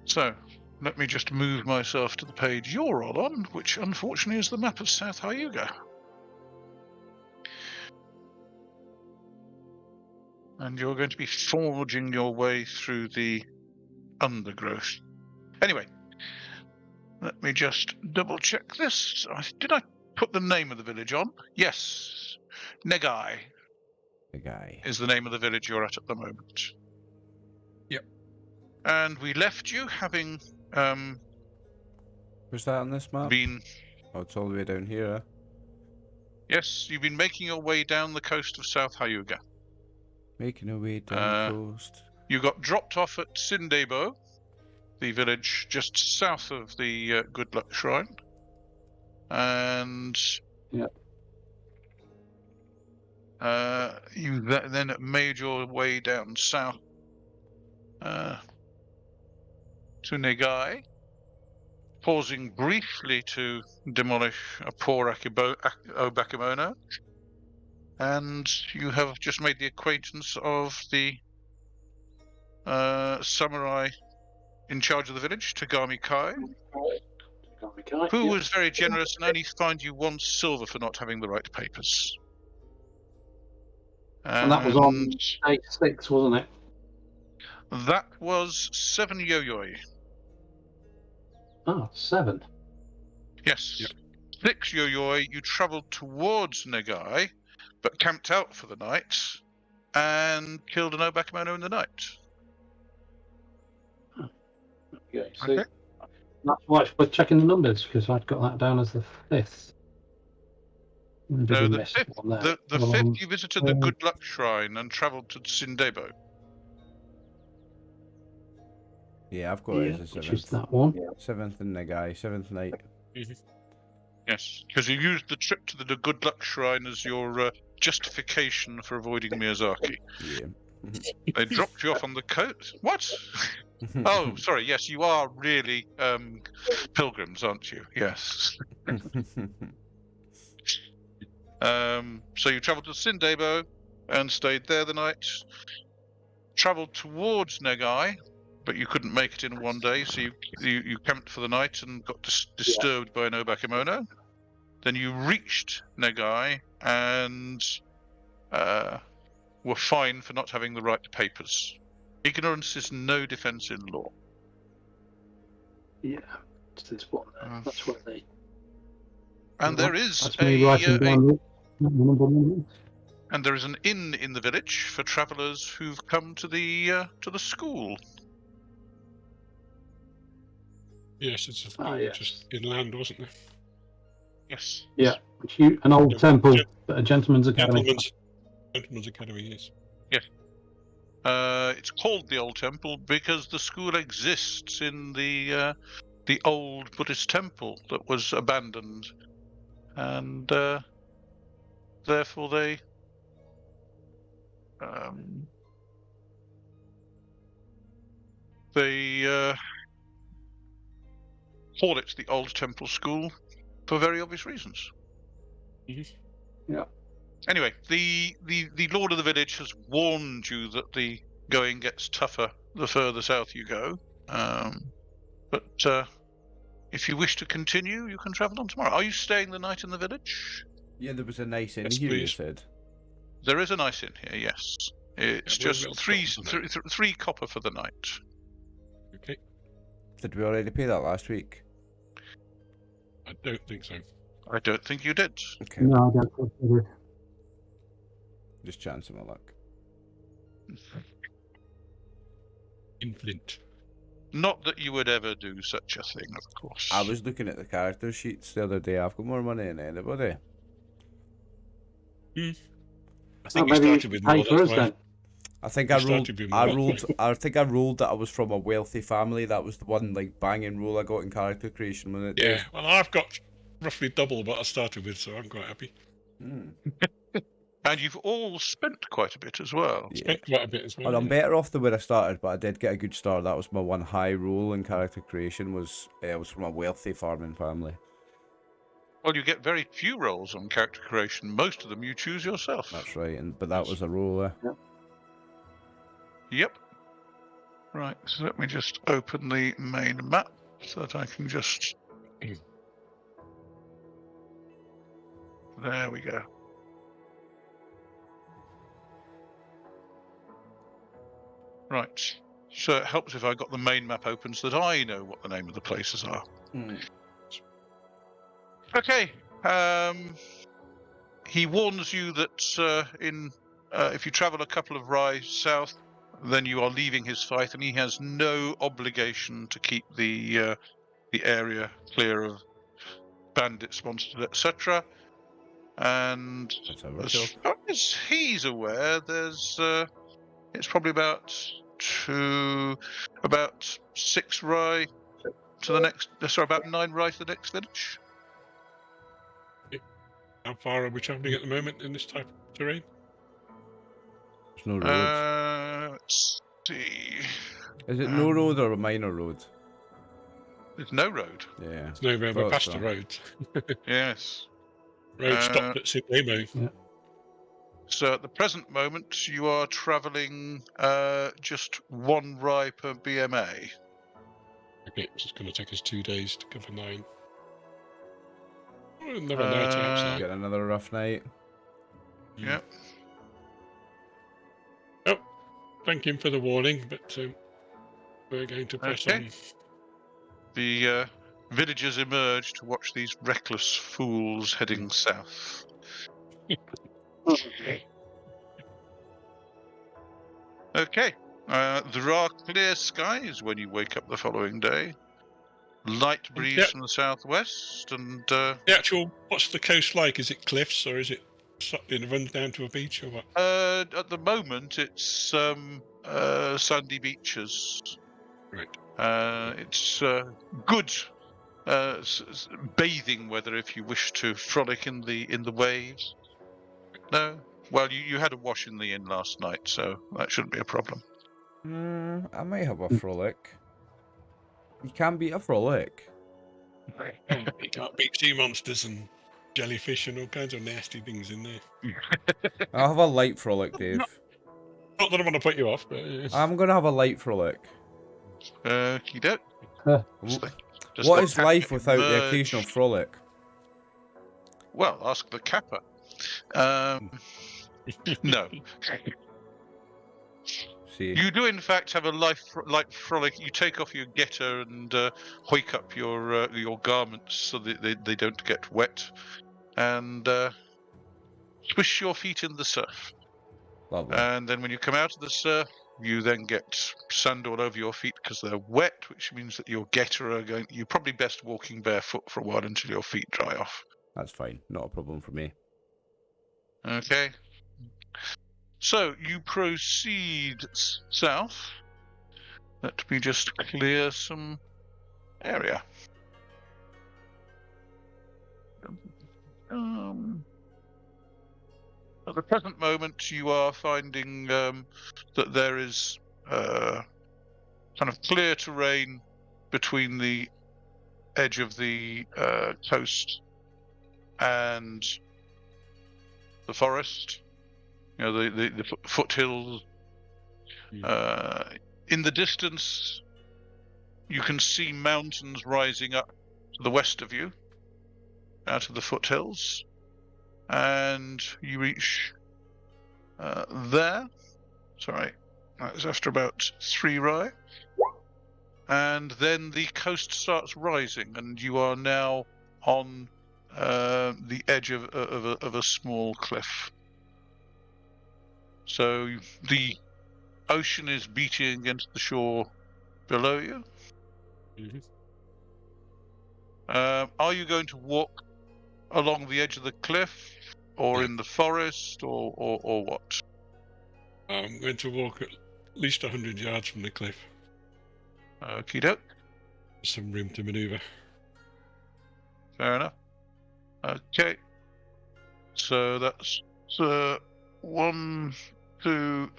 So, let me just move myself to the page you're all on, which unfortunately is the map of South Hyuga. And you're going to be forging your way through the undergrowth. Anyway, let me just double check this. Did I put the name of the village on? Yes. Negai. Negai is the name of the village you're at the moment. Yep. And we left you having Was that on this map? been... Oh, it's all the way down here, eh? Yes, you've been making your way down the coast of South Hyuga. Making our way down the coast. You got dropped off at Sindebo, the village just south of the Good Luck Shrine. And you then made your way down south to Negai, pausing briefly to demolish a poor Obakemono. And you have just made the acquaintance of the samurai in charge of the village, Tagami Kai, who was very generous and only fined you 1 silver for not having the right papers. And that was on day 6, wasn't it? That was 7 yoyoi. Ah, 7. Yes. Yep. 6 yoyoi, you travelled towards Negai, but camped out for the night and killed an Obakemono in the night. Okay, so that's why it's worth checking the numbers, because I'd got that down as the 5th. No, the 5th you visited the Good Luck Shrine and travelled to Sindebo. Yeah, I've got it as a 7th. Which is that one. 7th in Negai, 7th night. Yes, because you used the trip to the Good Luck Shrine as your justification for avoiding Miyazaki. Yeah. They dropped you off on the coast. What? Oh, sorry. Yes, you are really pilgrims, aren't you? Yes. So you travelled to Sindebo and stayed there the night. Travelled towards Negai, but you couldn't make it in one day, so you camped for the night and got disturbed by an Obakemono. Then you reached Negai and were fined for not having the right papers. Ignorance is no defence in law. Yeah, it's this one. That's what they. And there is That's me writing down and there is an inn in the village for travellers who've come to the school. Yes, it's a school just inland, wasn't there? Yes. Yeah, an old temple, a gentleman's academy. Gentleman's academy, yes. Yes. It's called the Old Temple because the school exists in the old Buddhist temple that was abandoned, and therefore they call it the Old Temple School for very obvious reasons. Yeah. Anyway, the Lord of the Village has warned you that the going gets tougher the further south you go. But if you wish to continue, you can travel on tomorrow. Are you staying the night in the village? Yeah, there was a nice inn Yes, here, you please. said. There is a nice inn here, yes. It's just we'll three copper for the night. Okay. Did we already pay that last week? I don't think so. I don't think you did. Okay. No, I don't think so. Just chancing my luck. In Flint. Not that you would ever do such a thing, of course. I was looking at the character sheets the other day. I've got more money than anybody. I think you maybe started with more. pay for us then. I think You I rolled. started with I more. rolled. I think I rolled that I was from a wealthy family. That was the one like banging roll I got in character creation when it. Yeah, well, I've got roughly double what I started with, so I'm quite happy. And you've all spent quite a bit as well. Yeah. Spent quite a bit as well. Well, I'm yeah. better off than where I started, but I did get a good start. That was my one high roll in character creation. Was from a wealthy farming family. Well, you get very few rolls on character creation. Most of them you choose yourself. That's right, but that was a roll. Yep. Right, so let me just open the main map so that I can just... There we go. Right, so it helps if I got the main map open so that I know what the name of the places are. Okay, he warns you that if you travel a couple of rai south, then you are leaving his fight, and he has no obligation to keep the area clear of bandits, monsters, etc. And as far as he's aware, there's it's probably about 6 rai to the next. Sorry, about 9 rai to the next village. How far are we travelling at the moment in this type of terrain? There's no road. Let's see. Is it no road or a minor road? There's no road. Yeah. There's no road. We're past the road. Yes. Road stopped at Sindebo. Yeah. So at the present moment, you are travelling just 1 rai per BMA. Okay, it's going to take us 2 days to cover 9. Oh, another night outside. Get another rough night. Yep. Oh, thank him for the warning, but we're going to press on. The villagers emerge to watch these reckless fools heading south. Okay. There are clear skies when you wake up the following day. Light breeze from the southwest, and the actual, what's the coast like? Is it cliffs or is it runs down to a beach or what? at the moment, it's sandy beaches. Right. It's good bathing weather if you wish to frolic in the waves. No, well, you had a wash in the inn last night, so that shouldn't be a problem. I might have a frolic. You can't beat a frolic. You can't beat sea monsters and jellyfish and all kinds of nasty things in there. I'll have a light frolic, Dave. Not that I want to put you off, but I'm gonna have a light frolic. Okey-doke. What is life without the occasional frolic? Well, ask the Kappa. No. See. You do, in fact, have a light frolic. You take off your getter and hoik up your garments so that they don't get wet, and swish your feet in the surf. Lovely. And then when you come out of the surf, you then get sand all over your feet because they're wet, which means that your getter are going. You're probably best walking barefoot for a while until your feet dry off. That's fine. Not a problem for me. Okay. So you proceed south. Let me just clear some area. At the present moment, you are finding that there is kind of clear terrain between the edge of the coast and the forest. You know, the foothills. In the distance, you can see mountains rising up to the west of you, out of the foothills, and you reach there. Sorry, that was after about 3 rai, and then the coast starts rising, and you are now on the edge of a small cliff. So the ocean is beating against the shore below you. Mm-hmm. Are you going to walk along the edge of the cliff, or in the forest, or what? I'm going to walk at least 100 yards from the cliff. Okie doke. Some room to manoeuvre. Fair enough. Okay. So that's 1, 2,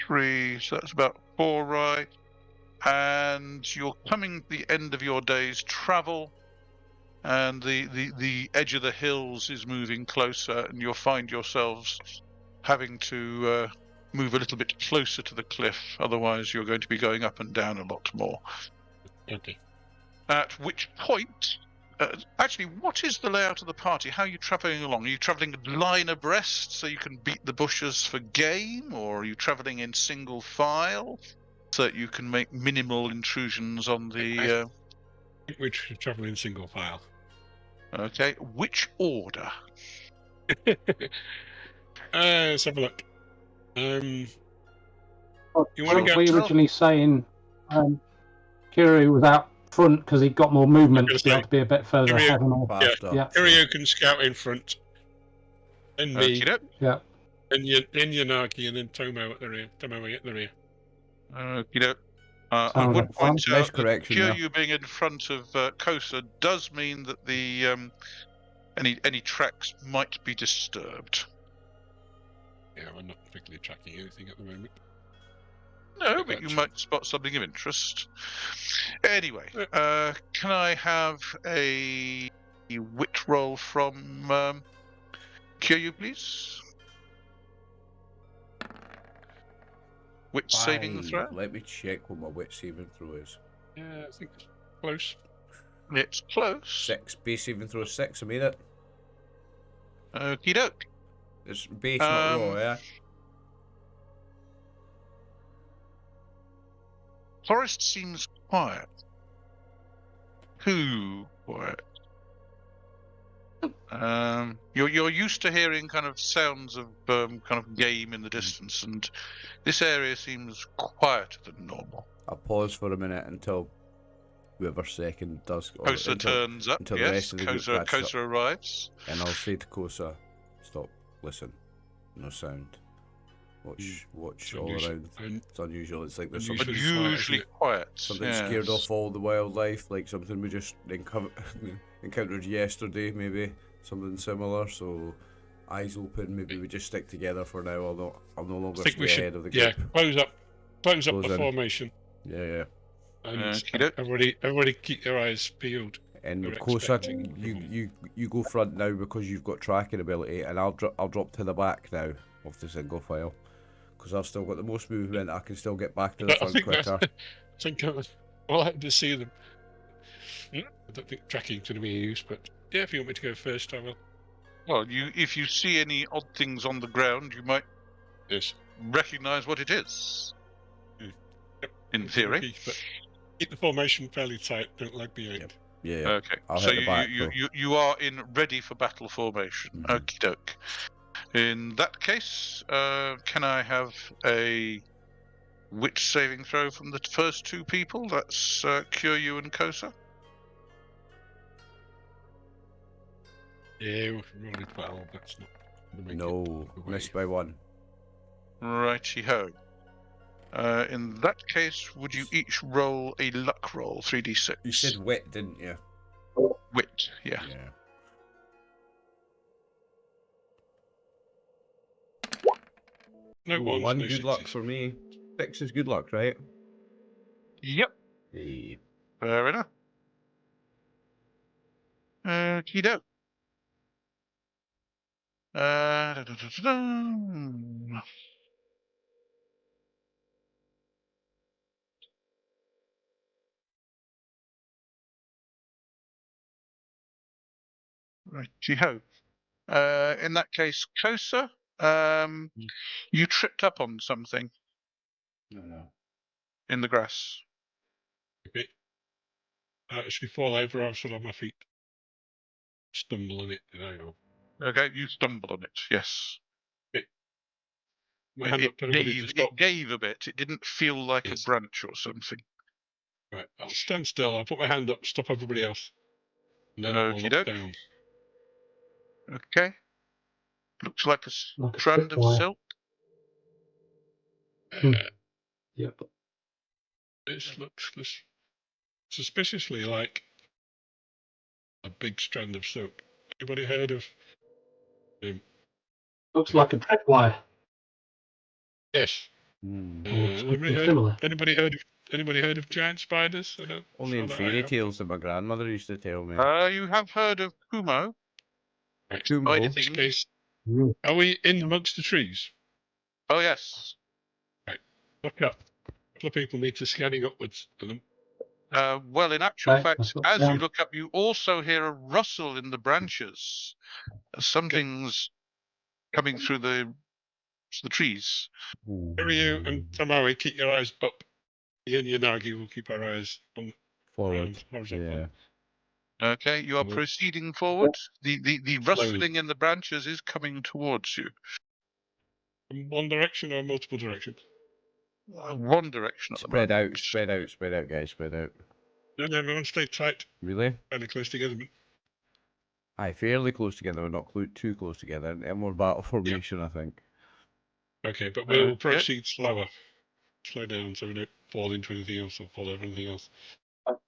3. So that's about 4 rai. And you're coming to the end of your day's travel, and the edge of the hills is moving closer, and you'll find yourselves having to move a little bit closer to the cliff. Otherwise, you're going to be going up and down a lot more. Okay. At which point, actually, what is the layout of the party? How are you travelling along? Are you travelling line abreast so you can beat the bushes for game, or are you travelling in single file so that you can make minimal intrusions on the? I think we're traveling in single file. Okay, which order? Let's have a look. You want to Weren't go? we originally saying Kyūryū was out front because he got more movement to be able to be a bit further Kyūryū- ahead and all? Faster. Yeah. Kyūryū can scout in front, and me, Okey-doke. Yeah. and Yanagi, and then Tomo at the rear. Tomo at the rear. Okey-doke. I Sounds would like fun. point Nice out that correction there. Kyūryū being in front of Kosa does mean that the any tracks might be disturbed. Yeah, we're not particularly tracking anything at the moment. No, but you Gotcha. might spot something of interest. Anyway, can I have a wit roll from Kyūryū, please? Wit saving throw? Let me check what my wit saving throw is. Yeah, I think it's close. It's close. 6. Base saving throw is 6. I made it. Okie doke. It's base, not raw, yeah? Forest seems quiet. Too quiet. You're used to hearing kind of sounds of kind of game in the distance, and this area seems quieter than normal. I'll pause for a minute until whoever second does. Kosa turns up. until the Yes, rest of the group catches Kosa arrives. And I'll say to Kosa, stop, listen, no sound. Watch all around. It's unusual. It's like there's something Unusually quiet. Something yes. scared off all the wildlife, like something we just encountered yesterday, maybe something similar. So, eyes open. Maybe we just stick together for now. I'll no longer stay ahead of the group. Yeah, close up Close the in. formation. Yeah. And Okey-doke. everybody keep their eyes peeled. And We're Kosa, expecting you go front now because you've got tracking ability, and I'll drop to the back now of the single file. Because I've still got the most movement, I can still get back to the I front think quicker. I think I'll have to see them. I don't think tracking's going to be used, but yeah, if you want me to go first, I will. Well, if you see any odd things on the ground, you might Yes. recognise what it is. Yep. In theory. Okay, but keep the formation fairly tight. Don't lag behind. Yep. Yeah. Okay. I'll So hit the back, you are in ready for battle formation. Mhm. Okie doke. In that case, can I have a wit saving throw from the first two people? That's Kyūryū and Kosa. Yeah, we're rolling 12. That's not. gonna make No, it missed by 1. Righty ho. In that case, would you each roll a luck roll, 3d6? You said wit, didn't you? wit, yeah. Yeah. No ones, One no good luck sixes. for me. 6 is good luck, right? Yep. Hey. Fair enough. Okie doke. Righty ho. In that case, Kosa, you tripped up on something No. in the grass. Okay. As we fall over, I'm still on my feet. Stumble on it, and I go. Okay, you stumble on it, yes. My hand up to everybody to stop. It gave a bit. It didn't feel like Yes. a branch or something. Right, I'll stand still. I'll put my hand up, stop everybody else. And then I'll look Okey-doke. down. Okay. Looks like a Like a strand of tripwire. silk. Yep. This looks suspiciously like a big strand of silk. Anybody heard of him? Looks like a tripwire. Yes. Hmm. Or something Anybody similar. heard of giant spiders? I don't. Only in sure that I fairy have. tales that my grandmother used to tell me. You have heard of Kumo? Right. Kumo. Spider In this things. case, Mm. are we in amongst the trees? Oh yes. Look up. A couple of people need to scanning upwards to them. Well, in actual Okay, fact, that's what's as you down. look up, you also hear a rustle in the branches. Something's coming through the trees. Kyūryū and Tamari, keep your eyes up. Me and Yanagi will keep our eyes on Forward. horizontal. Yeah. Okay, you are Mhm. proceeding forward. The Slowly. rustling in the branches is coming towards you. From one direction or multiple directions? One direction at the Spread moment. out, guys, spread out. No, everyone stay tight, Really? fairly close together. Aye, fairly close together, but not too close together. And more battle formation, I think. Okay, but we'll Okay. proceed slower. Slow down so we don't fall into anything else or fall over anything else.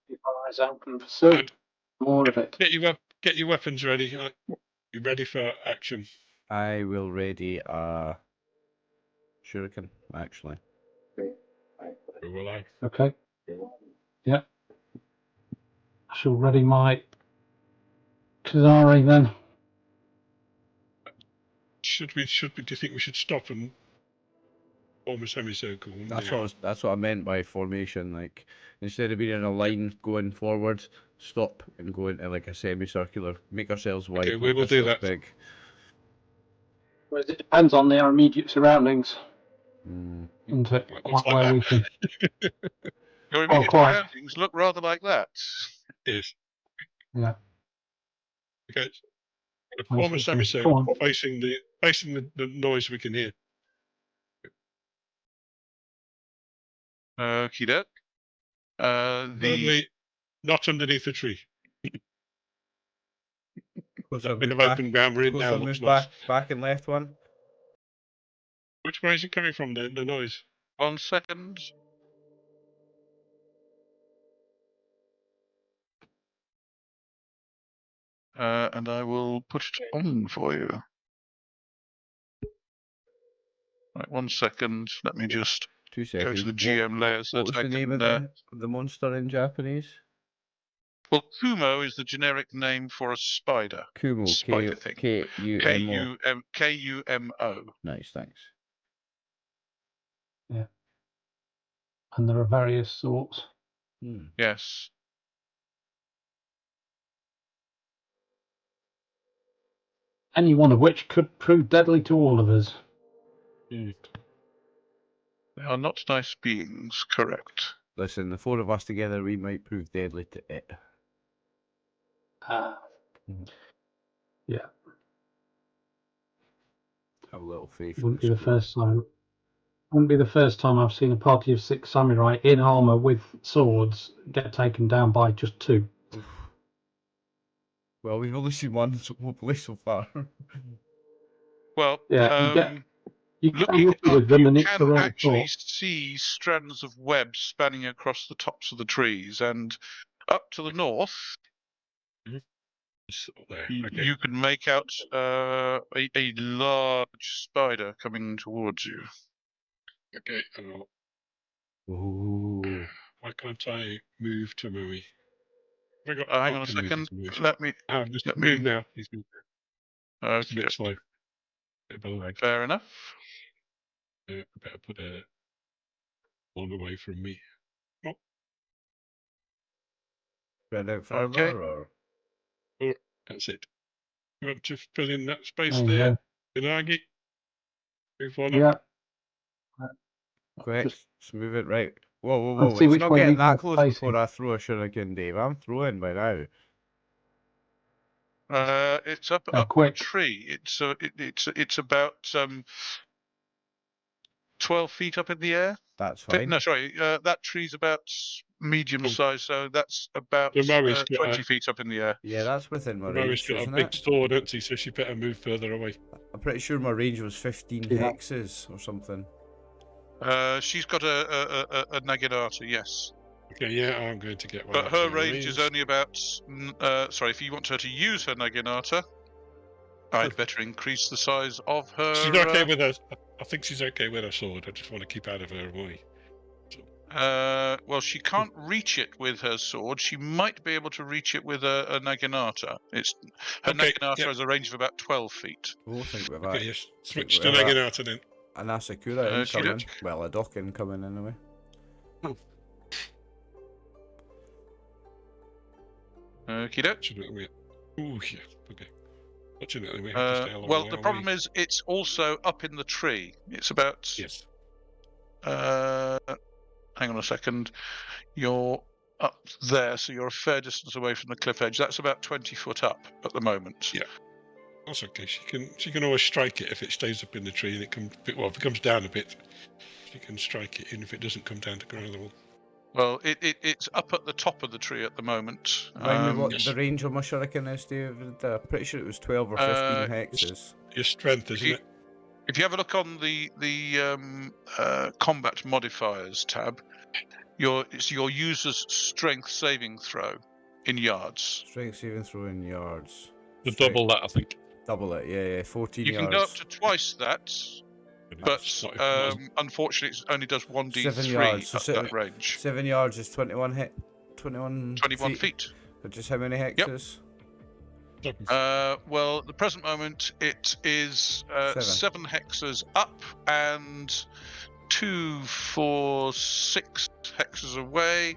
Keep our eyes open for soon. And More of it. get your weapons ready. You ready for action? I will ready a shuriken, actually. Or will I? Okay. Yeah. I shall ready my Kizari then. Should we? Do you think we should stop and form a semicircle? That's what I meant by formation. Like, instead of being in a line going forward, stop and go into like a semicircular. Make ourselves wide. Okay, we will do that. Big. Whereas it depends on our immediate surroundings. Mm. Isn't it? Looks like Where that. we can. Your immediate quite. surroundings look rather like that. Yes. Yeah. Okay. Nice Form a and cool. semicircle facing the noise we can hear. Okie doke. Thirdly, not underneath the tree. That bit of open ground we're in now looks nice. Back and left one. Which way is it coming from? The noise. 1 second. And I will put it on for you. Right, 1 second. Let me just 2 go seconds. to the GM layers. What was the name of the monster in Japanese? Well, Kumo is the generic name for a spider. Kumo. Spider thing. K-U-M-O. K-U-M-O. Nice, thanks. Yeah. And there are various sorts. Yes. Any one of which could prove deadly to all of us. They are not nice beings, correct. Listen, the 4 of us together, we might prove deadly to it. Yeah. Have a little faith. Wouldn't be the first time. Wouldn't be the first time I've seen a party of 6 samurai in armor with swords get taken down by just 2. Well, we've only seen one, hopefully, so far. Well, Yeah, you get looking lucky up, with them, you and it's the can wrong actually thought. see strands of web spanning across the tops of the trees, and up to the north, you can make out a large spider coming towards you. Okay. Ooh. Why can't I move to Mui? Hang on a second. Let me move now. He's moved. It's a Okay. bit slow. Bit of a lag. Fair enough. I better put one away from me. Oh. Spread out further, or? That's it. You want to fill in that space There you there? go. Yanagi? Move on Yeah. up. Quick, just move it right. Whoa, Let's see it's which not way getting these that are close facing. before I throw a shuriken, Dave. I'm throwing by now. It's up quick. a tree. It's about 12 feet up in the air. That's fine. No, sorry. That tree's about medium size, so that's about The Maori's 20 feet up in the air. Yeah, that's within my Maori's range, got a isn't big it? sword, hasn't he? So she better move further away. I'm pretty sure my range was 15 hexes or something. She's got a Naginata, yes. Okay, yeah, I'm going to get one. But her range is only about. Sorry, if you want her to use her Naginata, I'd better increase the size of her. She's okay with her. I think she's okay with her sword. I just want to keep out of her way. Well, she can't reach it with her sword. She might be able to reach it with a Naginata. Her Naginata has a range of about 12 feet. Oh, think with Okay, that. yes. Switch to Naginata then. An Asakura Okey-doke. incoming. Well, a dock incoming anyway. Okie doke. Fortunately, ooh, yeah, okay. Fortunately, we have to stay a long Well, way the away. problem is it's also up in the tree. It's about. Yes. Hang on a second. You're up there, so you're a fair distance away from the cliff edge. That's about 20 foot up at the moment. Yeah. That's okay. She can always strike it if it stays up in the tree and it comes. Well, if it comes down a bit, she can strike it, and if it doesn't come down to ground level. Well, it's up at the top of the tree at the moment. Remind me what yes. the range of my shuriken is, David. I'm pretty sure it was 12 or 15 hexes. Your strength, isn't it? If you have a look on the combat modifiers tab, it's your user's strength saving throw in yards. Strength saving throw in yards. The double that, I think. Double it, yeah, 14 You yards. can go up to twice that, but not unfortunately, it only does 1d3 7 yards. So at that range. 7 yards is 21 feet. Which is how many hexes? Well, at the present moment, it is 7 hexes up and 2, 4, 6 hexes away.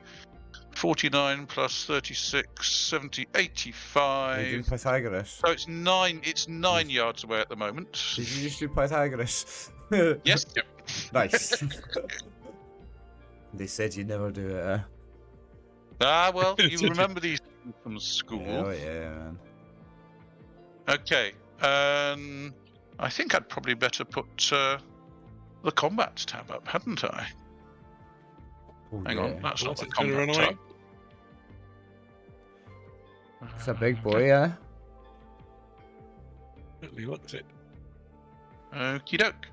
49 plus 36, 70, 85. Are you doing Pythagoras? So it's 9 yards away at the moment. Did you just do Pythagoras? Yes. Yep. Nice. They said you never do it, Well, you remember these things from school. Oh, yeah, man. Okay. I think I'd probably better put the combat tab up, hadn't I? Oh, Hang yeah. on, that's not What's the it gonna combat run away? tab. It's a big boy, yeah? Certainly looks it. Okie doke.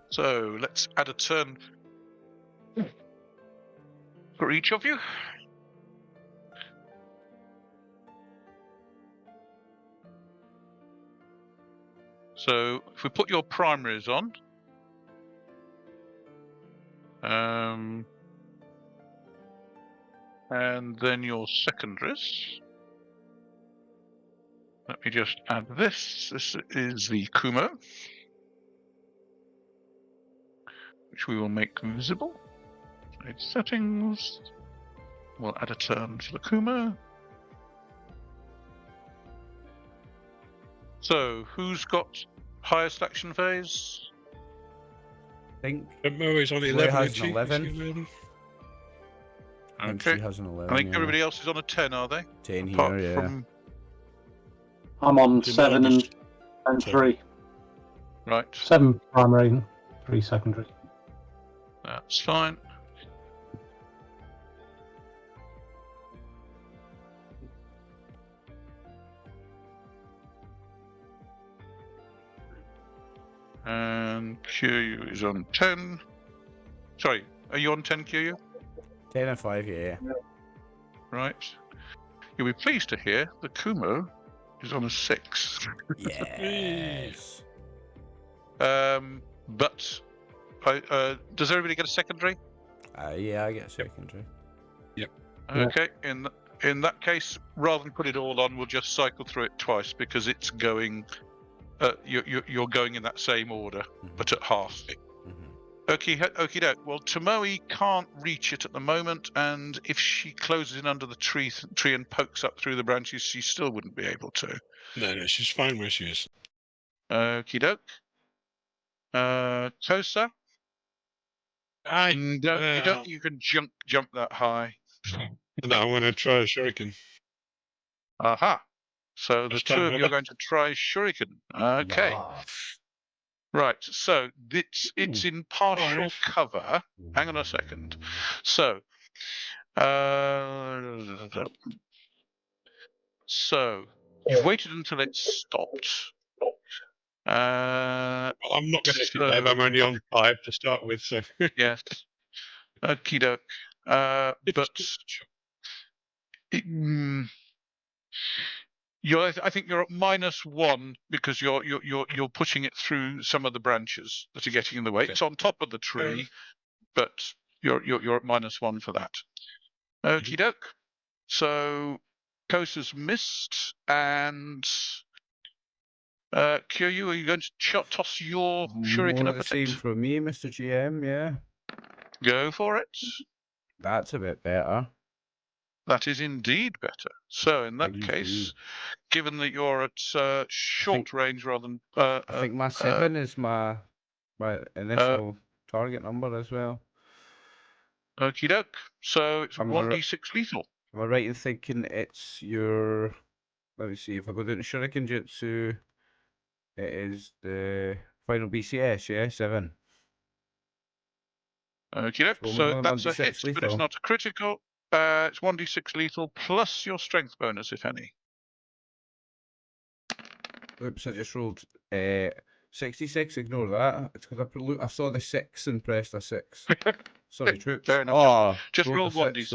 So let's add a turn for each of you. So if we put your primaries on, and then your secondaries. Let me just add this. This is the Kumo, which we will make visible. Save settings. We'll add a turn for the Kumo. So, who's got highest action phase? I think Moe's on Moe 11. has isn't an she? 11. Is she 11? I think Okay. she has an 11. I think yeah. everybody else is on a 10, are they? 10 Apart here, yeah. from I'm on Did 7 August. and So- 3. right. 7 primary, 3 secondary. That's fine. And Kyūryū is on 10. Sorry, are you on 10, Kyūryū? 10 and 5, yeah. Right. You'll be pleased to hear the Kumo is on a 6. Yes. But does everybody get a secondary? Yeah, I get a secondary. Yeah. Okay. In that case, rather than put it all on, we'll just cycle through it twice because it's going. You're going in that same order, but at half. Okie doke. Well, Tomoe can't reach it at the moment, and if she closes in under the tree and pokes up through the branches, she still wouldn't be able to. No, she's fine where she is. Okie doke. Kosa, you can jump that high. No, I'm going to try a shuriken. Aha. So the First two time of you are ever. going to try shuriken. Okay. Right, so it's in partial cover. Hang on a second. So, you've waited until it stopped. Well, I'm not going to do that. I'm only on 5 to start with, so. Yes. Okie doke. But I think you're at -1 because you're pushing it through some of the branches that are getting in the way. Okay. It's on top of the tree, but you're at -1 for that. Okie doke. So Kosa's missed, and Kyūryū, are you going to toss your shuriken More up the at same it? from me, Mr. GM, yeah. Go for it. That's a bit better. That is indeed better. So in that Thank case, you. given that you're at short range rather than I think my 7 is my initial target number as well. okie doke. So it's Am I 1d6 lethal. Am I right in thinking it's your... Let me see, if I go down to Shuriken Jutsu, it is the final BCS, yeah? 7. Okie doke. So So only that's a 1d6 hit, but it's lethal. not a critical. It's 1d6 lethal plus your strength bonus, if any. Oops, I just rolled 66, ignore that. It's because I saw the 6 and pressed a 6. Sorry, troops. Fair enough. Oh, Just roll rolled a 6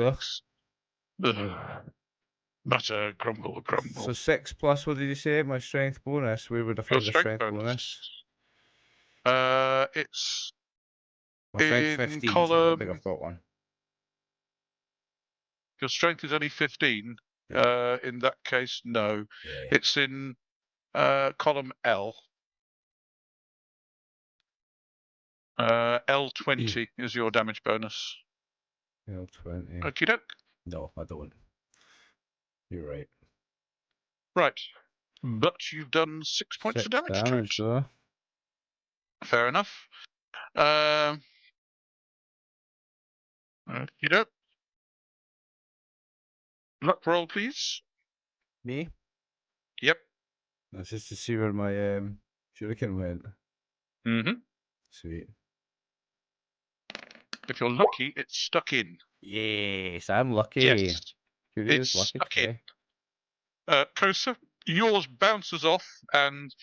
though. 1d6. Mutter, grumble, grumble. So 6 plus, what did you say? My strength bonus? Where would I Your find the strength strength bonus. bonus? It's My strength's in 15, so I don't think column. I've got one. Your strength is only 15. Yeah. In that case, no. Yeah. It's in column L. L20 is your damage bonus. L20. Okie doke. No, I don't. You're right. Right. But you've done 6 points 6 of damage, damage troops. though. Fair enough. Okie doke. Luck roll, please. Me? Yep. That's just to see where my shuriken went. Mm-hmm. Sweet. If you're lucky, it's stuck in. Yes, I'm lucky. Yes. Kyūryū's It's lucky stuck in. today. Kosa, yours bounces off and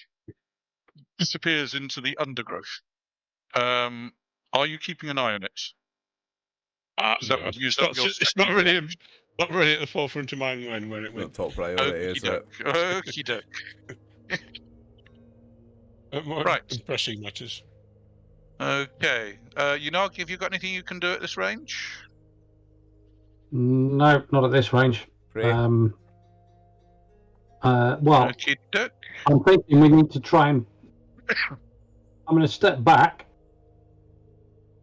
disappears into the undergrowth. Are you keeping an eye on it? Is that No, what it's not really at the forefront of mind where it Not went. top priority, is it? Okie doke. More Right. pressing matters. Okay. Yanagi, have you got anything you can do at this range? No, not at this range. Pray. Well, Okie doke. I'm thinking we need to try and. I'm going to step back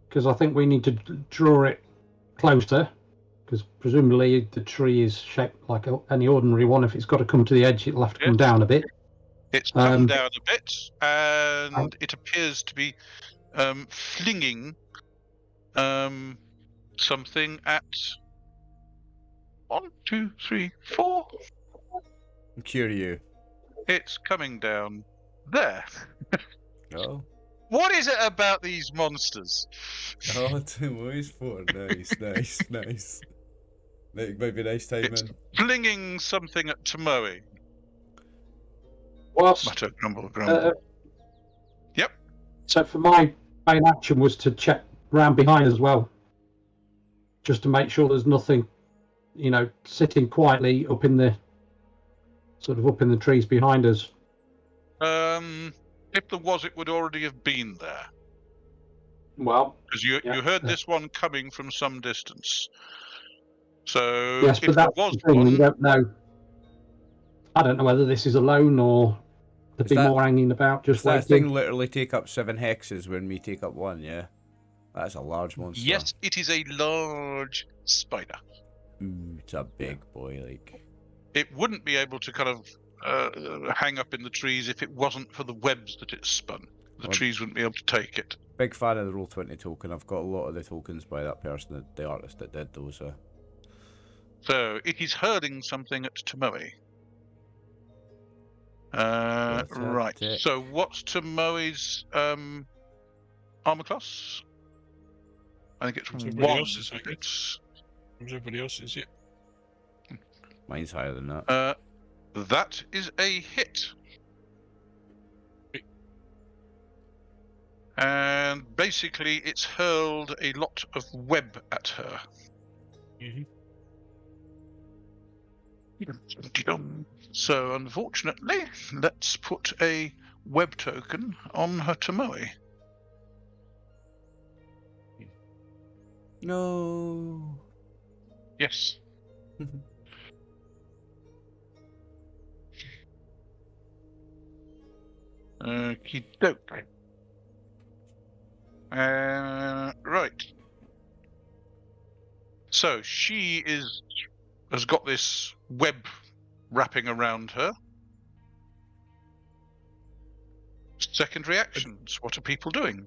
because I think we need to draw it closer. Because presumably the tree is shaped like any ordinary one. If it's got to come to the edge, it'll have to come down a bit. It's come down a bit, and it appears to be flinging something at 1, 2, 3, 4. Kyūryū. It's coming down there. Oh. What is it about these monsters? Oh, 2 movies 4. Nice. Maybe nice timing. It's flinging something at Tomoe. Mutter, grumble. Yep. So for my main action was to check round behind as well, just to make sure there's nothing, sitting quietly up in the trees behind us. If there was, it would already have been there. Well, because you heard this one coming from some distance. So yes, but that's the thing. We don't know. I don't know whether this is alone or there'd be more hanging about. Just does waiting. that thing literally take up 7 hexes when we take up 1? Yeah, that's a large monster. Yes, it is a large spider. Ooh, it's a big boy. Like it wouldn't be able to kind of hang up in the trees if it wasn't for the webs that it spun. The trees wouldn't be able to take it. Big fan of the Roll20 token. I've got a lot of the tokens by that person, the artist that did those. So it is hurling something at Tomoe. Right. So what's Tomoe's armor class? I think it's 1. Everybody else's, yeah. Mine's higher than that. That is a hit. And basically, it's hurled a lot of web at her. So, unfortunately, let's put a web token on her Tomoe. No. Yes. Okie doke. Right. So she has got this web wrapping around her. Secondary actions. What are people doing?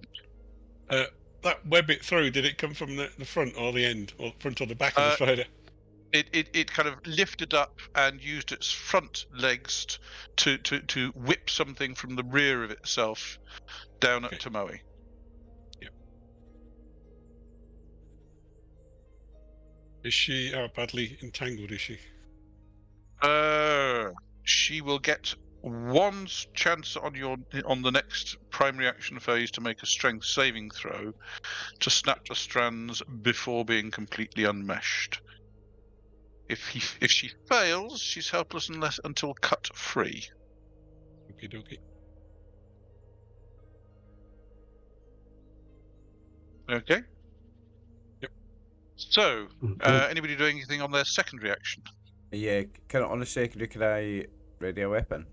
That web it through, did it come from the front or the end, or front or the back of the spider? It kind of lifted up and used its front legs to whip something from the rear of itself down at Tomoe. Yep. Is she badly entangled? Is she? She will get one chance on the next primary action phase to make a strength saving throw to snap the strands before being completely unmeshed. If she fails, she's helpless until cut free. Okie dokie. Okay. Yep. So, anybody doing anything on their secondary action? Yeah, on a secondary, can I ready a weapon?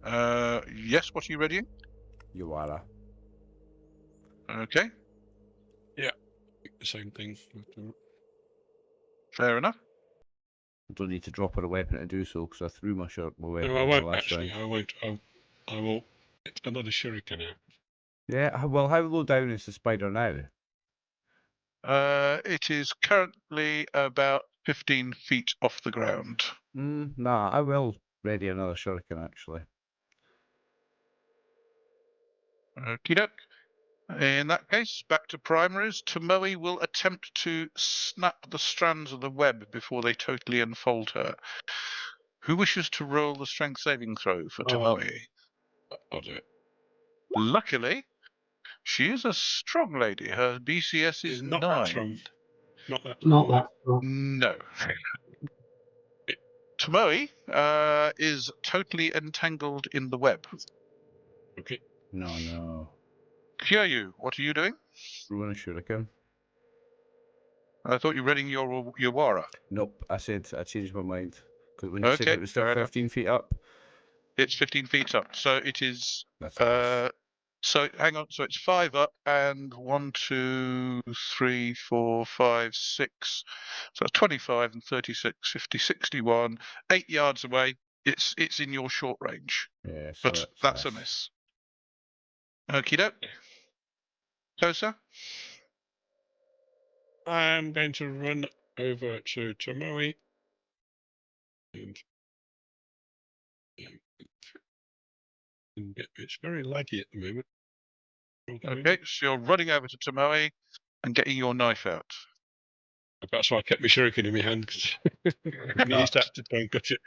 Yes, what are you readying? You are. Okay, Yeah, the same thing. fair enough. I don't need to drop her a weapon to do so, because I threw my weapon No, I won't last actually. round. I won't. I will get another shuriken out. Yeah, well, how low down is the spider now? It is currently about 15 feet off the ground. Nah, I will ready another shuriken, actually. Okie doke. In that case, back to primaries. Tomoe will attempt to snap the strands of the web before they totally enfold her. Who wishes to roll the strength saving throw for Tomoe? I'll do it. Luckily, she is a strong lady. Her BCS is Not 9. that strong. Not that. Not that strong. No. Tomoe is totally entangled in the web. Okay. No. Kyūryū, what are you doing? Throwing a shuriken. I thought you were reading your Wara. Nope, I changed my mind. Because when you said Okay, it was still fair enough. 15 feet up. It's 15 feet up, so it is. That's nice. So hang on. So it's 5 up and 1, 2, 3, 4, 5, 6. So that's 25 and 36, 50, 61. 8 yards away. It's in your short range, Yeah, so but that's a miss. Okie doke. Kosa? I'm going to run over to Tomoe and it's very laggy at the moment. Okay, so you're running over to Tomoe and getting your knife out. That's why I kept my shuriken in my hand, because he used to have to try and cut it.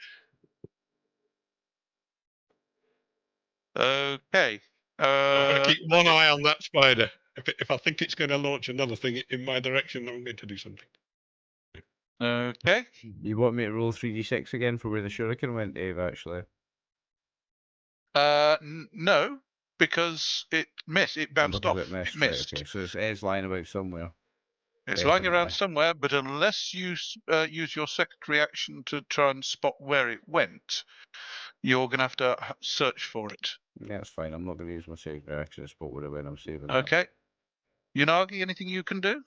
Okay. I'm going to keep one eye on that spider. If I think it's going to launch another thing in my direction, I'm going to do something. Okay. You want me to roll 3d6 again for where the shuriken went, Dave, actually? No, because it missed. It bounced off. It missed. It missed. Right, okay, so it's lying about somewhere. It's lying around Definitely. somewhere, but unless you use your secondary action to try and spot where it went, you're going to have to search for it. Yeah, that's fine. I'm not going to use my secondary action to spot where it went. I'm saving that. Okay. Yanagi, anything you can do?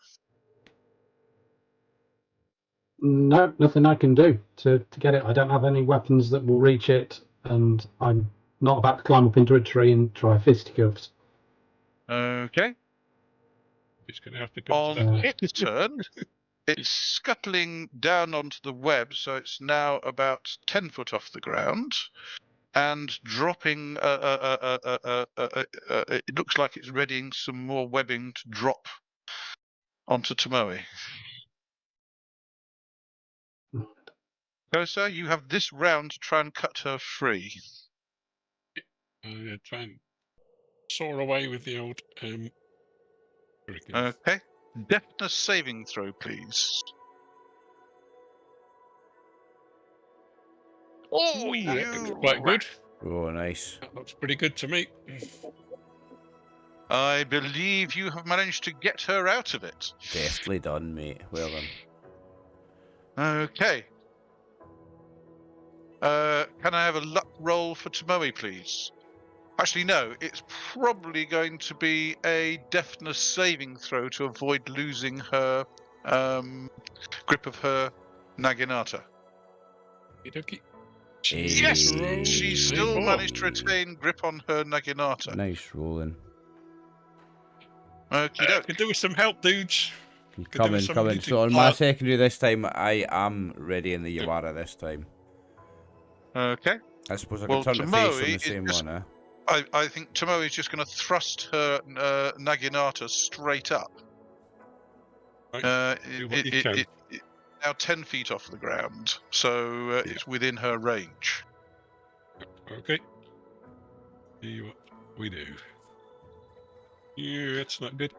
No, nothing I can do to get it. I don't have any weapons that will reach it, and I'm not about to climb up into a tree and try fisticuffs. Okay. It's going to have to go On its turn, it's scuttling down onto the web, so it's now about 10 foot off the ground, and dropping. It looks like it's readying some more webbing to drop onto Tomoe. Kosa, you have this round to try and cut her free. Try and soar away with the old shuriken. Okay. Deftness saving throw, please. Oh, It's quite good. Oh, nice. That looks pretty good to me. I believe you have managed to get her out of it. Deftly done, mate. Well done. Okay. Can I have a luck roll for Tomoe, please? Actually, no. It's probably going to be a deafness saving throw to avoid losing her grip of her naginata. Okey-dokey. Yes, Hey. she still managed to retain grip on her naginata. Nice rolling. Okie doke. Could do with some help, dudes. Could Come do with in, come somebody in. to So on my pile- secondary this time, I am ready in the Yawara this time. Okay. I suppose I Well, could turn to face on Tomoe the is same just- one, eh? I think Tomoe is just going to thrust her naginata straight up. Right, do what you It can. now 10 feet off the ground, so it's within her range. Okay. See what we do. Yeah, that's not good.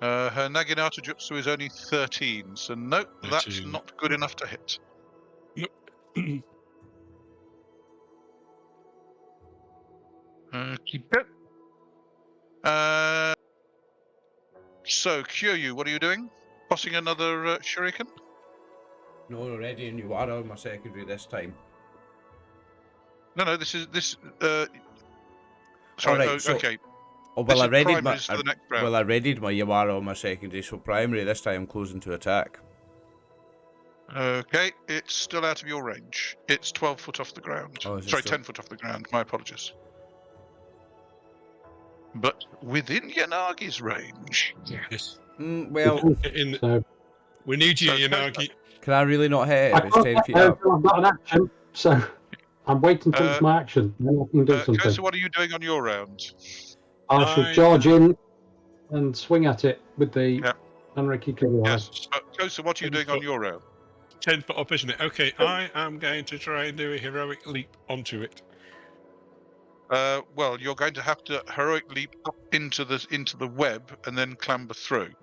Her naginata jutsu is only 13, so nope, that's 13. not good enough to hit. Keep it. So, Kyūryū, what are you doing? Tossing another shuriken? No, already in Yawara on my secondary this time. No, this. Sorry. Alright, so- okay. Oh, well, I This is readied my primaries for the next round. well, I readied my Yawara on my secondary, so primary this time I'm closing to attack. Okay, it's still out of your range. It's 12 foot off the ground. Oh, is it Sorry, still- 10 foot off the ground. My apologies. But within Yanagi's range. Yes. Well, In, So we need you, So- Yanagi. can I really not hit it I if it's can't 10 get feet there up? until I've got an action. So I'm waiting until it's my action. Then I can do something. Kosa, what are you doing on your round? I shall charge in and swing at it with the Yep. Unreiki Kumo. Yes. Kosa, what are you doing on your round? 10 foot up, isn't it? Okay, I am going to try and do a heroic leap onto it. Well, you're going to have to heroic leap up into the web and then clamber through.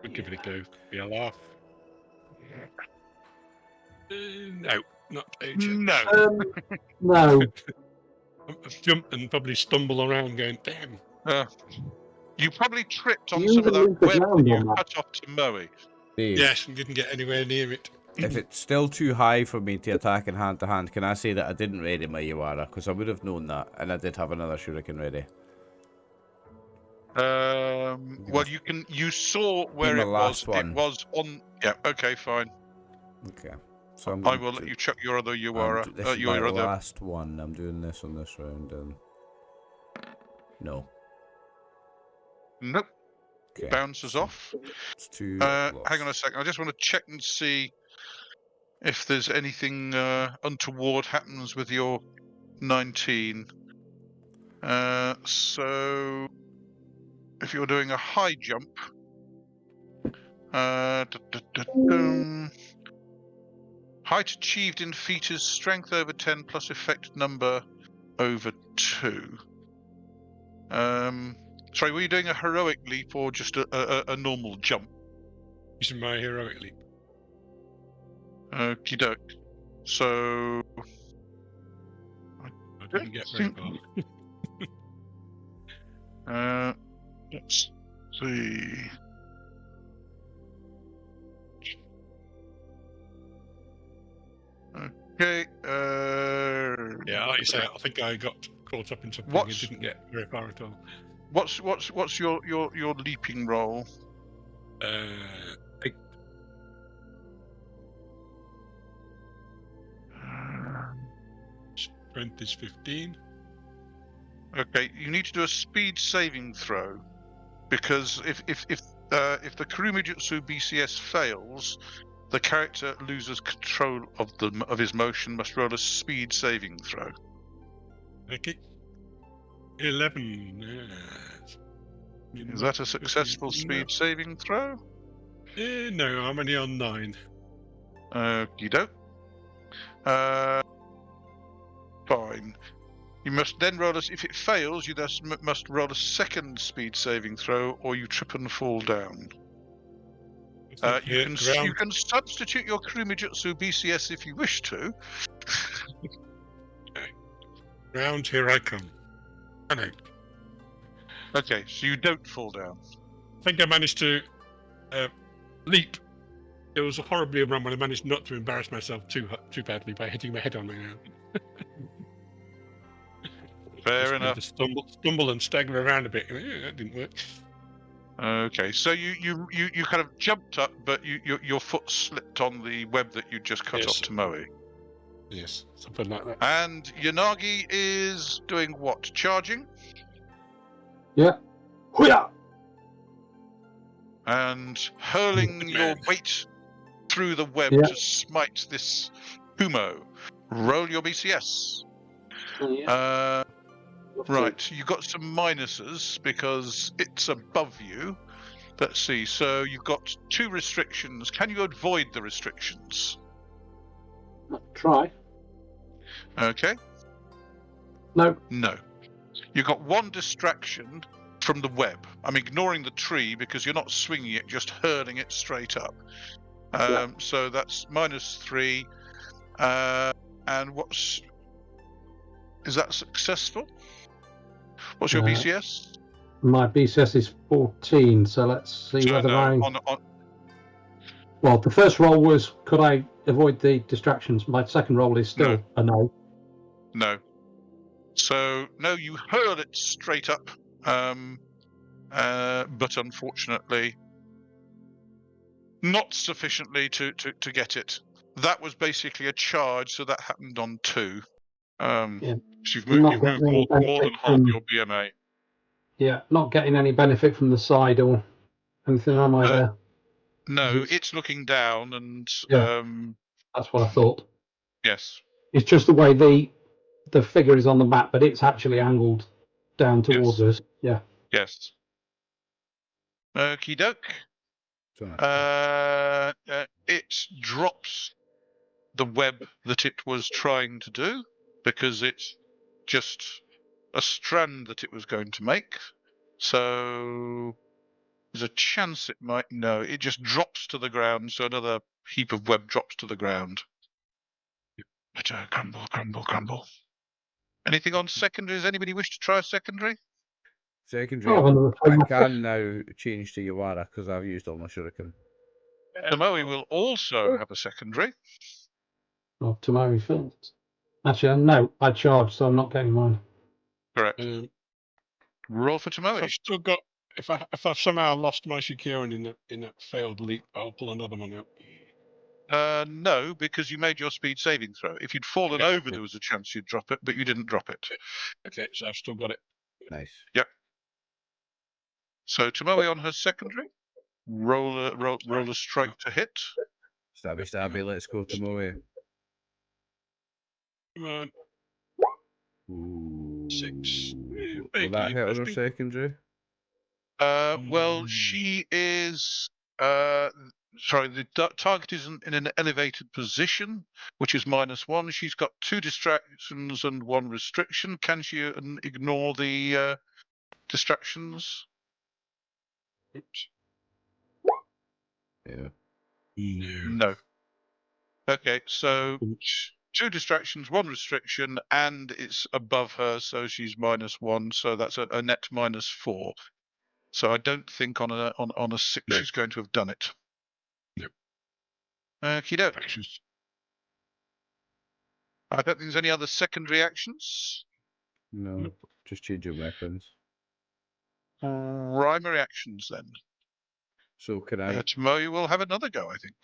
We'll give it a go. Be a laugh. No, not agent. No. No. I'll jump and probably stumble around going, damn. You probably tripped on You some of even that moved the web ground that you on that. cut off to Moe. Dave, Yes, and didn't get anywhere near it. if it's still too high for me to attack in hand to hand, can I say that I didn't ready my Yawara? Because I would have known that, and I did have another shuriken ready. Well, you saw where my it was. last one. It was on. Yeah. Okay. Fine. Okay. So I'm I going will to- let you chuck your other I'm Yawara. d- this is my Your other. last one. I'm doing this on this round. No. Nope. Okay. Bounces off. It's too. Hang on a second. I just want to check and see if there's anything untoward happens with your 19. So if you're doing a high jump, height achieved in feet is strength over 10 plus effect number over 2. Sorry, were you doing a heroic leap or just a normal jump? Using my heroic leap. Okie doke. So I didn't get very far. let's see. Okay. Yeah, like you say, I think I got caught up in something and didn't get very far at all. What's your leaping roll? 8. Strength is 15. Okay, you need to do a speed saving throw, because if the Kurumu Jutsu BCS fails, the character loses control of his motion. Must roll a speed saving throw. Okay. 11. Yes. Is that a successful speed saving throw? No, I'm only on 9. Okie doke. Fine. You must then roll if it fails, you thus must roll a second speed saving throw, or you trip and fall down. You can substitute your Kurumijutsu BCS if you wish to. Round, here I come. I know. Okay, so you don't fall down. I think I managed to leap It was a horribly run when I managed not to embarrass myself too badly by hitting my head on the ground. Fair Just enough. to stumble and stagger around a bit. That didn't work. Okay, so you kind of jumped up, but your foot slipped on the web that you just cut off Tomoe. Yes, something like that. And Yanagi is doing what? Charging? Yeah. Hoo-yah! And hurling Good your man. weight through the web Yeah. to smite this Kumo. Roll your BCS. Yeah. Right, you got some minuses because it's above you. Let's see, so you've got 2 restrictions. Can you avoid the restrictions? Try. Okay. No. No. You've got 1 distraction from the web. I'm ignoring the tree because you're not swinging it, just hurling it straight up. So that's -3. And is that successful? What's your BCS? My BCS is 14, so let's see whether Well, the first roll was, could I avoid the distractions? My second roll is still a no. No. So, no, you hurl it straight up, but unfortunately, not sufficiently to get it. That was basically a charge, so that happened on 2. So you've moved more than half your BMA. Yeah, not getting any benefit from the side or anything, am I there? No, it's looking down, and that's what I thought. Yes. It's just the way the figure is on the map, but it's actually angled down towards us. Yeah. Yes. Okie doke. It drops the web that it was trying to do because it's just a strand that it was going to make. So there's a chance it might. No, it just drops to the ground. So another heap of web drops to the ground. Crumble, crumble, crumble. Anything on secondary? Does anybody wish to try a secondary? Secondary, I can now change to Yawara because I've used all my shuriken. Tomoe will also have a secondary. Oh, Tomoe first. Actually, no, I charged, so I'm not getting mine. Correct. Roll for Tomoe. If I've still got, if I've somehow lost my Shikirin in that failed leap, I'll pull another one out. No, because you made your speed saving throw. If you'd fallen over, there was a chance you'd drop it, but you didn't drop it. Okay, so I've still got it. Nice. Yep. So Tomoe on her secondary. Roll a strike to hit. Stabby, let's go Tomoe. Come on. Ooh. 6. Will that hit on her secondary? Well, she is. Sorry, the target is in an elevated position, which is -1. She's got 2 distractions and 1 restriction. Can she ignore the distractions? Oops. Yeah. No. Okay, so 2 distractions, 1 restriction, and it's above her, so she's -1. So that's a net -4. So I don't think on a 6 she's going to have done it. Nope. Okie doke. I don't think there's any other secondary actions. No, just change your weapons. Primary actions then. So can I? Tomoe will have another go, I think.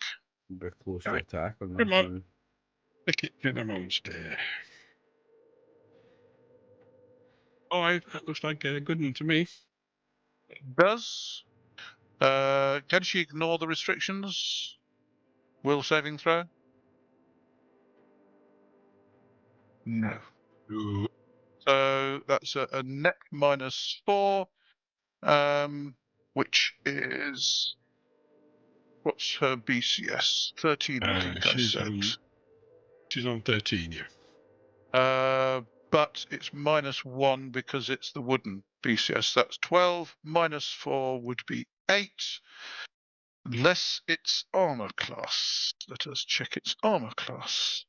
We're close to attack on Come this on. one. Pick it to the monster. Oh, that looks like a good one to me. Does. Can she ignore the restrictions? Will saving throw? No. So that's a net -4, which is, what's her BCS? 13, I think I said. She's on 13, yeah. But it's -1 because it's the wooden BCS. That's 12. -4 would be 8. Less its armor class. Let us check its armor class.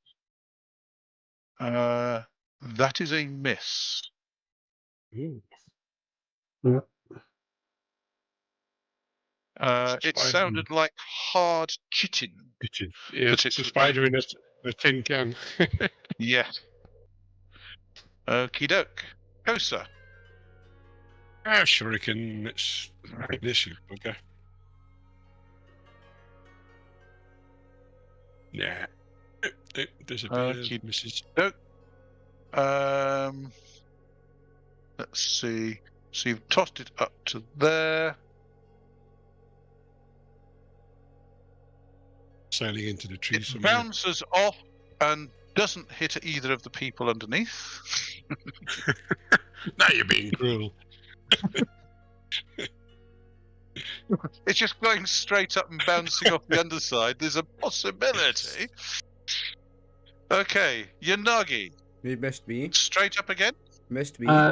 That is a miss. Yeah. It sounded like hard chitin. Kitchen. Yeah, But it's a spider in a tin can. Yes. Okie doke. Kosa. Shuriken. Let's hit this, you bugger. Nah. Disappeared, Okie Mrs. doke. Let's see. So you've tossed it up to there. Sailing into the trees. It bounces off and doesn't hit either of the people underneath. Now you're being cruel. It's just going straight up and bouncing off the underside. There's a possibility. Okay, Yanagi. You missed me. Straight up again? Missed me. Oh,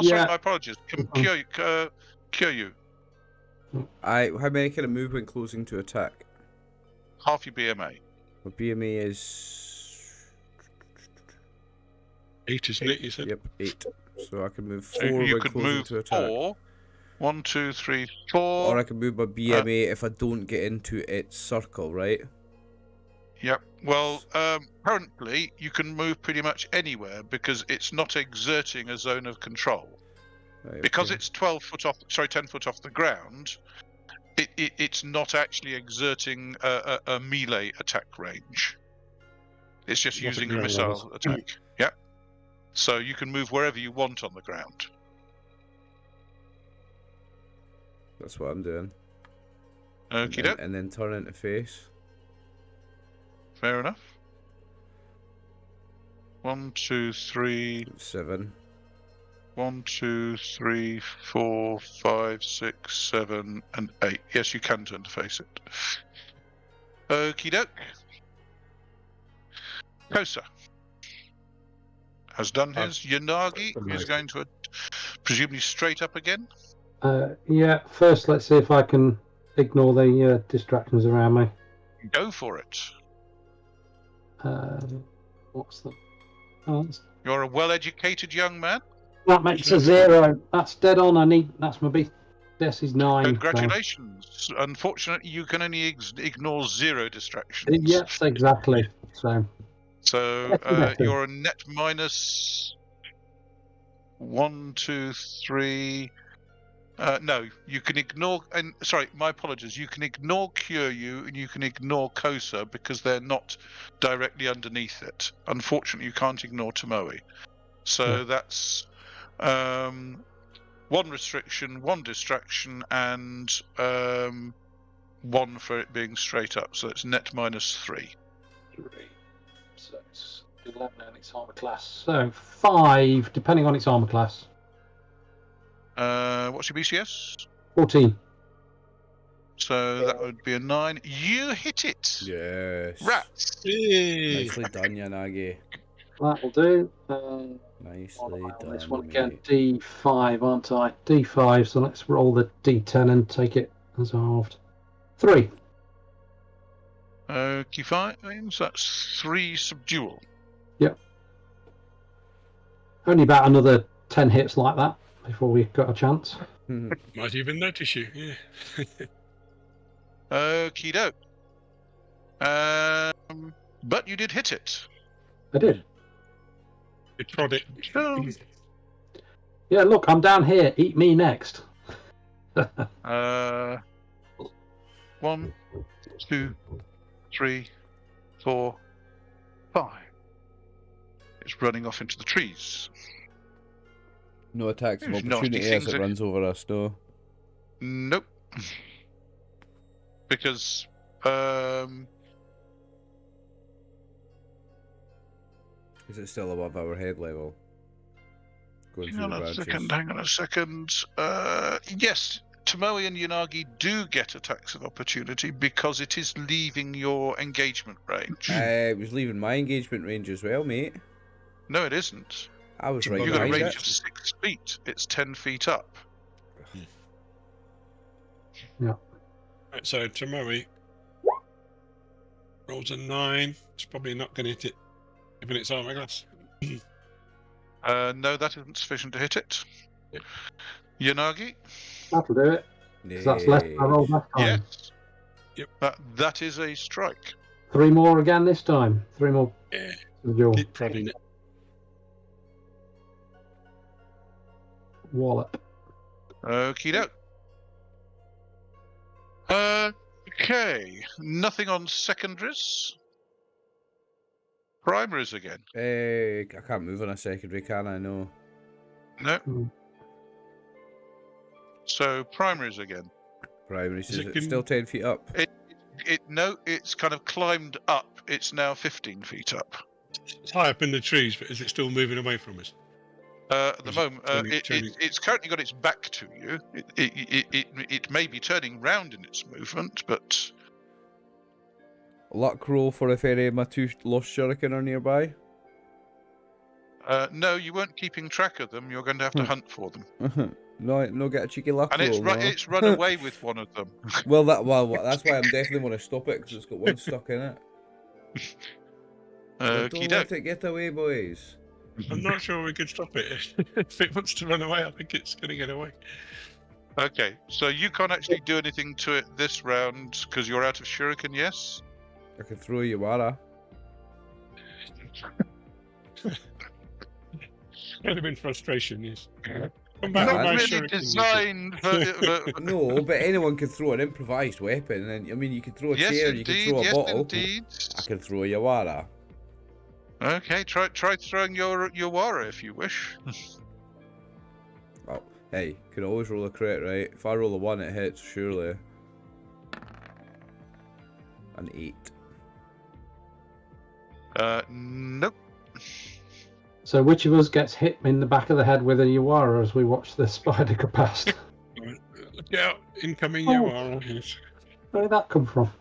sorry, Yeah. my apologies. Kyūryū. How many can I move when closing to attack? Half your BMA. My BMA is 8, isn't it? You said. Yep, 8. So I can move 4 So you when could closing move to attack. 4. 1, 2, 3, 4. Or I can move my BMA if I don't get into its circle, right? Yep. Well, currently you can move pretty much anywhere because it's not exerting a zone of control. Right, Because okay. it's 10 foot off the ground. It's not actually exerting a melee attack range. It's just Not at using a ground missile levels. attack. Yep. So you can move wherever you want on the ground. That's what I'm doing. Okie doke. And then turn into face. Fair enough. 1, 2, 3. 7. 1, 2, 3, 4, 5, 6, 7, and 8. Yes, you can turn to face it. Okie doke. Kosa has done his. Yanagi is going to presumably straight up again. Yeah, first let's see if I can ignore the distractions around me. Go for it. What's the... Oh, You're a well-educated young man. that makes a 0. That's dead on. That's my B. This is 9. Congratulations. So. Unfortunately, you can only ignore 0 distractions. Yes, exactly. So You're a net minus 1, 2, 3. No, you can ignore. And sorry, my apologies. You can ignore Kyūryū and you can ignore Kosa because they're not directly underneath it. Unfortunately, you can't ignore Tomoe. So that's 1 restriction, 1 distraction, and 1 for it being straight up. So it's net minus 3. 3. So it's 11 on its armor class. So 5, depending on its armor class. What's your BCS? 14. So that would be a 9. You hit it. Yes. Rats. Nicely done, Yanagi. That'll do. Nicely done. This one again, D5, aren't I? D5. So let's roll the D10 and take it as halved. 3. Okay, fine. That's 3 subdual. Yep. Only about another 10 hits like that before we got a chance. Might even notice you, yeah. Okie doke. But you did hit it. I did. You trod it. Oh. Yeah, look, I'm down here. Eat me next. 1, 2, 3, 4, 5. It's running off into the trees. No attacks of There's nasty opportunity as things it runs over us, no. Nope. Because Is it still above our head level? Going hang through the on branches. a second. Yes, Tomoe and Yanagi do get attacks of opportunity because it is leaving your engagement range. It was leaving my engagement range as well, mate. No, it isn't. I was right You've got a behind range it. of 6 feet. It's 10 feet up. Yeah. Right, so Tomoe rolls a 9. It's probably not going to hit it, given its armor class. No, that isn't sufficient to hit it. Yanagi? That'll do it. Because that's less than I rolled last time. Yes. Yep. That is a strike. 3 more again this time. 3 more. Yeah. To the jaw. Keep prodding it. Wallop. Okie doke. Okay. Nothing on secondaries. Primaries again. I can't move on a secondary, can I? No. No. Mm. So primaries again. Primary Is is it it can- still 10 feet up? No, it's kind of climbed up. It's now 15 feet up. It's high up in the trees, but is it still moving away from us? At the Is it moment, turning- it's currently got its back to you. It may be turning round in its movement, but Luck roll for if any of my 2 lost shuriken are nearby. no, you weren't keeping track of them. You're going to have to hunt for them. No, get a cheeky luck And roll. No. it's run away with one of them. well, that's why I'm definitely want to stop it because it's got one stuck in it. I don't Okie let doke. it get away, boys. I'm not sure we can stop it. If it wants to run away, I think it's going to get away. Okay, so you can't actually do anything to it this round because you're out of shuriken. Yes. I can throw you Wara. Might have been frustration, yes. Come Not back with Not my really shuriken, you designed for No, but anyone can throw an improvised weapon, and I mean, you can throw a Yes, chair, indeed. you can throw a Yes, bottle. indeed. I can throw you Wara. Okay, try throwing your Wara if you wish. Well, hey, can always roll a crit, right? If I roll a 1, it hits, surely. An 8. Nope. So which of us gets hit in the back of the head with a Yuara as we watch the spider go past? Right, look out, incoming Oh. Yawara. Yes. Where did that come from?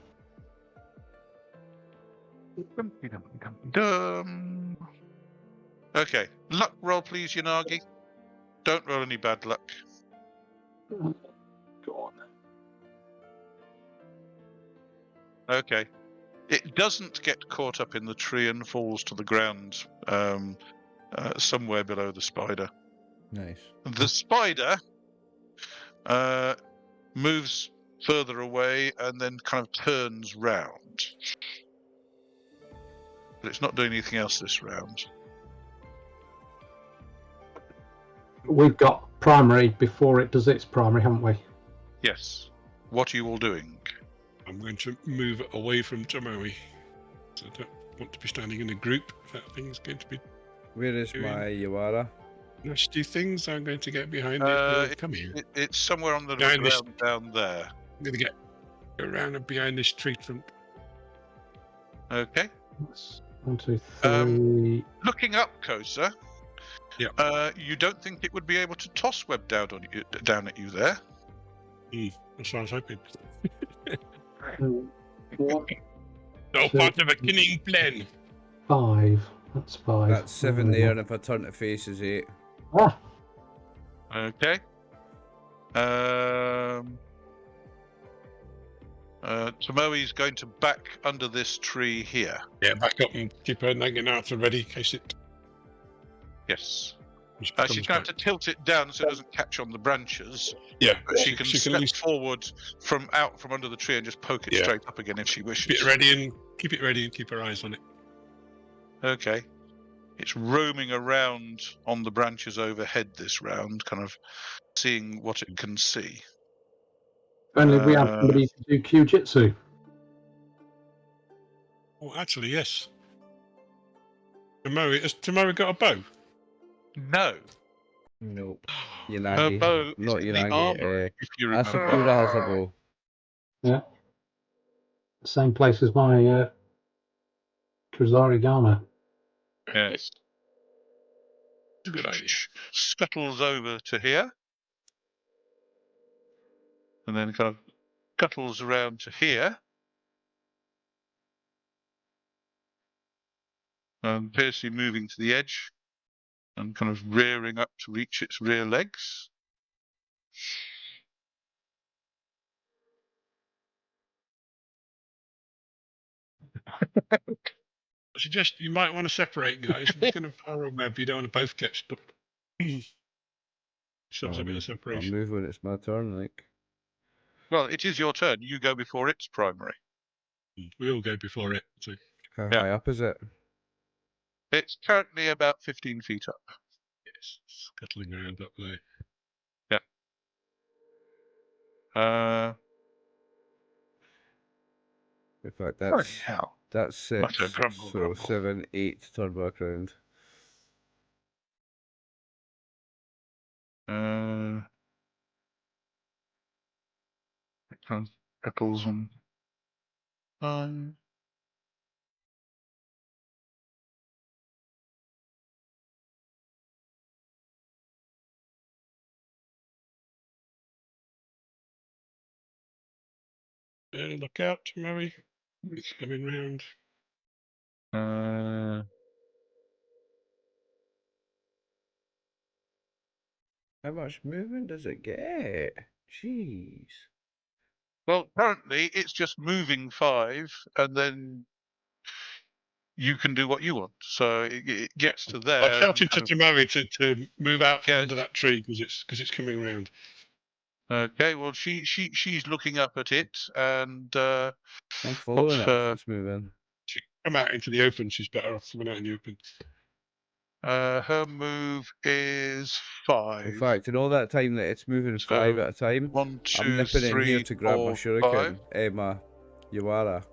Okay, luck roll please, Yanagi. Don't roll any bad luck. Go on. Okay. It doesn't get caught up in the tree and falls to the ground somewhere below the spider. Nice. The spider moves further away and then kind of turns round. But it's not doing anything else this round. We've got primary before it does its primary, haven't we? Yes. What are you all doing? I'm going to move away from Tomoe. So I don't want to be standing in a group. If that thing's going to be Where is Doing- my Yuara? nasty things, I'm going to get behind it. Come here. It's somewhere on the Behind this- ground down there. I'm going to get around and behind this tree trunk. Okay. That's 1, 2, 3. Looking up, Kosa. Yeah. You don't think it would be able to toss web down at you there? That's what I was hoping. 1, No So- part of a cunning plan. 5. That's 5. That's 7 there, and if I turn to face is 8. Ah, Okay. Tomoe's going to back under this tree here. Yeah, back up and keep her nagging out ready in case it Yes. comes She's going to have back. to tilt it down so it doesn't catch on the branches. Yeah, But she can at step least forward from under the tree and just poke it Yeah. straight up again if she keep wishes. it ready and keep her eyes on it. Okay. It's roaming around on the branches overhead this round, kind of seeing what it can see. if only we had somebody to do Kyūjitsu. Oh, actually, yes. Has Tomoe got a bow? No. Nope. Her Yanagi. bow is Not in the Yanagi. armory, if you remember. Asakura has a bow. Yeah. Same place as my Kuzarigama. Yes. It's a good idea. Scuttles over to here. And then kind of scuttles around to here. And appears to be moving to the edge. And kind of rearing up to reach its rear legs. I suggest you might want to separate, guys. If you're going to power web, you don't want to both get stuck. Shows a bit of I'll separation. move when it's my turn, like. Well, it is your turn. You go before its primary. We all go before it. So How Yeah. high up is it? It's currently about 15 feet up. yes, scuttling around up there. In fact, Holy that's hell. that's Mutter, 6. grumble, So grumble. 7, 8 turn back round. Apples and fine. Look out, Mary. It's coming round. How much movement does it get? Jeez. Well, currently it's just moving 5, and then you can do what you want. So it gets to there. I've shouted kind to of- Mary to move out from Yeah. under that tree because it's coming round. Okay, well she's looking up at it, and I'm following what's it. her It's moving. She come out into the open. She's better off coming out in the open. her move is In 5. fact, in all that time that it's moving 5 So, at a time, 1, I'm 2, nipping in here 3, to grab my 4, shuriken, 5. my Yuara.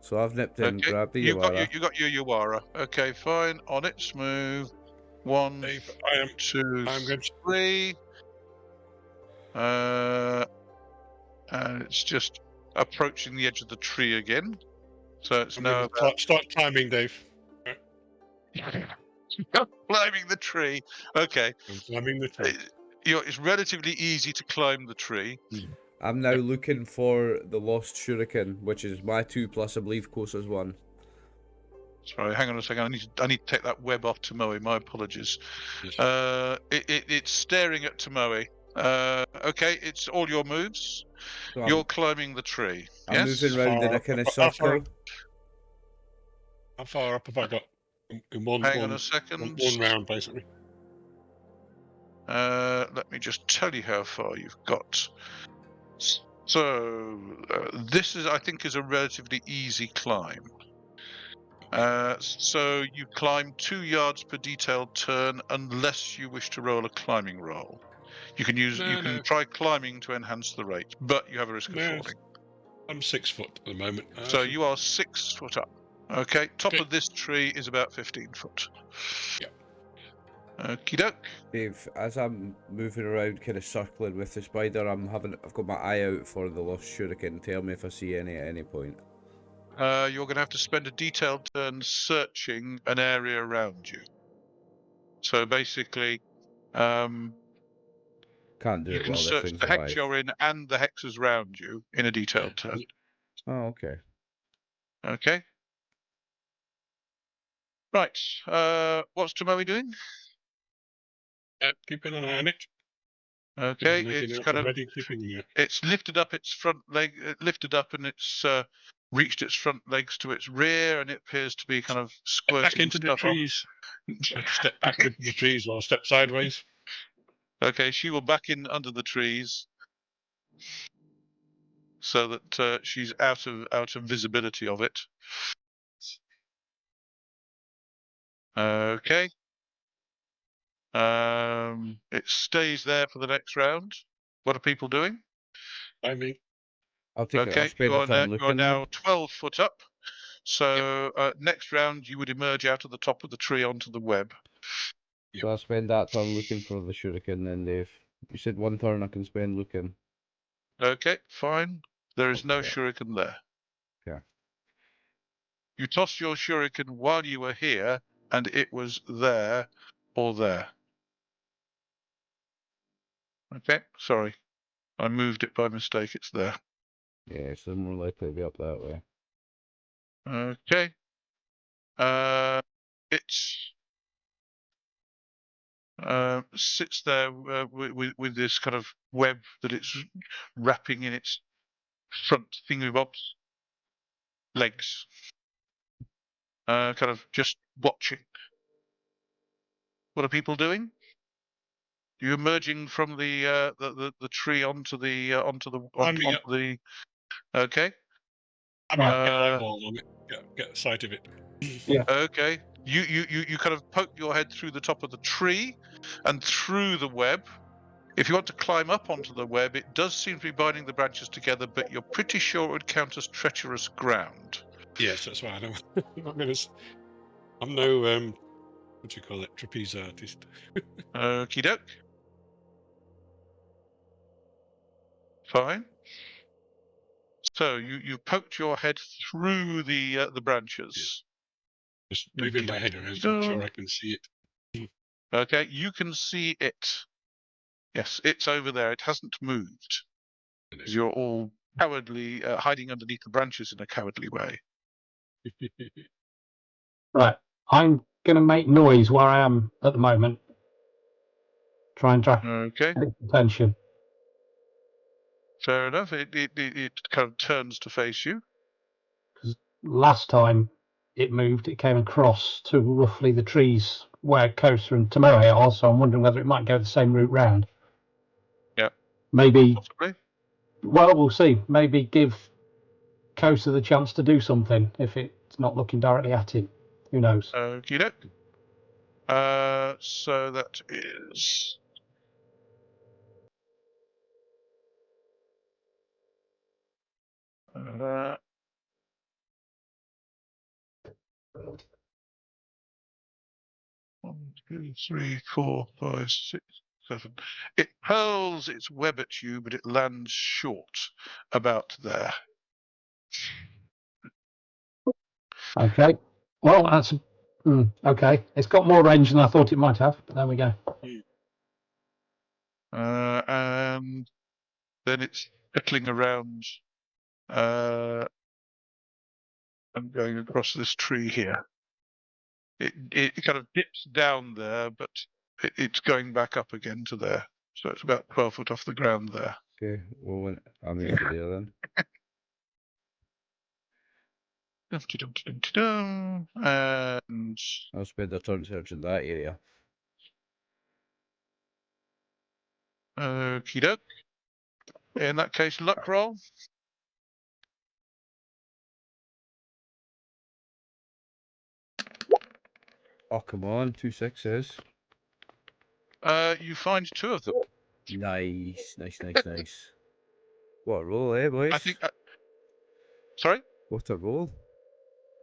So I've nipped in and Okay, grabbed the you got Yuara. you got your Yuara. Okay, fine. On its move, 1, Dave, 2, I'm going to 3. And it's just approaching the edge of the tree again. So it's I'm now going to start climbing, Dave. climbing the tree. Okay, I'm climbing the tree. it's relatively easy to climb the tree. I'm now looking for the lost shuriken, which is my 2 plus I believe Kosa's 1. Sorry, hang on a second. I need to take that web off Tomoe. My apologies. Yes. It's staring at Tomoe. Okay, it's all your moves. So You're climbing the tree. I'm Yes. moving round in a kind of circle. How far up have I got? In one Hang on a second. one round, basically. Let me just tell you how far you've got. So this is, I think, is a relatively easy climb. So you climb 2 yards per detailed turn, unless you wish to roll a climbing roll. You can try climbing to enhance the rate, but you have a risk of falling. I'm 6 foot at the moment. So you are 6 foot up. Okay, top of this tree is about 15 foot. Yeah. Okie doke. Dave, as I'm moving around kind of circling with the spider, I've got my eye out for the lost shuriken. Tell me if I see any at any point. You're going to have to spend a detailed turn searching an area around you. So basically, Can't do you it can while this search thing's the hex alive. you're in and the hexes around you in a detailed turn. Oh, okay. Okay. Right. What's Tomoe doing? Keeping an eye on it. Okay, Making it's it kind of ready, keeping it. it's lifted up its front leg, and it's reached its front legs to its rear, and it appears to be kind of squirting Back into the stuff off. trees. Step back into the trees or step sideways. Okay, she will back in under the trees so that she's out of visibility of it. Okay. It stays there for the next round. What are people doing? I mean, I'll take it. I'll Okay, spend the time you are looking. now 12 foot up. So next round you would emerge out of the top of the tree onto the web. So I'll spend that turn looking for the shuriken then, Dave. You said 1 turn I can spend looking. Okay, fine. There is no Okay. shuriken there. Yeah. You tossed your shuriken while you were here, and it was there or there. Okay, sorry. I moved it by mistake. It's there. Yeah, so more likely to be up that way. Okay. It sits there with this kind of web that it's wrapping in its front thingamabobs legs. Kind of just watching. What are people doing? You emerging from the tree onto the Climbing up. Okay. I'm out, get an eyeball on it. Get a sight of it. Okay. You kind of poke your head through the top of the tree and through the web. If you want to climb up onto the web, it does seem to be binding the branches together, but you're pretty sure it would count as treacherous ground. Yes, that's why I know. I'm no what do you call it? Trapeze artist. Okie doke. Fine. So you poked your head through the branches. Just moving my head around to make sure I can see it. Okay, you can see it. Yes, it's over there. It hasn't moved. You're all cowardly, hiding underneath the branches in a cowardly way. Right. I'm going to make noise where I am at the moment. Try and draw Okay, its attention. fair enough. It kind of turns to face you. Because last time it moved, it came across to roughly the trees where Kosa and Tomoe are, so I'm wondering whether it might go the same route round. Yeah. Maybe. Possibly. Well, we'll see. Maybe give Kosa the chance to do something if it's not looking directly at him. Who knows? Okie doke. So that is. One, 2, 3, 4, 5, 6, 7. It hurls its web at you, but it lands short about there. Okay. Well, that's okay. It's got more range than I thought it might have. But there we go. And then it's circling around and going across this tree here. It kind of dips down there, but it's going back up again to there. So it's about 12 foot off the ground there. Okay, well, I'll move to there then. And I'll spend a turn searching that area. okie doke. In that case, luck roll. Oh, come on, 2 6s. You find 2 of them. Nice. What a roll, eh, boys? I think. Sorry? What a roll.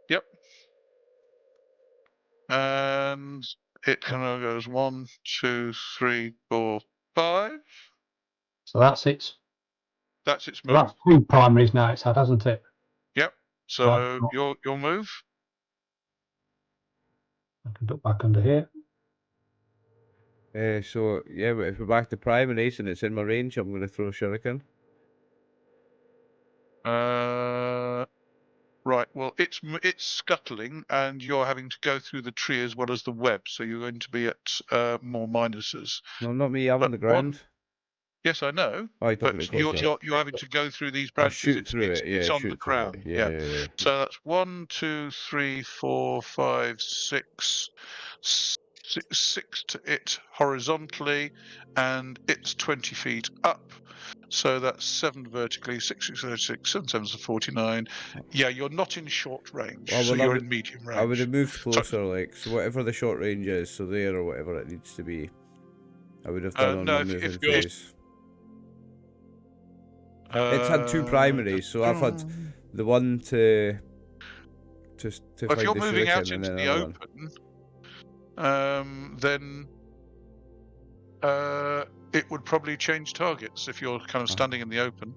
Yep. And it kind of goes 1, 2, 3, 4, 5. So that's it. That's its move. That's 2 primaries now it's had, hasn't it? Yep. So Right. your move. I can duck back under here. So, yeah, but if we're back to primaries and it's in my range, I'm going to throw a shuriken. Right. Well, it's scuttling, and you're having to go through the tree as well as the web, so you're going to be at more minuses. No, not me, I'm on the ground. Yes, I know. Oh, But you're having to go through these I'll branches. shoot through it, yeah. It's on shoot the through ground. it. Yeah. So that's 1, 2, 3, 4, 5, 6. 6 to it horizontally, and it's 20 feet up. So that's 7 vertically, 6, 6, 36, 7, 7 is 49. Yeah, you're not in short range, Well, so you're in medium range. I would have moved closer, so whatever the short range is, so there or whatever it needs to be, I would have done on my moving phase. It's had 2 primaries, so I've had the one to find if you're the moving out shuriken and into then the another open, then it would probably change targets if you're kind of standing in the open.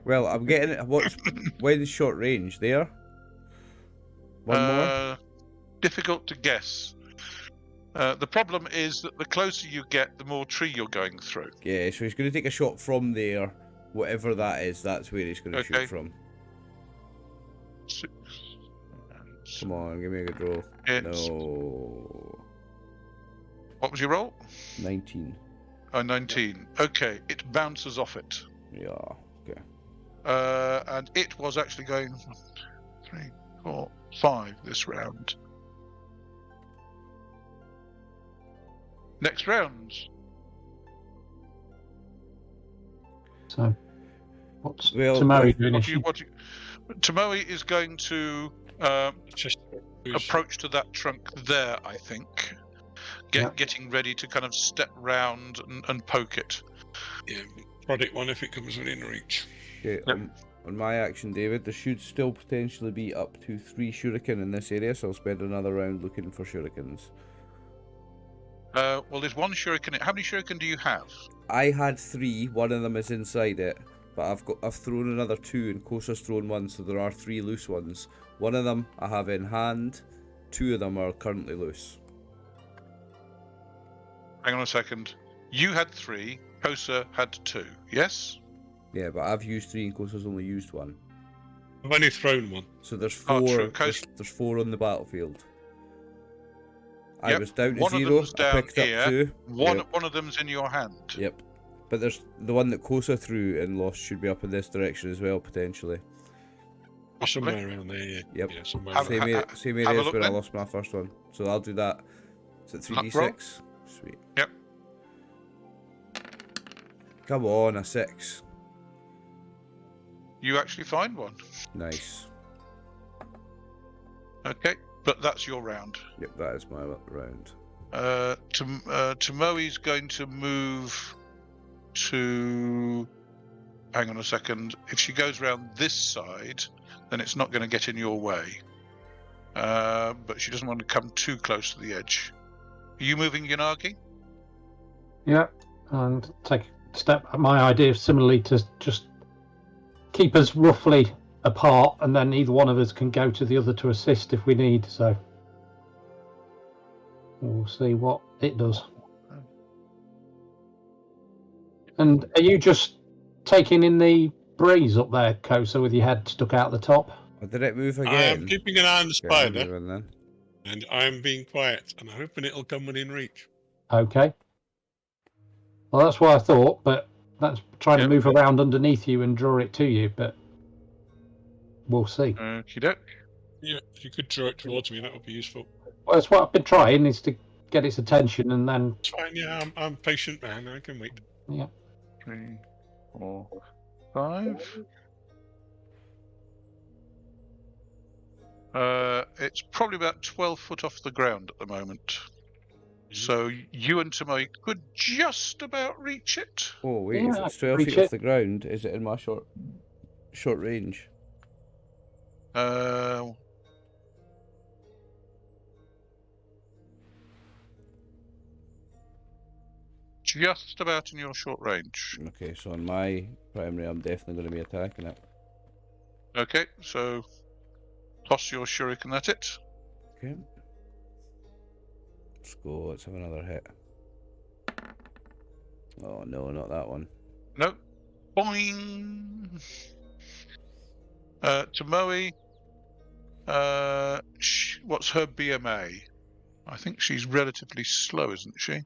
Well, I'm getting it. When's short range? There? One more? Difficult to guess. The problem is that the closer you get, the more tree you're going through. Yeah, so he's going to take a shot from there. Whatever that is, that's where he's going to shoot from. Come on, give me a good roll. No. What was your roll? 19. Oh, 19. Okay, it bounces off it. Yeah, okay. And it was actually going 3, 4, 5 this round. Next round. So, what's Well, Tamari doing? Tomoe is going to Just approach to that trunk there, I think. Getting ready to kind of step round and poke it. yeah, prod it one if it comes within reach. Okay, Yep. on my action, David, there should still potentially be up to 3 shuriken in this area, so I'll spend another round looking for shurikens. Well, there's one shuriken. How many shuriken do you have? I had 3, one of them is inside it, but I've thrown another 2 and Kosa's thrown 1, so there are 3 loose ones. One of them I have in hand, 2 of them are currently loose. Hang on a second. You had 3, Kosa had 2, yes? Yeah, but I've used 3 and Kosa's only used 1. I've only thrown one. So there's Oh, 4. true. There's 4 on the battlefield. I Yep. was down to One of 0. them's I down picked here. up 2. One Yep. of them's in your hand. Yep. But there's the one that Kosa threw and lost should be up in this direction as well, potentially. Possibly. Somewhere around there, yeah. Yep. Yeah, somewhere Have- around Same have a area as look where I then. lost my first one. So I'll do that. Is it Luck 3d6? Sweet. Yep. Come on, a 6. You actually find one. Nice. Okay, but that's your round. Yep, that is my round. Tomoe's going to move to... Hang on a second. If she goes around this side, then it's not going to get in your way. But she doesn't want to come too close to the edge. Are you moving, Yanagi? Yeah, and take a step. My idea is similarly to just keep us roughly apart, and then either one of us can go to the other to assist if we need. So we'll see what it does. And are you just taking in the breeze up there, Kosa, with your head stuck out the top? Oh, did it move I again? am keeping an eye on the Okay, I'm spider, moving then. and I'm being quiet, and I'm hoping it'll come within reach. Okay. Well, that's what I thought, but that's trying to Yep. move around underneath you and draw it to you, but we'll see. Okey-doke. Yeah, if you could draw it towards me, that would be useful. Well, that's what I've been trying, is to get its attention, and then, It's fine, yeah, I'm a patient man, I can wait. yeah. 3, 4, 5. It's probably about 12 foot off the ground at the moment. So you and Tomoe could just about reach it. Oh wait, Yeah, if I it's can 12 reach feet off it. the ground, is it in my short range? Just about in your short range. Okay, so on my primary, I'm definitely going to be attacking it. Okay, so toss your shuriken at it. Okay. Let's go, let's have another hit. Oh no, not that one. No. Boing! Tomoe, what's her BMA? I think she's relatively slow, isn't she?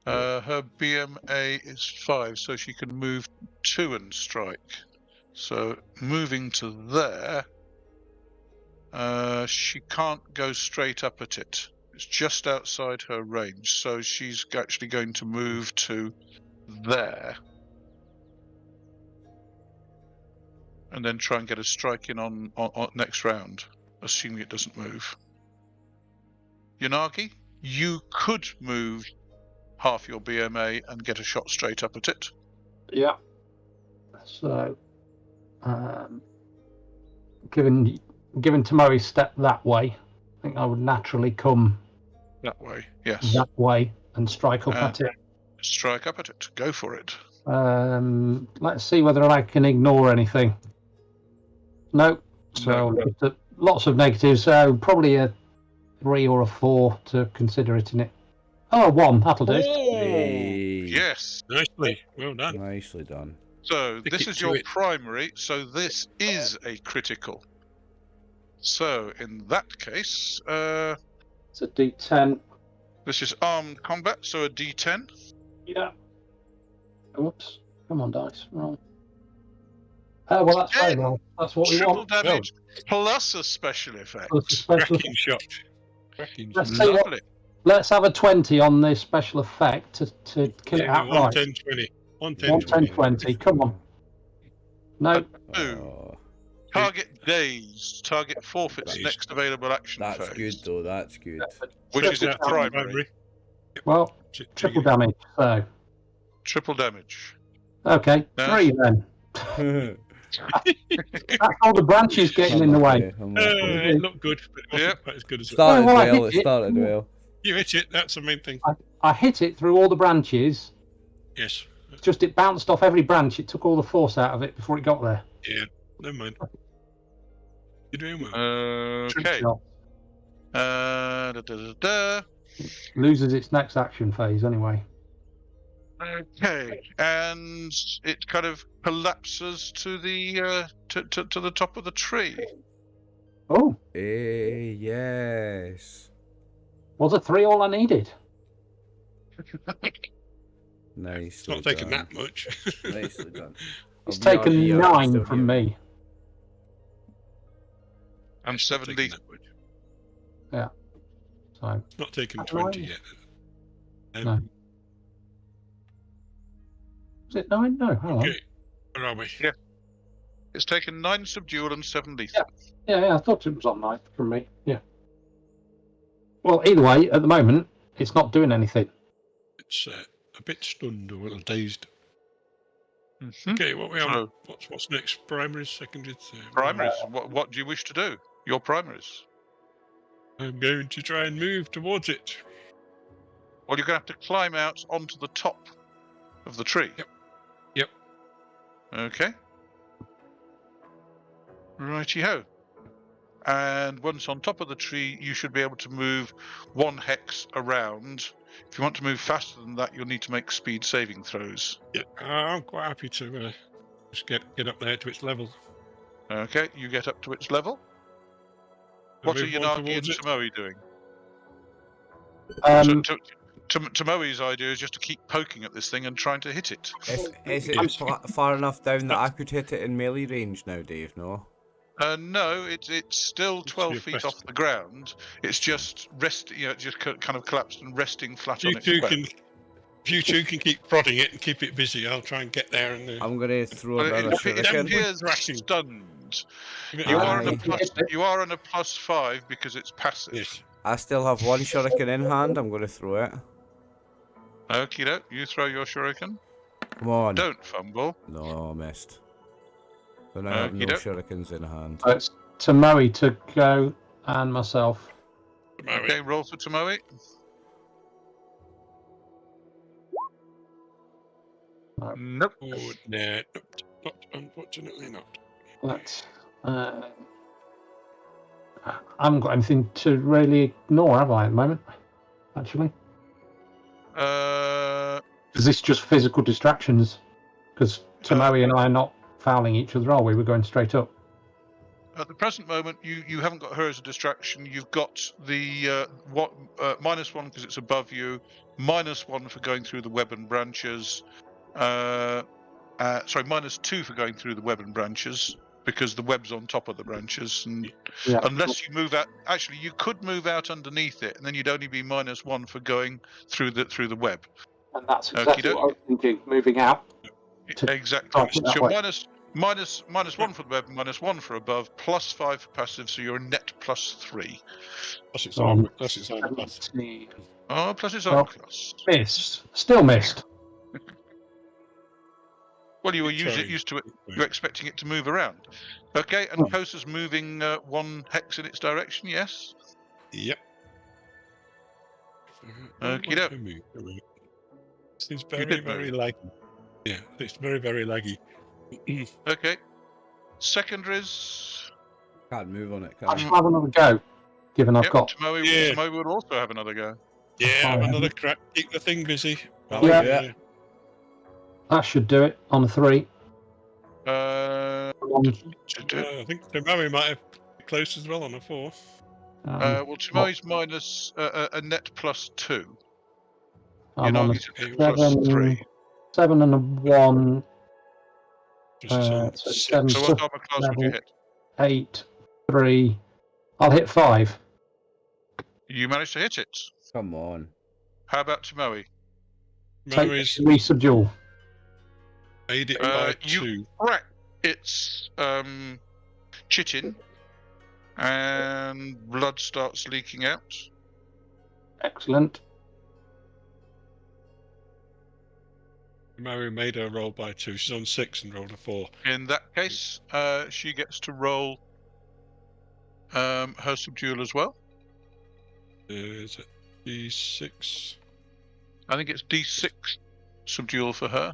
Her BMA is 5, so she can move 2 and strike. So moving to there, she can't go straight up at it. It's just outside her range, so she's actually going to move to there. And then try and get a strike in on next round, assuming it doesn't move. Yanagi, you could move half your BMA and get a shot straight up at it. Yeah. So, given Tomoe's step that way, I think I would naturally come That way, yes. that way and strike up at it. Strike up at it. Go for it. Let's see whether I can ignore anything. No. So lots of negatives. So probably a 3 or a 4 to consider it in it. Oh, 1. That'll do. Hey. Yes. Nicely, well done. Nicely done. So Stick this it is to your it. primary. So this is a critical. So in that case, It's a D10. this is armed combat. So a D10. Yeah. Oops. Come on, dice. Wrong. Oh, well, that's very well. That's what we Triple want. damage plus a special effect. That's a special Cracking shot. Cracking Let's shot. see what- Lovely. Let's have a 20 on this special effect to kill it Yeah, outright. 1, 10, 20. 110. 110, 20. Come on. No. 2. Oh, Target dazed. Target forfeits Dazed. next available action that's phase. good though. That's good. Which is its That's the primary. Well, Trigger. triple damage. So, Triple damage. okay. No. 3 then. That's all the branches getting in the way. It looked good, but it wasn't quite as good as it. Started well, I well. hit It it. started well. You hit it. That's the main thing. I hit it through all the branches. Yes. Just it bounced off every branch. It took all the force out of it before it got there. Yeah. Never mind. You're doing well. Okay. Shot. Loses its next action phase anyway. Okay, and it kind of collapses to the to the top of the tree. Oh, Yes. was a 3 all I needed? Nicely It's not taking done. that much. Nicely done. It's I'll be taken here, I'm 9 still from here. me. And It's not 70. taking that much. So, It's not taking That's 20 nine. yet. No. was it 9? No, hang on. Okay. Where are we? Yeah. It's taken 9 subdual and 7 lethal. Yeah, I thought it was on 9 from me. Yeah. Well, either way, at the moment, it's not doing anything. It's a bit stunned or a little dazed. Mhm. Okay, what we on? So, What's next? Primaries, secondaries? primaries. What do you wish to do? Your primaries. I'm going to try and move towards it. Well, you're going to have to climb out onto the top of the tree. Yep. Okay. Righty-ho. And once on top of the tree, you should be able to move 1 hex around. If you want to move faster than that, you'll need to make speed saving throws. Yeah, I'm quite happy to just get up there to its level. Okay, you get up to its level. What are Move on Yanagi and towards it. Tomoe doing? Tomoe's idea is just to keep poking at this thing and trying to hit it. Is it far enough down that I could hit it in melee range now, Dave? No. No, it's still 12 your feet best. off the ground. It's just just kind of collapsed and resting flat on If its you web. can keep prodding it and keep it busy, I'll try and get there. And I'm gonna throw Well, another it shuriken. appears Thrashing. stunned. give it You a- are, on a Aye. plus, you are on a +5 because it's passive. Yes. I still have 1 shuriken in hand. I'm gonna throw it. Okie doke, you throw your shuriken. Come on. Don't fumble. No, I missed. So now I have no Okey-doke. shurikens in hand. So it's Tomoe to go and myself. Okay, roll for Tomoe. Nope. Oh, no, not unfortunately not. Let's. I haven't got anything to really ignore, have I, at the moment? Actually, is this just physical distractions? Because Tomoe and I are not fouling each other, are we? We're going straight up. At the present moment, you haven't got her as a distraction. You've got the -1 because it's above you, -1 for going through the web and branches. Sorry, -2 for going through the web and branches because the web's on top of the branches. And Yeah. unless you move out, actually, you could move out underneath it, and then you'd only be -1 for going through the web. And that's exactly Okey-doke. what I was thinking. Moving out. Exactly. Can't put So that you're way. -1 for the web, -1 for above, +5 for passive, so you're a net +3. That's its Um, armor. That's its armor class. 17. Oh, plus its Well- own class. Missed. Still missed. Well, you were Good try. used to it. You're expecting it to move around. Okay, and Kosa's moving 1 hex in its direction, yes? Yep. Okey-doke. This is You very, did very move. laggy. Yeah, it's very, very laggy. Okay. Secondaries. Can't move on it. I Can't shall have another go, given I've Yep, got. Yeah. Tomoe would also have another go. Yeah, have Oh, another crack. Keep the thing busy. I like it. That should do it on a 3. Uh, I think Tomoe might have close as well on a 4. well, Tomoe's minus a net +2. I'm on a Yanagi's a net +3. 7 and a 1. Just its armor. So 6. 7, So what armor class would you level. hit? 8, 3. I'll hit 5. You managed to hit it. Come on. How about Tomoe? Take Tomoe's 3 subdual. Made it by You 2. crack its chitin, and blood starts leaking out. Excellent. Mary made her roll by 2. She's on 6 and rolled a 4. In that case, she gets to roll her subdual as well. Is it D6? I think it's D6 subdual for her.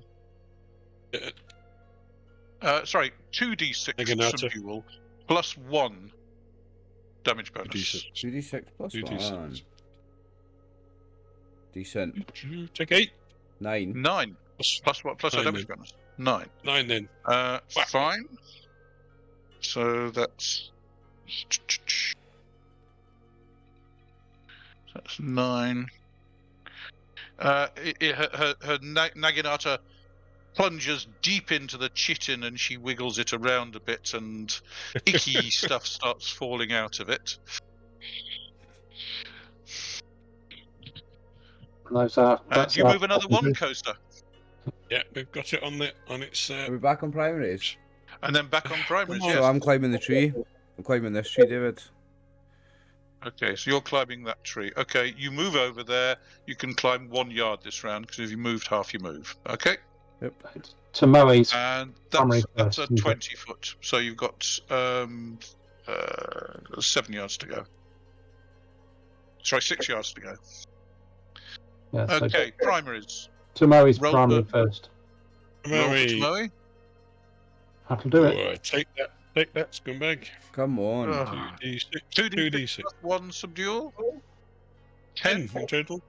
Sorry, 2d6 Naginata. subdual plus 1 damage bonus. D6. 2d6 plus 1. 2d6. Decent. Take 8. 9. 9 plus what? Plus a 9 damage then. bonus. 9. 9 then. Fine. So that's 9. Her Naginata plunges deep into the chitin and she wiggles it around a bit, and icky stuff starts falling out of it. Those are. Do you move another one, Kosa? Yeah, we've got it on its. Are we back on primaries? And then back on primaries, Come on. yes. So I'm climbing the tree. I'm climbing this tree, David. Okay, so you're climbing that tree. Okay, you move over there. You can climb 1 yard this round, because if you moved half, you move. Okay? To Moe's And primary that's a first, 20 foot. So you've got 7 yards to go. Sorry, 6 yards to go. Yeah, so Okay, primaries. to Moe's Roll primary the- first. Roll Mary. for Moe. That'll do it. Oh, take that, scumbag. Come on. Ugh. 2d6. 2d6 plus 1 subdual. 10. 10 in total.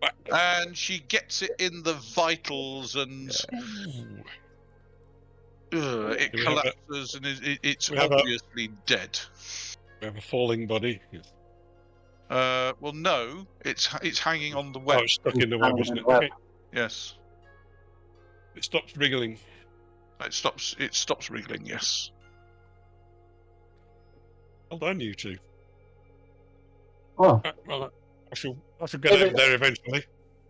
Whack. And she gets it in the vitals, and it Do we have a- collapses, and it's we have a- obviously dead. We have a falling body. Well, no, it's hanging on the Oh, web. it's stuck in the web, isn't it? Web. Okay. Yes, It stops wriggling. it stops wriggling. Yes. Well done, you two. Oh, Well, I shall get over there eventually.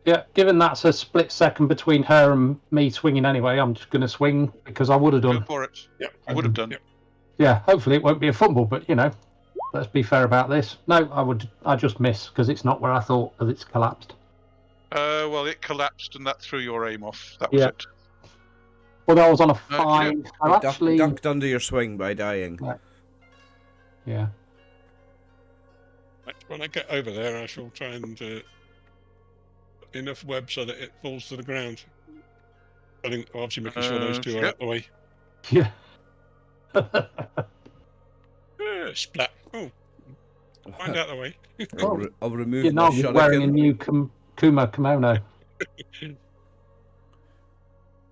yeah. Given that's a split second between her and me swinging anyway, I'm just going to swing because I would have Go done. for it. Yep. I would have done. Yep. Yeah, hopefully it won't be a fumble, but let's be fair about this. No, I just miss because it's not where I thought as it's collapsed. Well, it collapsed, and that threw your aim off. That was Yeah. it. Well, I was on a No, 5. You I actually, ducked under your swing by dying. yeah. When I get over there, I shall try and put enough web so that it falls to the ground. I think obviously making sure those two are Yep. out the way. Yeah. Splat. Oh, find out the way. I'll remove You're my not wearing a shuriken. new Kumo kimono.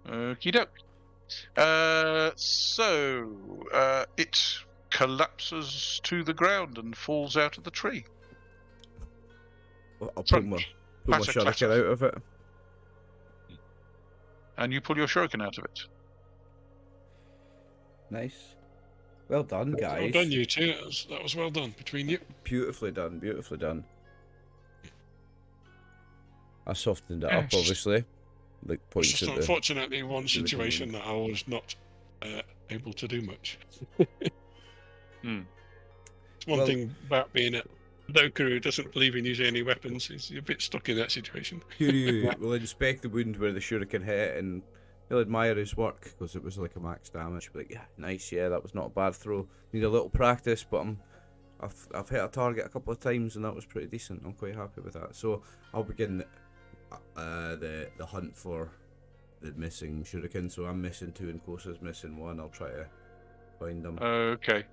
Okie doke. So it collapses to the ground and falls out of the tree. I'll pull my Clatter, shuriken clatter. out of it. And you pull your shuriken out of it. Nice. Well done, Well guys. done, you two. That was well done between you. Beautifully done, beautifully done. I softened it Yeah, up, it's just- obviously. Like It's points just at the... unfortunately one the little situation that I was not able to do much. Hmm. It's one Well- thing about being a Doku who doesn't believe in using any weapons. He's a bit stuck in that situation. Kyūryū will inspect the wound where the shuriken hit and he'll admire his work because it was like a max damage. Be like, yeah, nice, yeah, that was not a bad throw. Need a little practice, but I've hit a target a couple of times and that was pretty decent. I'm quite happy with that. So I'll begin the hunt for the missing shuriken. So I'm missing 2 and Kosa's missing 1. I'll try to find them. Okay.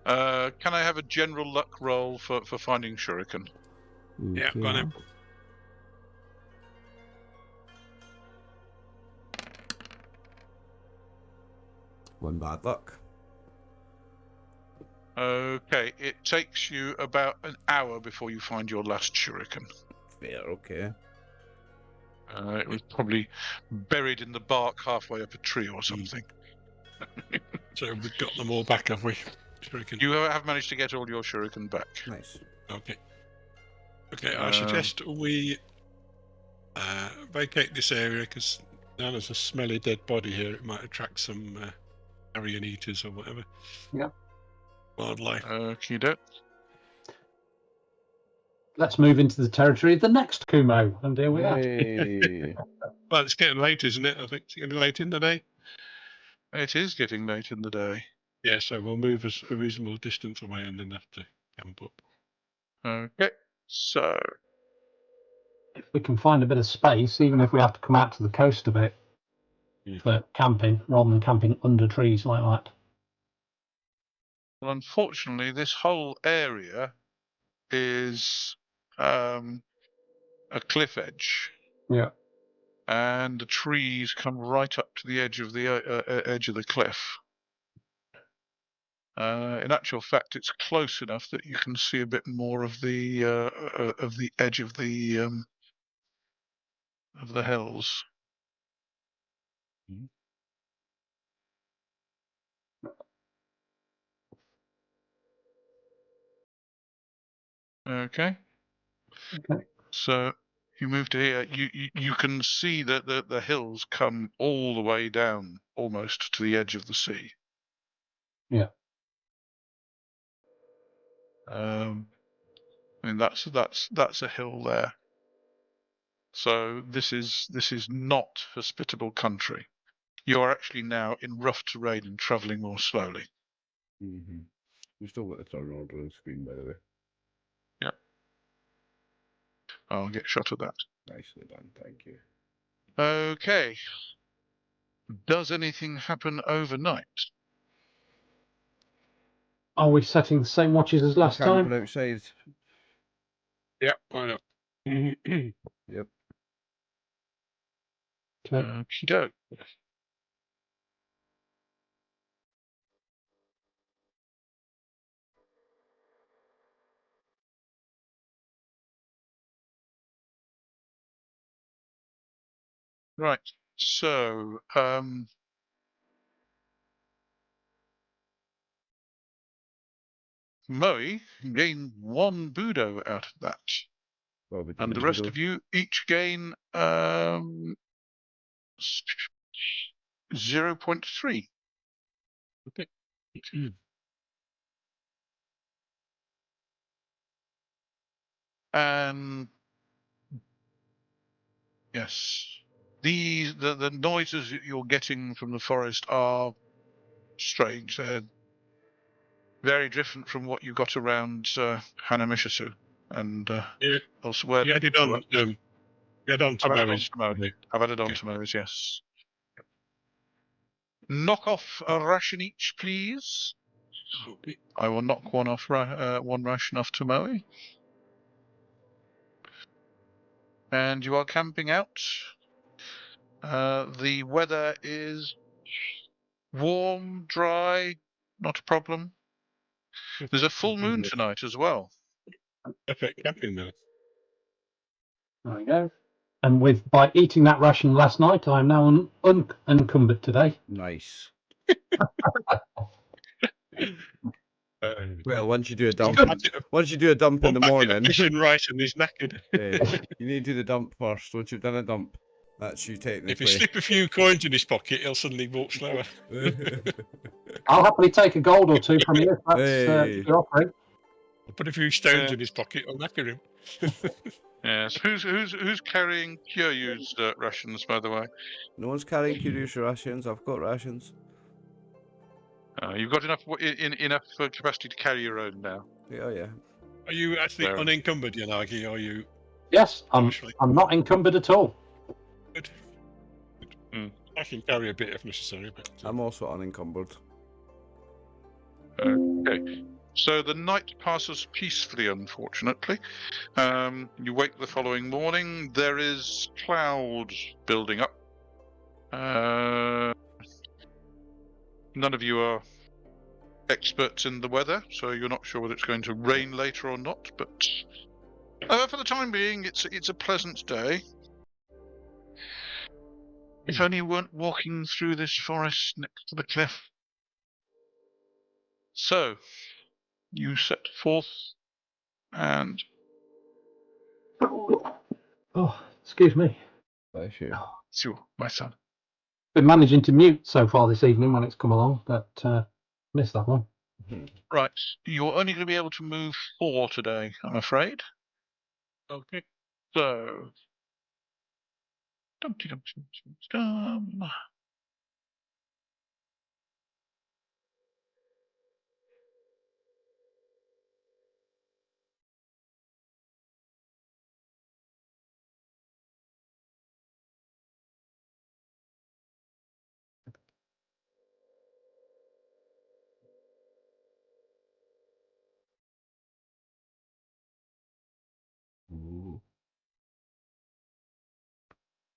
Can I have a general luck roll for finding shuriken? Yeah, go on then. One bad luck. Okay, it takes you about an hour before you find your last shuriken. Fair, okay. It was probably buried in the bark halfway up a tree or something. So we've got them all back, have we? Shuriken. You have managed to get all your shuriken back. Nice. Okay. Okay, I suggest we vacate this area because Now there's a smelly dead body here. It might attract some carrion eaters or whatever. Yeah. Wildlife. Okey-doke. Let's move into the territory of the next Kumo and deal with that. Yay. Well, it's getting late, isn't it? I think it's getting late in the day. It is getting late in the day. Yeah, so we'll move us a reasonable distance away and then have to camp up. Okay, so If we can find a bit of space, even if we have to come out to the coast a bit Yeah. for camping, rather than camping under trees like that. well, unfortunately, this whole area is a cliff edge, Yeah. and the trees come right up to the edge of the cliff. In actual fact, it's close enough that you can see a bit more of the edge of the hills. Mhm. Okay. Okay. So you move to here. You can see that the hills come all the way down, almost to the edge of the sea. Yeah. I mean that's a hill there. So this is not hospitable country. You are actually now in rough terrain and travelling more slowly. Mm-hmm. We've still got the turn order on the screen, by the way. Yep. I'll get shot at that. Nicely done, thank you. Okay. Does anything happen overnight? Are we setting the same watches as last Camping time? outside. Yeah, why not? Yep. Okay. Okey-doke. Right. So, Moe gain 1 Budo out of that, Well, we and did the rest of you each gain 0.3. Okay. And yes, the noises that you're getting from the forest are strange. They're very different from what you got around Hanamishisu and Yeah, elsewhere. you added on. You added on to I've added on Mary's. to Moe. I've added on Okay. to Moe's, yes. Knock off a ration each, please. Okay. I will knock one off. One ration off to Moe. And you are camping out. The weather is warm, dry, not a problem. There's a full moon tonight as well. Perfect camping there. There we go. And by eating that ration last night, I'm now unencumbered today. Nice. Well, Well, once you do a dump, good. once you do a dump in the morning, fishing rice and he's knackered. you need to do the dump first. Once you've done a dump, that's you If you technically. slip a few coins in his pocket, he'll suddenly walk slower. I'll happily take a gold or two from you if that's Hey. your offering. I'll put a few stones Yeah. in his pocket, I'll knacker him. Yes. Who's carrying Kyūryū's rations, by the way? No one's carrying Kyūryū's rations. I've got rations. You've got enough enough capacity to carry your own now. Yeah, yeah. Are you actually Fair. unencumbered, Yanagi? Are you Yes, I'm actually not encumbered at all. good? Mm. I can carry a bit if necessary, but I'm also unencumbered. Okay. So the night passes peacefully, unfortunately. You wake the following morning. There is cloud building up. None of you are experts in the weather, so you're not sure whether it's going to rain later or not. But for the time being, it's a pleasant day. If only you weren't walking through this forest next to the cliff. So, you set forth and... Oh, excuse me. Bless you. Sure, my son. been managing to mute so far this evening when it's come along, but missed that one. Right, you're only going to be able to move 4 today, I'm afraid. Okay. So, dum-de-dum-dum-dum-dum. Ooh.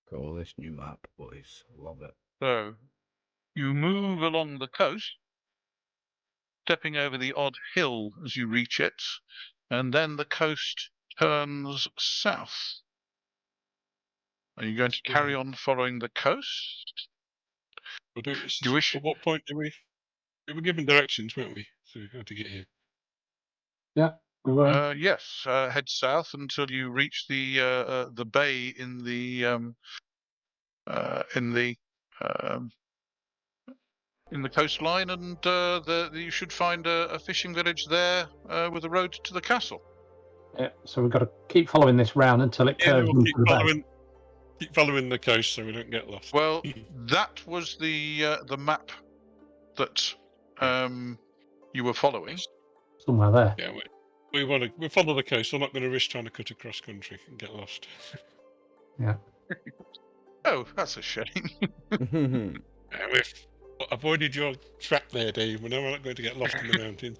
Cool, this new map, boys. Love it. So, you move along the coast, stepping over the odd hill as you reach it, and then the coast turns south. Are you going to carry on following the coast? We'll do it. Do you wish? At what point do we were given directions, weren't we? So we had to get here. Yeah, we were. Yes, head south until you reach the bay in the coastline, and you should find a fishing village there with a road to the castle. Yeah, so we've got to keep following this round until it curves We'll into the bay. keep following the coast so we don't get lost. Well, that was the map that you were following. Somewhere there. Yeah, we follow the coast. I'm not going to risk trying to cut across country and get lost. Yeah. Oh, that's a shame. We've avoided your trap there, Dave. We're not going to get lost in the mountain.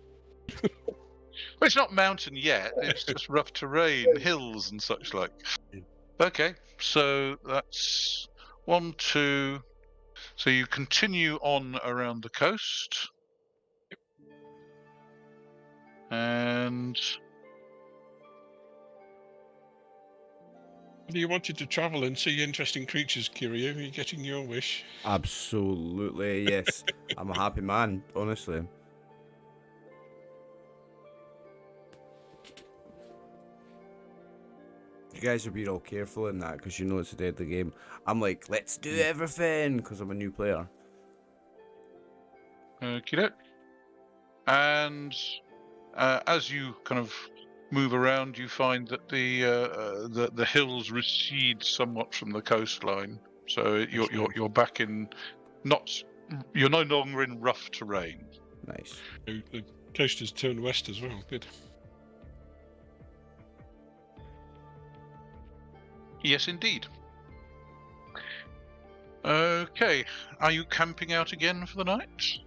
Well, it's not mountain yet. It's just rough terrain, hills and such like. Okay, so that's 1, 2. So you continue on around the coast. And You wanted to travel and see interesting creatures, Kyūryū. Are you getting your wish? Absolutely, yes. I'm a happy man, honestly. You guys are being all careful in that because you know it's a deadly game. I'm like, let's do everything because I'm a new player. okey-doke. And as you kind of move around, you find that the hills recede somewhat from the coastline. So you're back in you're no longer in rough terrain. Nice. The coast has turned west as well. Good. Yes, indeed. Okay, are you camping out again for the night?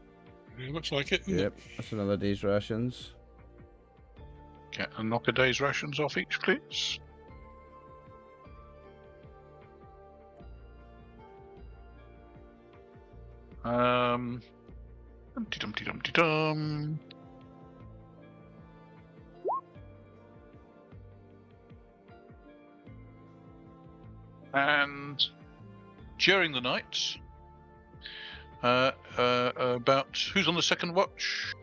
Yeah, looks like it. Yep, that's another day's rations. Get a knock a day's rations off each, please. Dum-de-dum-de-dum-de-dum. And during the night, about who's on the second watch?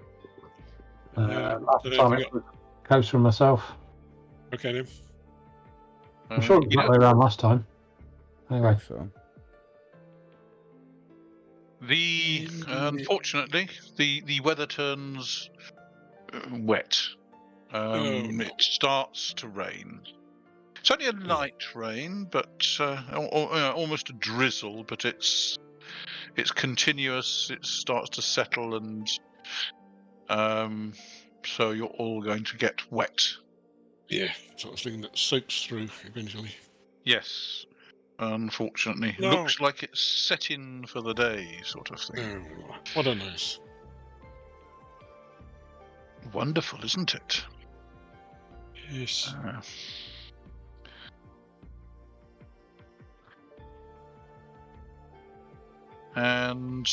Last so time it was Kosa and myself. Okay, then. I'm sure it was that way around last time. Anyway. So, Unfortunately, the weather turns wet. no. It starts to rain. It's only a light rain, but almost a drizzle. But it's continuous. It starts to settle, and so you're all going to get wet. Yeah, sort of thing that soaks through eventually. Yes, unfortunately. No. Looks like it's set in for the day, sort of thing. Oh, what a nice. Wonderful, isn't it? Yes. And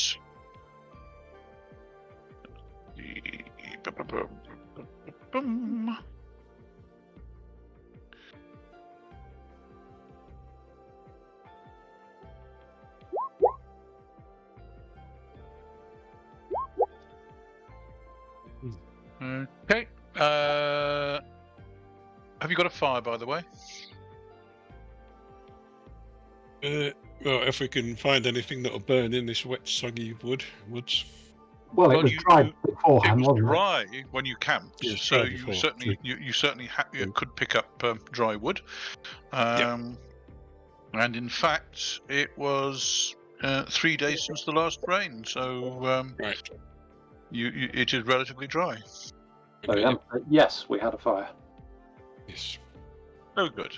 okay. Have you got a fire, by the way? Well, if we can find anything that'll burn in this wet, soggy woods. Well, it Well, was dry it beforehand, was wasn't it? dry when you camped, Yeah, it's so dry you before, certainly true. you certainly True. could pick up dry wood. And in fact, it was 3 days since the last rain, so Right. it is relatively dry. So, Okay, yeah, yes, we had a fire. Yes. Oh, good.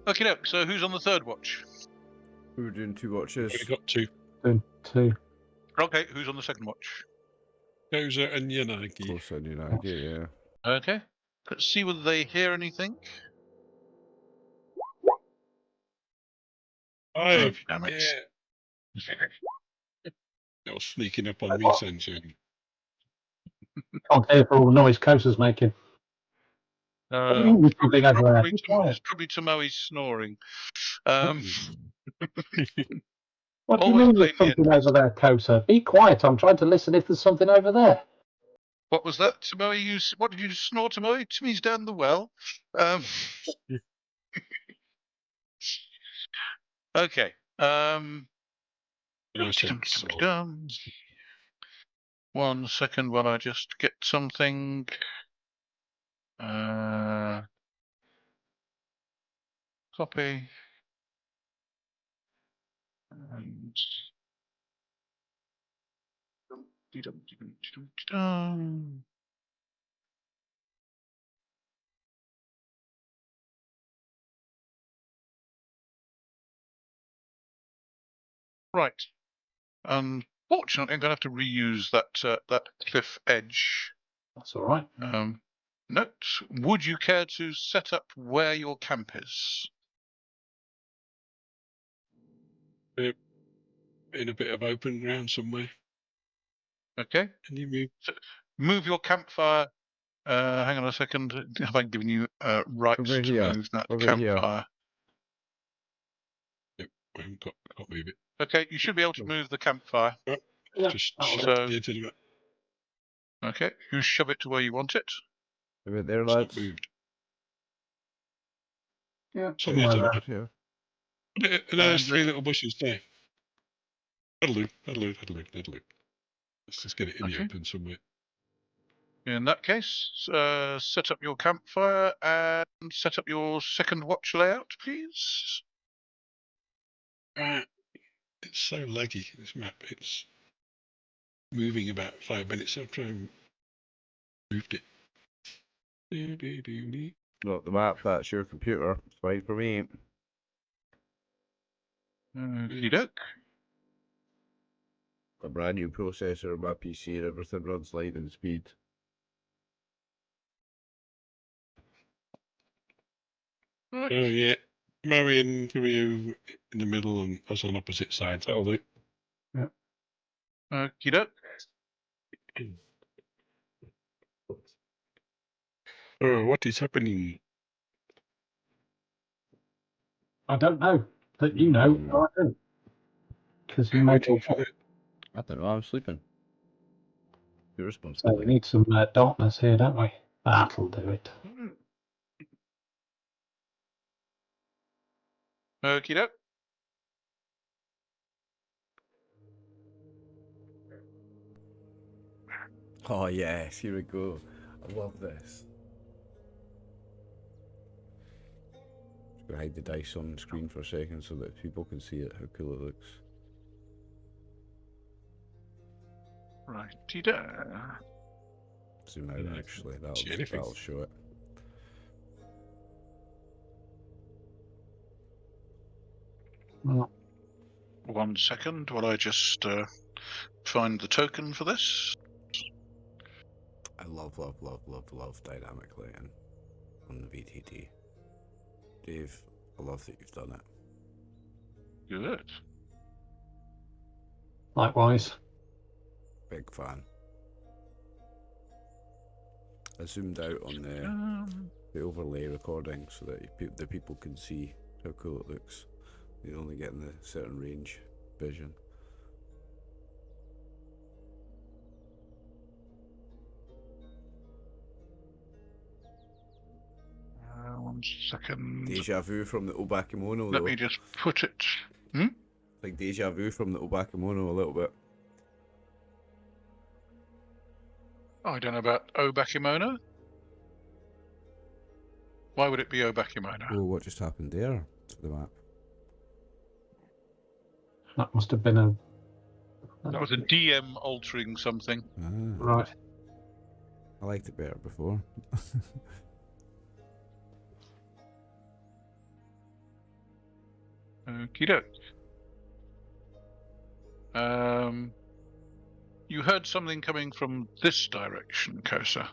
Okay, no. So who's on the third watch? We were doing 2 We've watches. only got 2. Two. Okay, who's on the second watch? Kosa and Yanagi. Kosa and Yanagi, yeah. Okay, let's see whether they hear anything. Oh, damn it. yeah. That was sneaking up on me, Sensei. Can't hear for all the noise Kosa's making. It's Something over there. it's probably Tomoe's snoring. What do you always mean there's blame the something over there, Kosa? Be quiet. I'm trying to listen if there's something over there. What was that, Tomoe? What did you snore, Tomoe? Tommy's down the well. Okay. No sense. 1 second while I just get something. Copy. And right. Unfortunately, I'm going to have to reuse that cliff edge. That's all right. Note. Would you care to set up where your camp is? In a bit of open ground somewhere. Okay. Can you move? Move your campfire. Hang on a second. Have I given you rights Over to here. move that Over here. campfire? Yep, I haven't can't move it. Okay, you should be able to move the campfire. Yeah, Just that'll shove do. it into the Okay, you shove it to where you want it. Over there, It's not lads. moved. Yeah, Somewhere to the Yeah. And there's 3 little bushes there. That'll do. Let's just get it in the Okay. open somewhere. In that case, set up your campfire and set up your second watch layout, please. It's so laggy, this map. It's moving about 5 minutes after I moved it. Not the map, that's your computer. It's fine for me. Okey-doke. A brand new processor on my PC and everything runs lightning speed. Right. Oh yeah, Murray and Kyūryū in the middle and us on opposite sides. That'll do. Okey-doke. Oh, what is happening? I don't know. But you know, I don't. Because you made Waiting for it. that. I don't know, I'm sleeping. You're So responsible. we need some darkness here, don't we? That'll do it. Okey-doke. Oh yes, here we go. I love this. Just gonna hide the dice on the screen for a second so that people can see it, how cool it looks. Righty-do. Zoom out Yeah, actually, see anything. that'll show it. Well, 1 second while I just find the token for this. I love dynamic lighting on the VTT. Dave, I love that you've done it. Good. likewise. Big fan. I zoomed out on the overlay recording so that the people can see how cool it looks. You only get in the certain range vision. 1 second. Deja vu from the Obakemono, Let though. me just put it. Like deja vu from the Obakemono a little bit. I don't know about Obakimono. Why would it be Obakimono? Oh, what just happened there to the map? That must have been a. That was a DM altering something. Ah, Right. I liked it better before. Okie doke. You heard something coming from this direction, Kosa.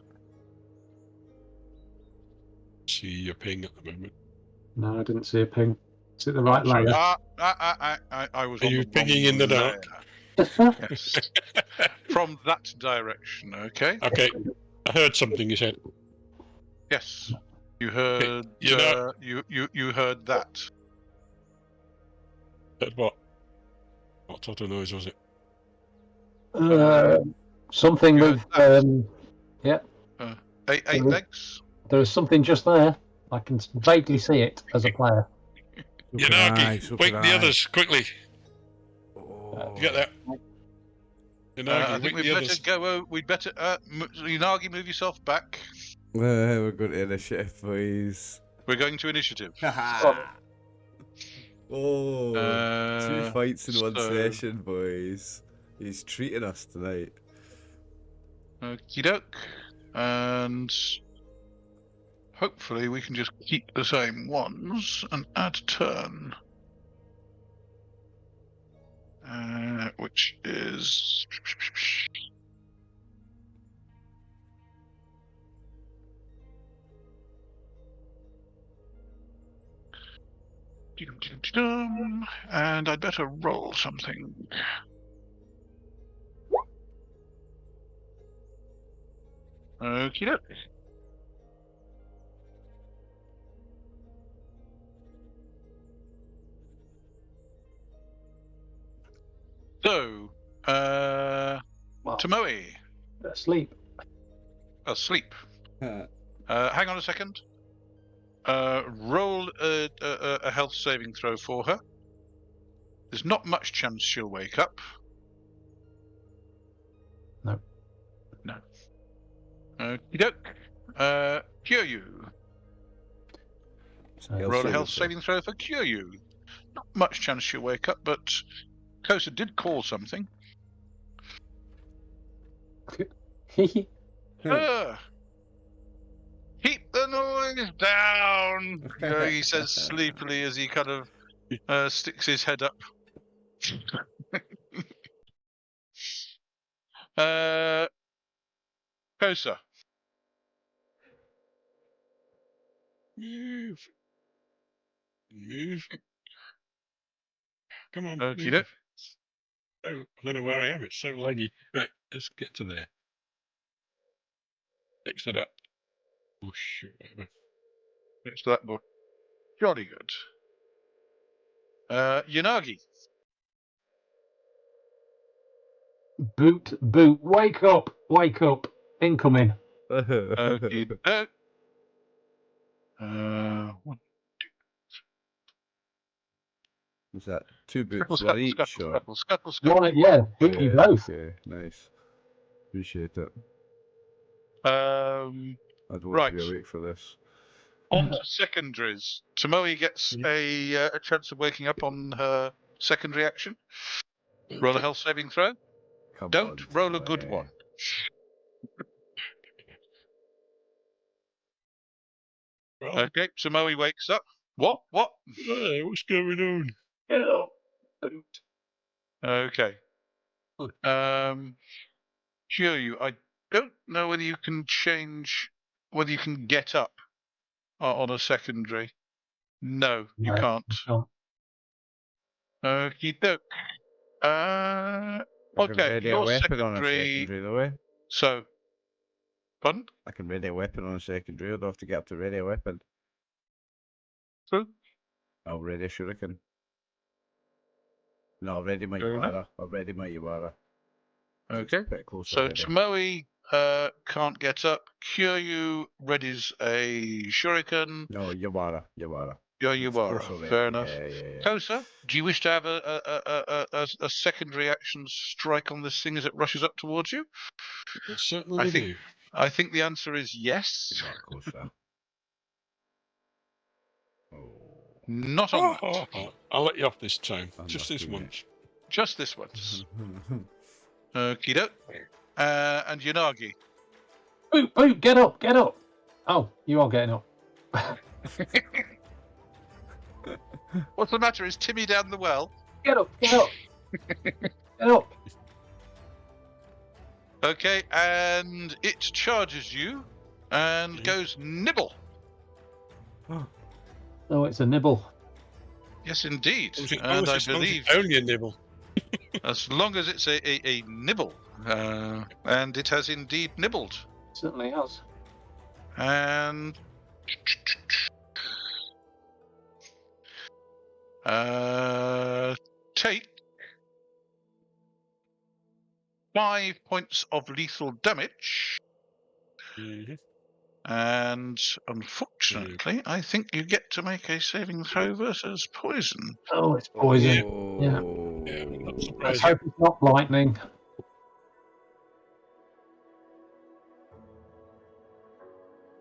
See your ping at the moment. No, I didn't see a ping. Is it the right Sorry. layer? I was Are on you the pinging wrong in the layer. dark? Yes. From that direction, okay? Okay. I heard something you said. Yes. You heard You know- you heard that. Heard what? What sort of noise was it? Something You with. heard Yeah, Eight Mhm. legs? there is something just there. I can vaguely see it as a player. So can I, Yanagi, so wake can the I. others quickly. Oh. You get that? Yanagi, I think wake we'd the better others. go. We'd better. Yanagi, move yourself back. We're going to initiative, boys. We're going to initiative. Oh, two fights in one so- session, boys. He's treating us tonight. Okie doke. And hopefully we can just keep the same ones and add turn. Which is. And I'd better roll something. Okie doke. So, Well, Tomoe, asleep. asleep. Hang on a second. Roll a health saving throw for her. There's not much chance she'll wake up. No. No. Okie doke. Kyūryū. Health Roll a saving health throw. saving throw for Kyūryū. Not much chance she'll wake up, but Kosa did call something. Hmm. Keep the noise down, he says sleepily as he kind of sticks his head up. Kosa. Move. Move. Come on. Okie move. doke. Oh, I don't know where I am. It's so laggy. Right, let's get to there. Next it up. Oh, shoot. Whatever. Next to that book. Jolly good. Yanagi. Boot. Wake up. Incoming. Okie doke. Was that two boots, Scuttle, one each? scuttle, Or? scuttle. You want it? Yeah. Boot you both. Okay, nice. Appreciate it. Um, I'd want Right. to be awake for this. On to secondaries. Tomoe gets a chance of waking up on her secondary action. Roll a health saving throw. Come Don't on, roll a good Tomoe. one. Well, Okay, Tomoe wakes up. What? hey, what's going on? Okay. Kyūryū, I don't know whether you can get up on a secondary. No, you No. can't. Oh, Okie doke. I can Okay, ready a your weapon on a secondary. secondary, though, eh? So, pardon? I can ready a weapon on a secondary. I'd have to get up to ready a weapon. True. I'll ready a shuriken. No, I'll ready my Fair enough. Yuara. I'll ready my Yuara. Okay. Bit closer So already. Tomoe can't get up. Kyūryū readies a shuriken. No, Yawara. Yawara, Kosa ready. fair enough. Yeah. Kosa, do you wish to have a secondary action strike on this thing as it rushes up towards you? Certainly do. I think the answer is yes. Good luck, Kosa. Oh. Not on that. I'll let you off this time. I'm Just lucky, this mate. once. Just this once. Okie doke. And Yanagi. Boot, get up. Oh, you are getting up. What's the matter? Is Timmy down the well? Get up. Get up. Okay, and it charges you and goes nibble. Oh, it's a nibble. Yes, indeed. As long And as I it's believe only a nibble. as long as it's a nibble, and it has indeed nibbled. Certainly has. And take 5 points of lethal damage. Mhm. And unfortunately, I think you get to make a saving throw versus poison. Oh, it's poison. Yeah. Yeah, not Let's surprising. hope it's not lightning.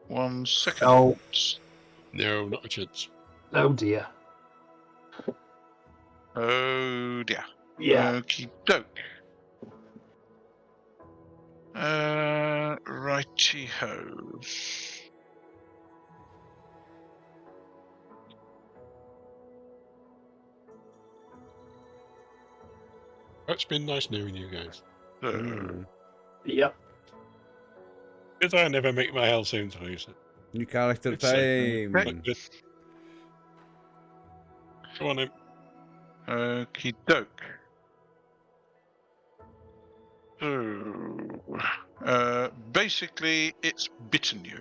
One second. Oh, No, not a chance. oh dear. Oh dear. Yeah. Okie doke. Righty ho. It's been nice knowing you guys. Yep. Because I never make my hell sound closer. New character It's so time. Good. Go on then. Okie doke. So, basically, it's bitten you.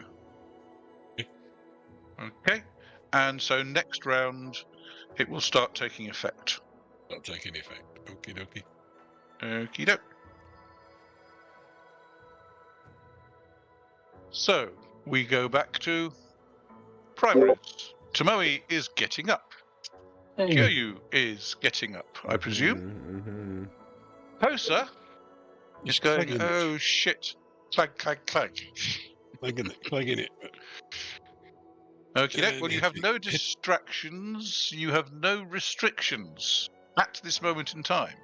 Okay. And so next round, it will start taking effect. Not taking effect. Okie dokie. Okie doke. So, we go back to primaries. Tomoe is getting up. Hey. Kyūryū is getting up, I presume. Kosa is going, clagging oh shit. Clag. Clagging it. Okie doke. Well, you have no distractions, you have no restrictions at this moment in time.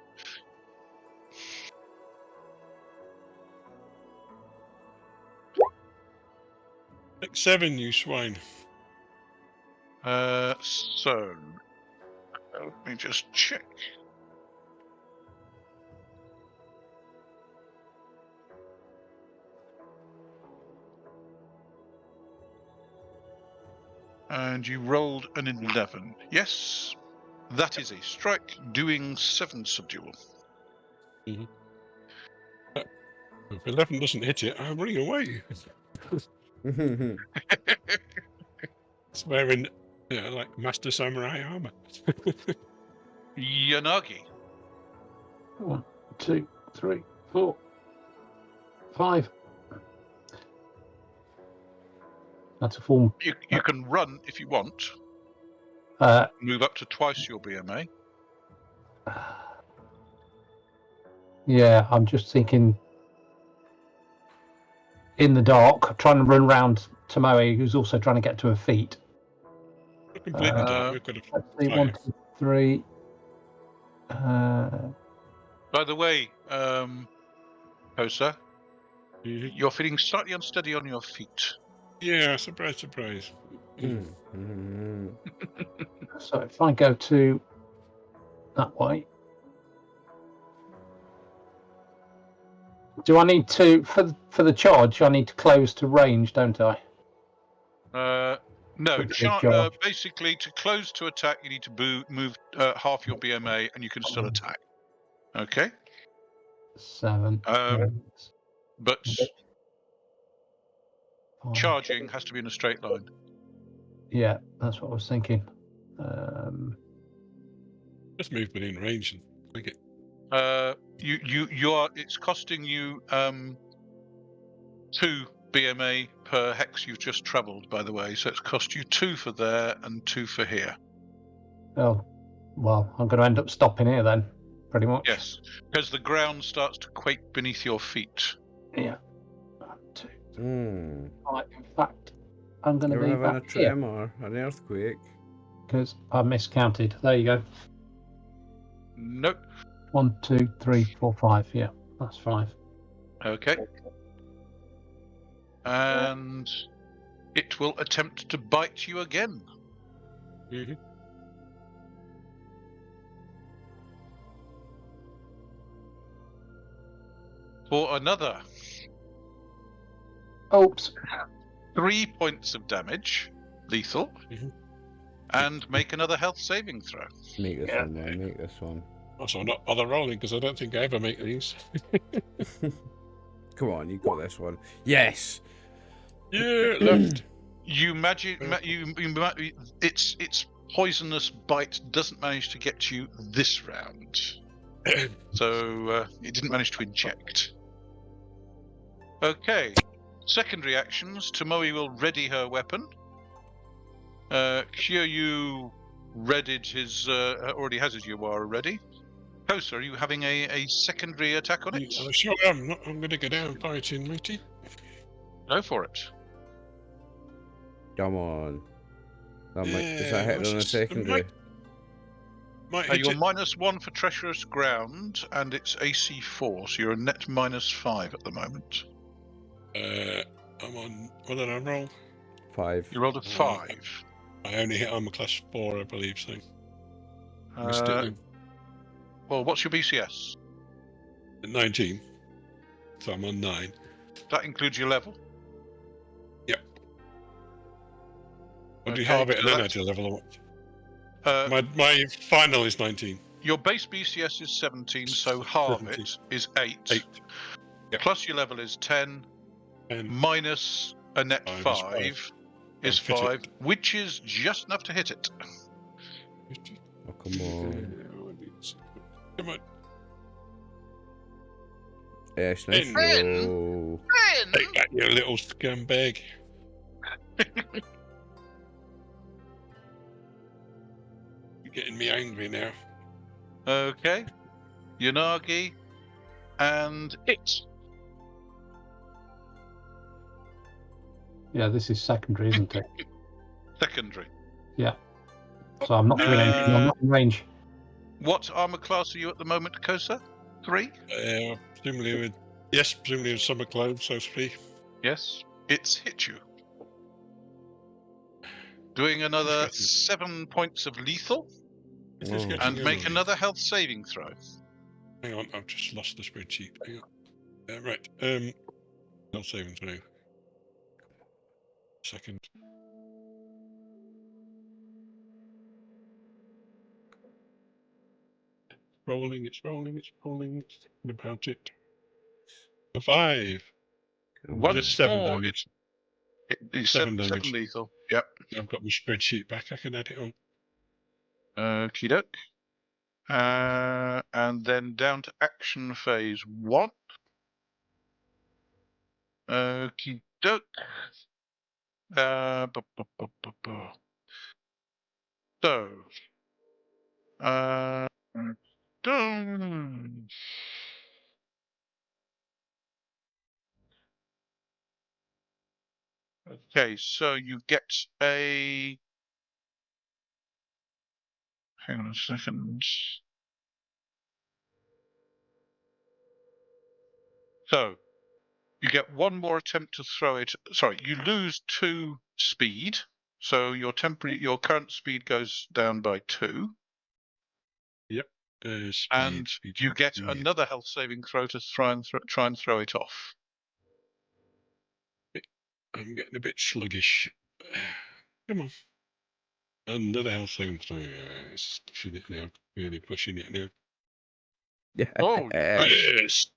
Pick 7, you swine. So, let me just check. And you rolled an 11. Yes, that is a strike, doing 7 subdual. If 11 doesn't hit it, I'm running away. It's wearing, like Master Samurai armor. Yanagi. 1, 2, 3, 4, 5. That's a form. You can run if you want. Move up to twice your BMA. Yeah, I'm just thinking in the dark, trying to run around Tomoe, who's also trying to get to her feet. Completely dark. We've got a Let's see, fire. 1, 2, 3. By the way, Kosa, Mhm. you're feeling slightly unsteady on your feet. Yeah, surprise. So if I go to that way, do I need to for the charge? I need to close to range, don't I? No, With the charge. basically to close to attack, you need to move half your BMA, and you can still attack. Okay, 7. but 5. charging has to be in a straight line. Yeah, that's what I was thinking. Just move within range and click it. You are. It's costing you 2 BMA per hex you've just travelled, by the way. So it's cost you 2 for there and 2 for here. Oh, well, I'm going to end up stopping here then, pretty much. Yes, because the ground starts to quake beneath your feet. Yeah. 1, 2, 3. Hmm. Right, in fact, I'm going to Ever be having a back here tremor, an earthquake? because I miscounted. There you go. Nope. 1, 2, 3, 4, 5. Yeah, that's 5. Okay. And it will attempt to bite you again. Mhm. For another Oops. 3 points of damage, lethal, Mhm. and make another health saving throw. Make this Yeah. one, then. Make this one. Also, not bother rolling because I don't think I ever make these. Come on, you got this one. Yes! Yeah, left. You its poisonous bite doesn't manage to get you this round, so it didn't manage to inject. Okay, secondary actions. Tomoe will ready her weapon. Kyūryū readied his already has his Yuwara ready. Kosa, are you having a secondary attack on it? I sure am. I'm going to go down fighting, matey. Go for it. Come on. Is that hitting on a secondary? Might hit You're it. -1 for treacherous ground, and it's AC 4, so you're a net -5 at the moment. I'm on. What did I roll? 5. You rolled a 5. I only hit armor class 4, I believe. So missed it then. Well, what's your BCS? 19. So I'm on 9. That includes your level. Yep. Or do you Okay, halve it and so then that's- add your level? Or what? My final is 19. Your base BCS is 17, so half 17. it is 8. 8. Yep. Plus your level is 10, And minus a net 5 is I'll fit 5, which is just enough to hit it. Oh, come on. Come on. Yes, nice Ben. roll. Take that, you little scumbag. You're getting me angry now. Okay, Yanagi, and it. Yeah, this is secondary, isn't it? Secondary. So I'm not in range. What armor class are you at the moment, Kosa? 3? Presumably presumably in summer clothes, so 3. Yes. It's hit you. Doing another getting- 7 points of lethal, It is Oh. getting and make annoying. another health saving throw. Hang on, I've just lost the spreadsheet. Hang on. Right. Not saving throw. Second. It's rolling. Think about it. A 5. One Just 7 more. damage. It's 7 7 damage. lethal. Yep. I've got my spreadsheet back. I can add it on. Okie doke. And then down to action phase 1. Okie doke. So, done. Okay, so you get a. Hang on a second. So, you get one more attempt to throw it. Sorry, you lose 2 speed. So your current speed goes down by 2. And Speed. you get Yeah. another health saving throw to try and throw it off. I'm getting a bit sluggish. Come on. Another health saving throw. It's pushing it now. Really pushing it now. Oh, Yes.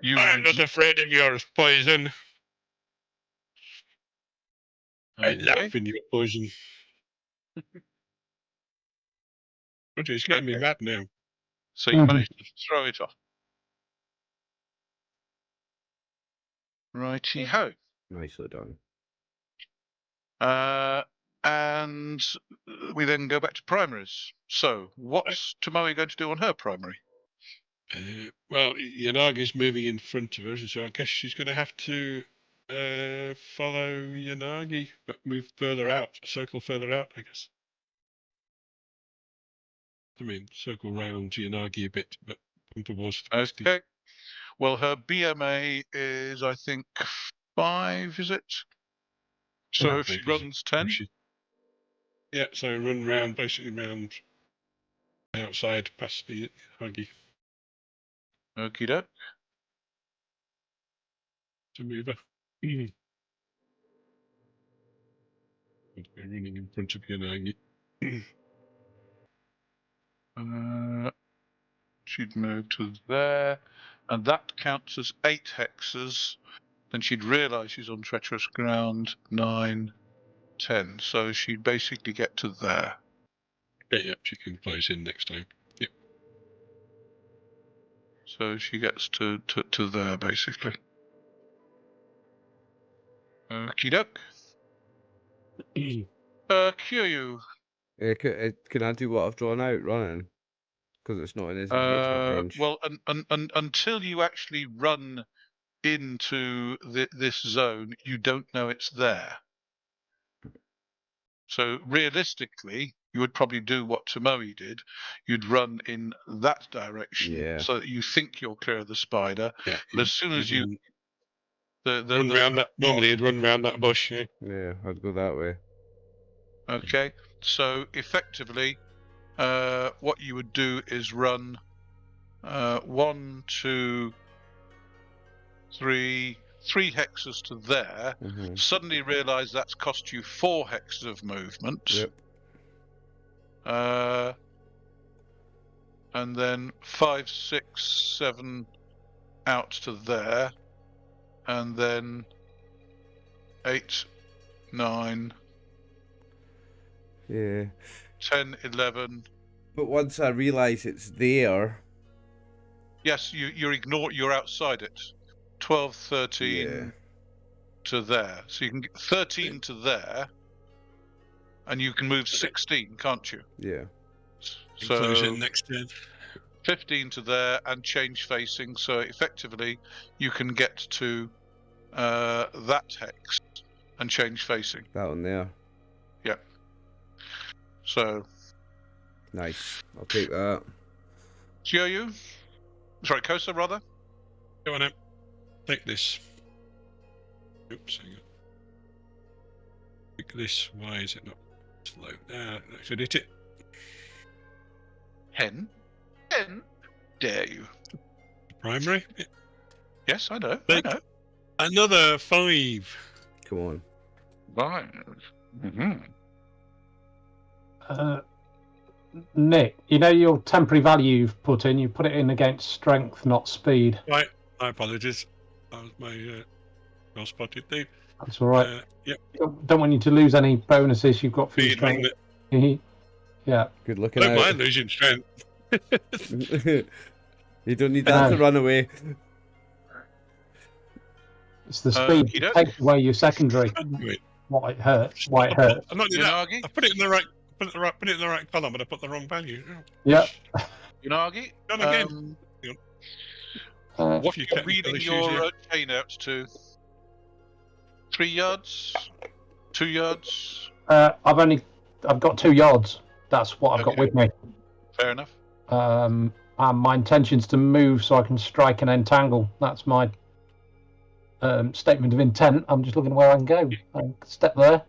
you. I'm not afraid of your poison. I laugh in your poison. But it's getting me Okay. mad now. So you managed to throw it off. Righty ho. Nicely done. And we then go back to primaries. So, what's Tomoe going to do on her primary? Well, Yanagi's moving in front of us, so I guess she's going to have to follow Yanagi, but move further out, circle further out, I guess. I mean, circle round Yanagi a bit, but come towards 50. Okay. Well, her BMA is, I think, 5, is it? So Yeah, if she maybe. runs 10? Yeah, so run round, basically round outside past the Yanagi Okie doke. to move her. We're running in front of Yanagi. She'd move to there, and that counts as 8 hexes. Then she'd realise she's on treacherous ground, 9, 10. So she'd basically get to there. Yeah, she can close in next time. Yep. So she gets to there, basically. Okie doke. Kyūryū. Can I do what I've drawn out running? Because it's not in his engagement range. Well, until you actually run into this zone, you don't know it's there. So realistically, you would probably do what Tomoe did. You'd run in that direction so that you think you're clear of the spider. Yeah. But as soon as you run round that, normally you'd run round that bush. Yeah. Yeah, I'd go that way. Okay, so effectively, what you would do is run 1, 2, 3 hexes to there. Suddenly realise that's cost you 4 hexes of movement. Yep. And then 5, 6, 7 out to there, and then 8, 9. Yeah. 10, 11. But once I realise it's there. Yes, you're outside it. 12, 13 to there. So you can get 13 to there, and you can move 16, can't you? Yeah. So close in next turn. 15 to there and change facing. So effectively, you can get to that hex and change facing. That one there. Yep. So. Nice. I'll take that. Kyūryū? Sorry, Kosa, rather. Go on out. Take this. Oops, hang on. Take this. Why is it not slow? That should hit it. 10? Dare you? Primary? Yeah. Yes, I know. Take another 5. Come on. 5. Nick, you know your temporary value you've put in, you put it in against strength, not speed. Right, my apologies. That was my well spotted thing. That's all right. Yep. Don't want you to lose any bonuses you've got for your strength. Yeah. Good looking Don't out. mind losing strength. You don't need that to run away. It's the speed that takes away your secondary. Why it hurts. I'm not doing that. I put it in the right. Put it in the right column, but I put the wrong value. Yeah. Yanagi. Done again. What are you reading your chain out to? 3 yards? 2 yards? I've got 2 yards. That's what I've got with me. Fair enough. And my intention's to move so I can strike and entangle. That's my statement of intent. I'm just looking where I can go. I can step there.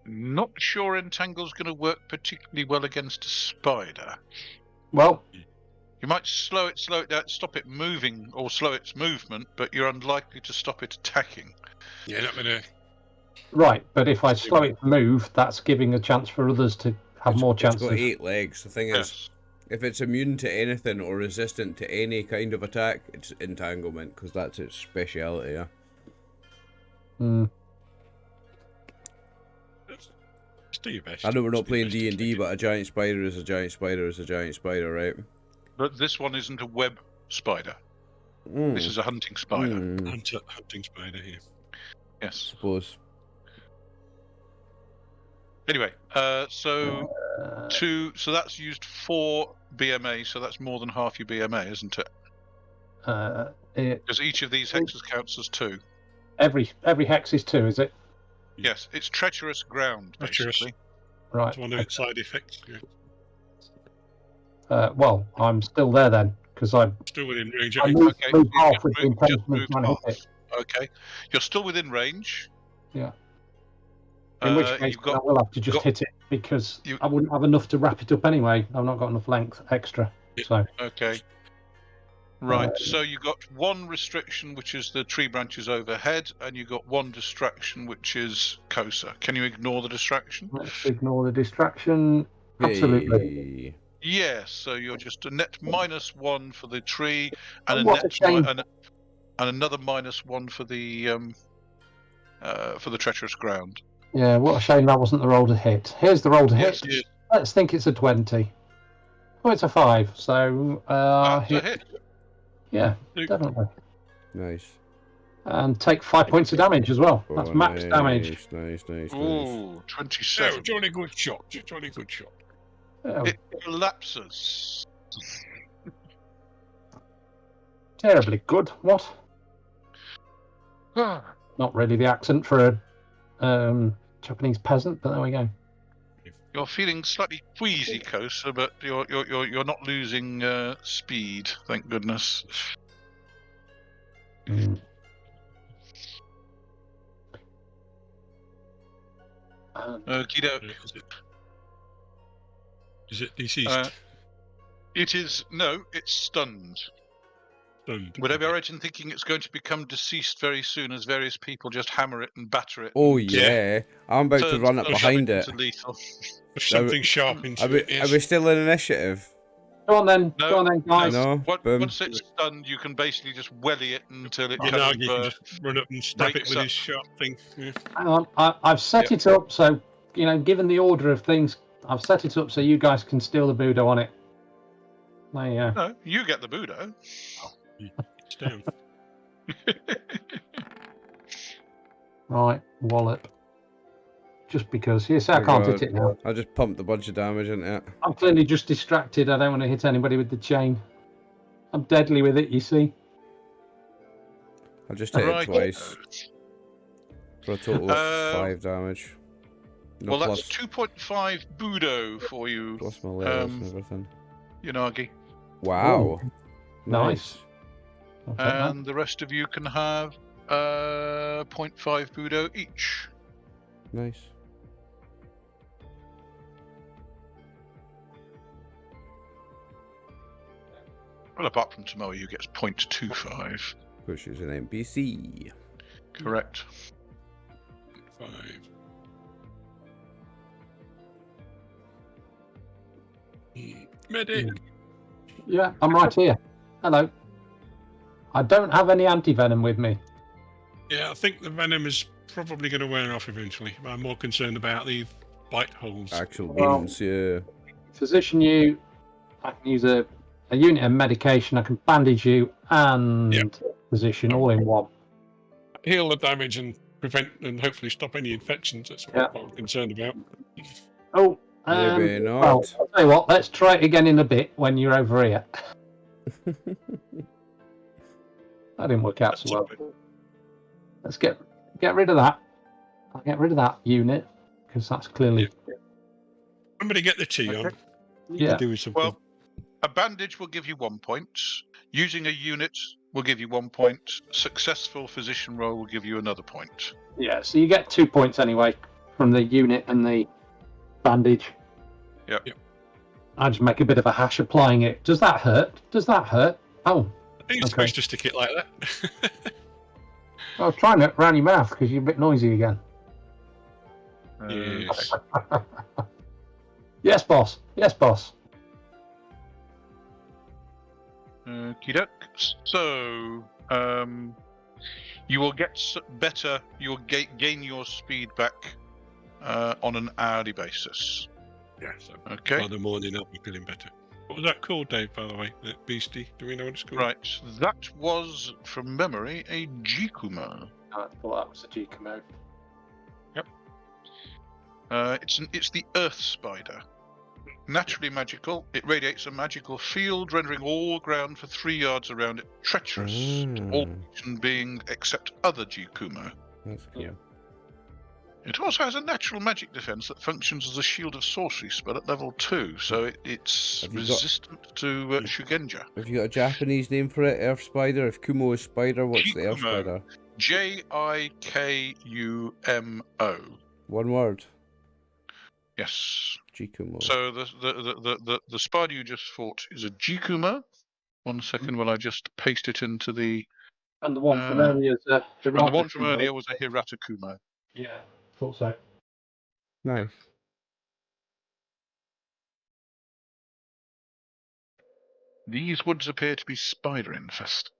Not sure entangle's going to work particularly well against a spider. Well, you might slow it down, stop it moving, or slow its movement, but you're unlikely to stop it attacking. Yeah, not gonna. Right, but if I slow it move, that's giving a chance for others to have more chances. It's got 8 legs. The thing is, if it's immune to anything or resistant to any kind of attack, it's entanglement, because that's its speciality. Yeah. Just do your best. I know we're not playing D&D, but a giant spider is a giant spider is a giant spider, right? But this one isn't a web spider. This is a hunting spider. Hunting spider here. Yes. Suppose. Anyway, so that's used 4 BMA, so that's more than half your BMA, isn't it? Because each of these hexes counts as 2. Every hex is 2, is it? Yes, it's treacherous ground, basically. Right. It's one of its side effects. Yeah. Well, I'm still there then, because I'm Still within range. I Okay. moved Okay, half with the just intention of moved trying to hit half. it. Okay, you're still within range. Yeah. In which case, you've got I will have to just hit it because I wouldn't have enough to wrap it up anyway. I've not got enough length extra. So okay. Right, so you got 1 restriction, which is the tree branches overhead, and you got 1 distraction, which is Kosa. Can you ignore the distraction? let's ignore the distraction. Absolutely. Hey. Yes, so you're just a net -1 for the tree, and What a shame. and another -1 for the treacherous ground. Yeah, what a shame that wasn't the roll to hit. Here's the roll to hit. Yes. Let's think it's a 20. Oh, it's a 5. So That's a hit. Yeah, definitely. Nice. And take 5 points of damage as well. That's max damage. Nice. Ooh, 27. Oh, jolly good shot. Jolly good shot. Oh, It collapses. terribly good. What? Not really the accent for a Japanese peasant, but there we go. You're feeling slightly queasy, Kosa, but you're not losing speed, thank goodness. Mm. Kido. Is it deceased? It is it's stunned. Stunned. Whatever origin thinking it's going to become deceased very soon as various people just hammer it and batter it. Oh and, yeah, I'm about to run up behind it. into lethal. There's something sharp into Are we, it. Yes. are we still in initiative? Go on then, No, go on then, guys. No. Boom. Once it's stunned, you can basically just welly it until it Yanagi can just run up and stab it breaks with up. his sharp thing. Yeah. Hang on, I've set it up so, given the order of things, I've set it up so you guys can steal the Budo on it. There you go. No, you get the Budo. It's down. Right, wallop. Just because. Yes, I can't hit it now. I just pumped a bunch of damage into it. I'm clearly just distracted. I don't want to hit anybody with the chain. I'm deadly with it, you see. I just hit it twice. For a total of 5 damage. No, well, plus, that's 2.5 Budo for you, plus my levels and everything. Yanagi. Wow. Ooh, nice. I'll take that. And the rest of you can have 0.5 Budo each. Nice. Well, apart from Tomoe, who gets 0.25. Which is an NPC. Correct. 5. Medic. Yeah, I'm right here. Hello. I don't have any anti-venom with me. Yeah, I think the venom is probably going to wear off eventually. I'm more concerned about the bite holes. Actual Well, wounds, yeah. Physician you, I can use a unit of medication, I can bandage you and physician all in one. Heal the damage and prevent and hopefully stop any infections. That's what I'm concerned about. Oh, Maybe not. well, I'll tell you what, let's try it again in a bit when you're over here. That didn't work out so well. Let's get rid of that. I'll get rid of that unit because that's clearly. Remember to get the tea on. Yeah. Do something. Well, a bandage will give you 1 point. Using a unit will give you 1 point. Successful physician roll will give you another point. Yeah, so you get 2 points anyway from the unit and the bandage. Yep. I just make a bit of a hash applying it. Does that hurt? Does that hurt? Oh, I think it's supposed to stick it like that. I was trying it around your mouth because you're a bit noisy again. Yes. Yes, boss. Yes, boss. Okey-doke. So, you will get better. You will gain your speed back on an hourly basis. Yeah, so Okay. by the morning I'll be feeling better. What was that called, Dave, by the way? That beastie? Do we know what it's called? Right, that was, from memory, a Jikumo. I thought that was a Kumo. It's the Earth Spider. Naturally magical, it radiates a magical field, rendering all ground for 3 yards around it treacherous to all human beings except other Jikumo. That's cool. It also has a natural magic defense that functions as a shield of sorcery spell at level 2, so it's resistant to Shugenja. Have you got a Japanese name for it, Earth Spider? If Kumo is spider, what's the Earth Spider? Jikumo. One word. Yes. Jikumo. So the spider you just fought is a Jikumo. 1 second while I just paste it into the. And the one from earlier is a And the one from earlier was a Hirata Kumo. Yeah, thought so. Nice. These woods appear to be spider infested.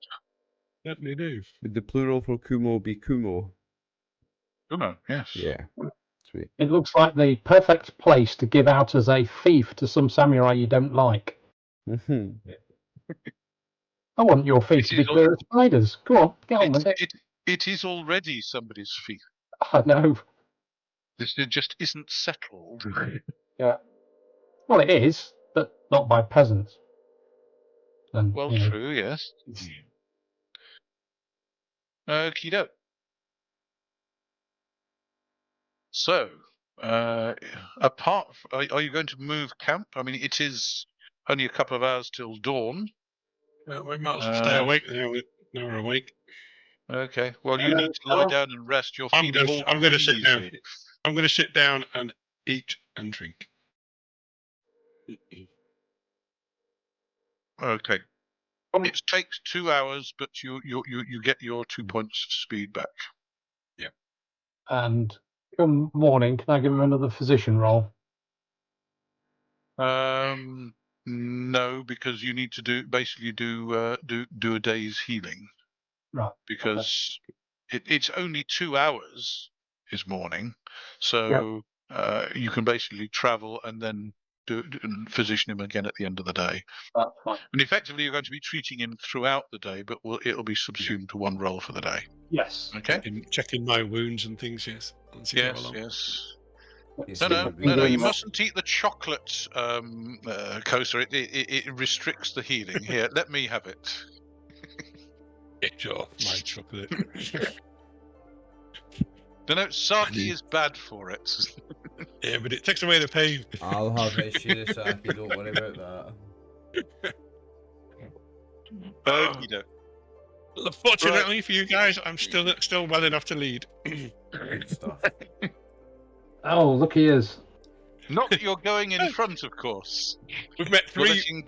Certainly do. Would the plural for Kumo be Kumo? Kumo, yes. Yeah. Sweet. It looks like the perfect place to give out as a thief to some samurai you don't like. Mm-hmm. I want your thief to be clear of spiders. Go on, get on with it. It is already somebody's thief. I know. This just isn't settled. Yeah. Well, it is, but not by peasants. And, Well, you know, true, yes. Okie doke. So, apart, are you going to move camp? I mean, it is only a couple of hours till dawn. We might as well stay awake now. Now we're awake. Okay. Well, you need to lie down and rest. Your feet are all I'm going to sit down. freezing. I'm going to sit down and eat and drink. Okay. It takes 2 hours, but you get your 2 points of speed back. Yeah. And come morning, can I give him another physician roll? No, because you need to do a day's healing. Right. Because it's only 2 hours is morning, so you can basically travel and then physician him again at the end of the day. That's fine. And effectively, you're going to be treating him throughout the day, but it'll be subsumed to one roll for the day. Yes. Okay. Checking my wounds and things. Yes. Yes. Yes, No, you mustn't eat the chocolate, Kosa. It restricts the healing. Here, let me have it. Get off my chocolate. No, sake is bad for it. Yeah, but it takes away the pain. I'll have issue with sake, don't worry about that. Fortunately for you guys, I'm still well enough to lead. Good stuff. Oh, look, he is. Not that you're going in front, of course. We've met You're three.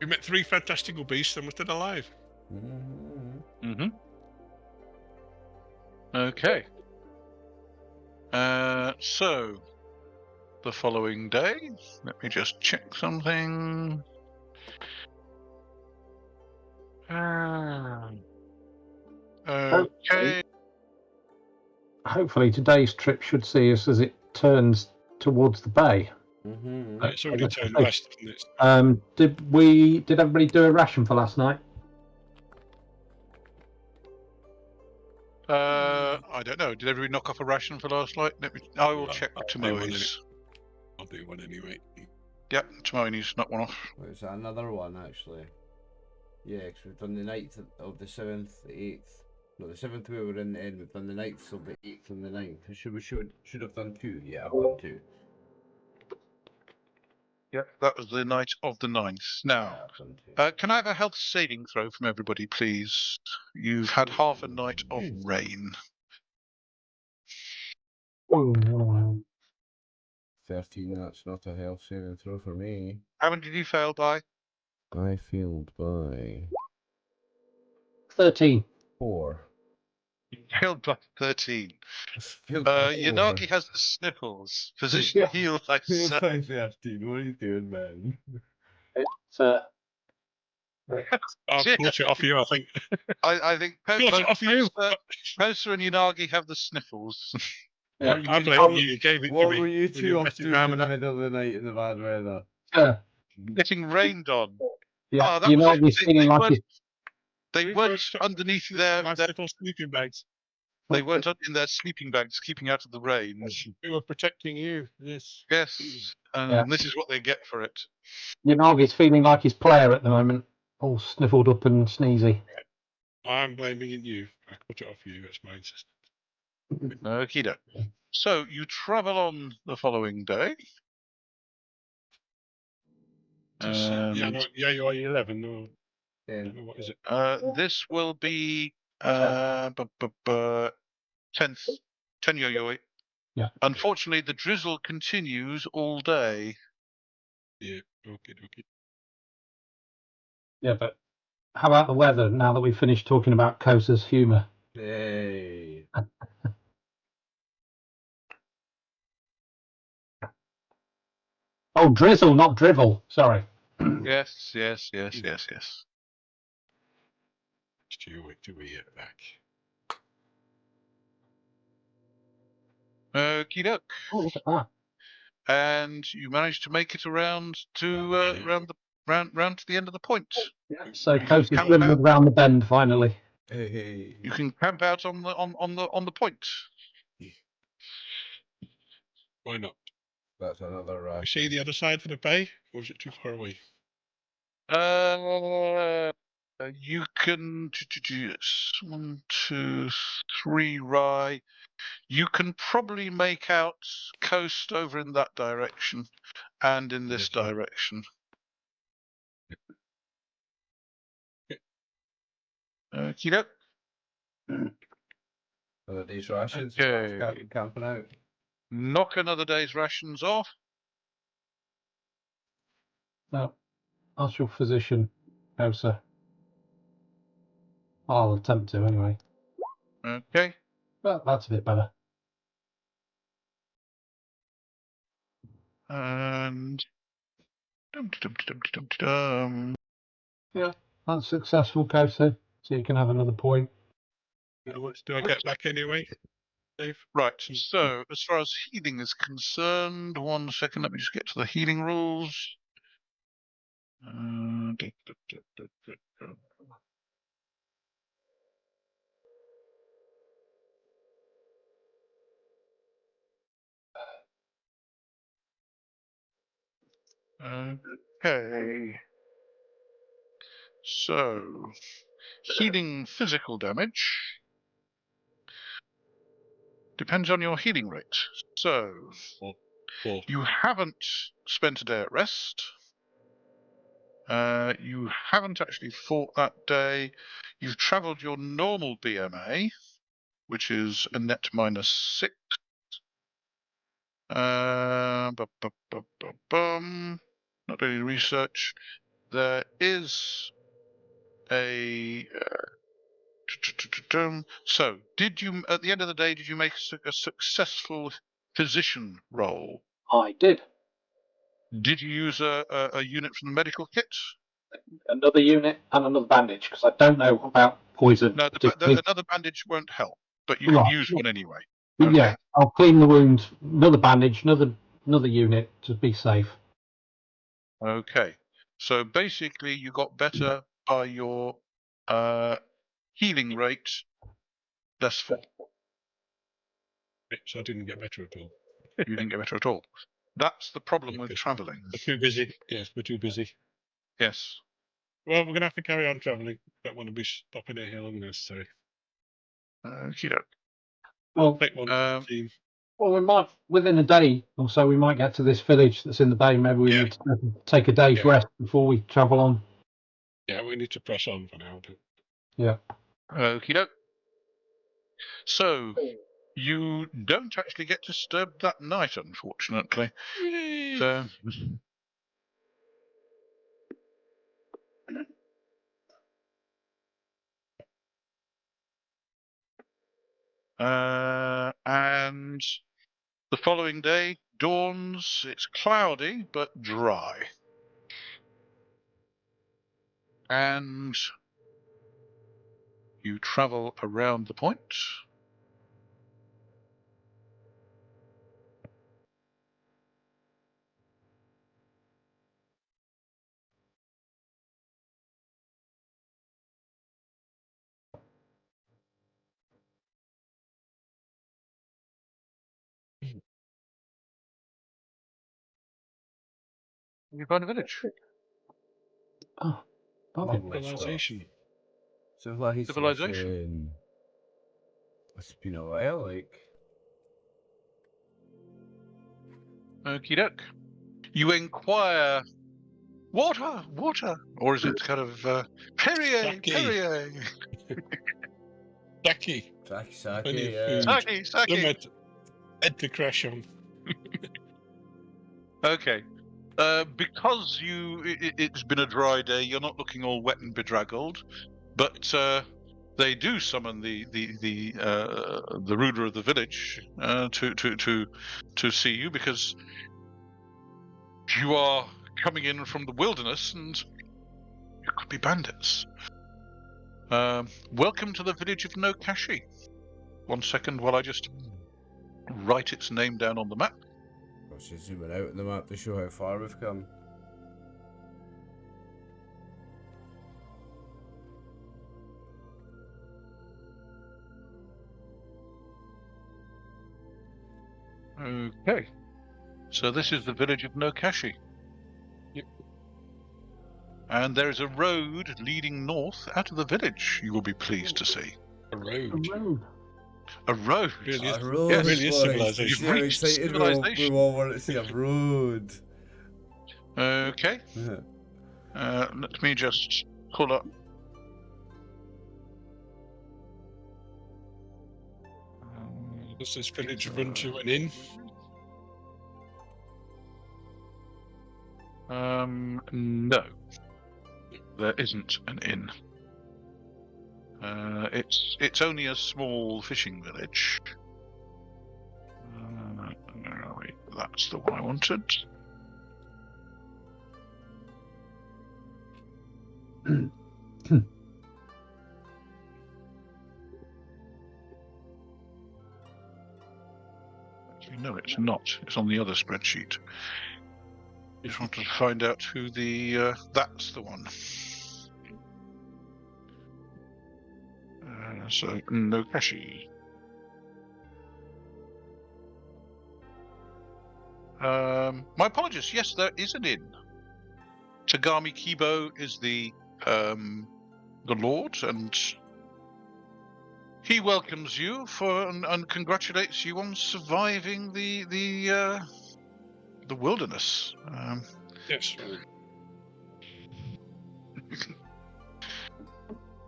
We met 3 fantastical beasts and we're still alive. Mm-hmm. Okay. So, the following day, let me just check something. Okay. Hopefully today's trip should see us as it turns towards the bay. It's already turned west, isn't it? Did everybody do a ration for last night? I don't know. Did everybody knock off a ration for last night? I will check Tomoe's. I'll do one anyway. Yep, Tomoe needs to knock one off. Wait, is that another one, actually? Yeah, because we've done the 9th of the 7th, the 8th. No, the 7th we were in the end. We've done the 9th of the 8th and the 9th. We should have done 2. Yeah, I've done 2. Yep, that was the night of the 9th. Now, can I have a health saving throw from everybody, please? You've had half a night of rain. 13, that's not a health saving throw for me. How many did you fail by? I failed by 13. 4. You failed by 13. Failed by 4. Yanagi has the sniffles. Physician heal by 7. 13. What are you doing, man? It's I'll push it off you, I think. I think Kosa and Yanagi have the sniffles. I blame you. You gave it What to me. were you two You're off messing doing around in with the middle of the night in the bad weather? Getting rained on. Yeah, that you was know, it. he's feeling like he's They weren't underneath Nice their little sleeping bags. they weren't in their sleeping bags, keeping out of the rain. We were protecting you. Yes. Yes, Yeah. and this is what they get for it. Yanagi feeling like his player at the moment, all sniffled up and sneezy. I'm blaming you. I put it off you. That's my insistence. Okie So you travel on the following day. Yeah, you are 11 or And what is it? This will be 10th 10 yo-yo. Yeah. Unfortunately, the drizzle continues all day. Yeah. Okay. Yeah, but how about the weather now that we've finished talking about Kosa's humour? hey, Oh, drizzle, not drivel. Sorry. Yes. It's too weak to be back. Okie doke. Oh, look at that. And you manage to make it around to round to the end of the point. Yeah. So You can Kosa's camp driven out. around the bend finally. hey. You can camp out on the point. Why not? That's another You ration. see the other side for the bay, or is it too far away? You can 1, 2, 3 rye. You can probably make out coast over in that direction and in this direction. Okie doke. Another day's rations. Okay. Camping out. Knock another day's rations off. No, ask your physician, Kosa. I'll attempt to anyway. Okay. But that's a bit better. And Yeah, that's successful, Kosa. So you can have another point. How much do I get back anyway, Dave? right. So as far as healing is concerned, 1 second. Let me just get to the healing rules. Okay. So, healing physical damage depends on your healing rate. So, Four. you haven't spent a day at rest. You haven't actually fought that day. You've travelled your normal BMA, which is a net -6. Not doing any research. There is a. So, did you, at the end of the day, did you make a successful physician roll? I did. Did you use a unit from the medical kit? Another unit and another bandage because I don't know about poison. No, particularly. another bandage won't help, but you can Right. use one anyway. Yeah, Okay. I'll clean the wound. Another bandage, another unit to be safe. Okay. So basically, you got better by your healing rate less 4. So I didn't get better at all. You didn't get better at all. That's the problem Yeah, with 'cause travelling. We're too busy. Yes, we're too busy. Yes. Well, we're going to have to carry on travelling. Don't want to be stopping here unnecessary. Okay. Well, Take one team. well, we might within a day or so we might get to this village that's in the bay. Maybe we Yeah. need to take a day's Yeah. rest before we travel on. Yeah, we need to press on for now. Yeah. Okie doke. So, you don't actually get disturbed that night, unfortunately. So, and the following day dawns. It's cloudy but dry, and you travel around the point. You find a village. Oh, lovely. Civilization. Civilization. It's been a while, like. Okie doke. You inquire, water, or is it kind of Perrier, Sake. Perrier, Sake. Sake, Plenty of yeah. food. Sake. Somewhere to head to crash on. Okay. Because it's been a dry day, you're not looking all wet and bedraggled, but they do summon the ruler of the village to see you, because you are coming in from the wilderness and you could be bandits. Welcome to the village of Nokashi. 1 second while I just write its name down on the map. I should zoom it out on the map to show how far we've come. Okay. So this is the village of Nokashi. Yep. And there is a road leading north out of the village, you will be pleased to see. A road. A road. A road. Really is, A road, Yes. really is boys. civilization. See how You've reached excited we civilization. all were to see a road. Okay. Let me just pull up. Does this village run to an inn? No. There isn't an inn. It's only a small fishing village. Wait, that's the one I wanted. Actually, no, it's not. It's on the other spreadsheet. Just wanted to find out who the. That's the one. So Nokashi. My apologies. Yes, there is an inn. Tagami Kibo is the lord, and he welcomes you and congratulates you on surviving the wilderness. Yes.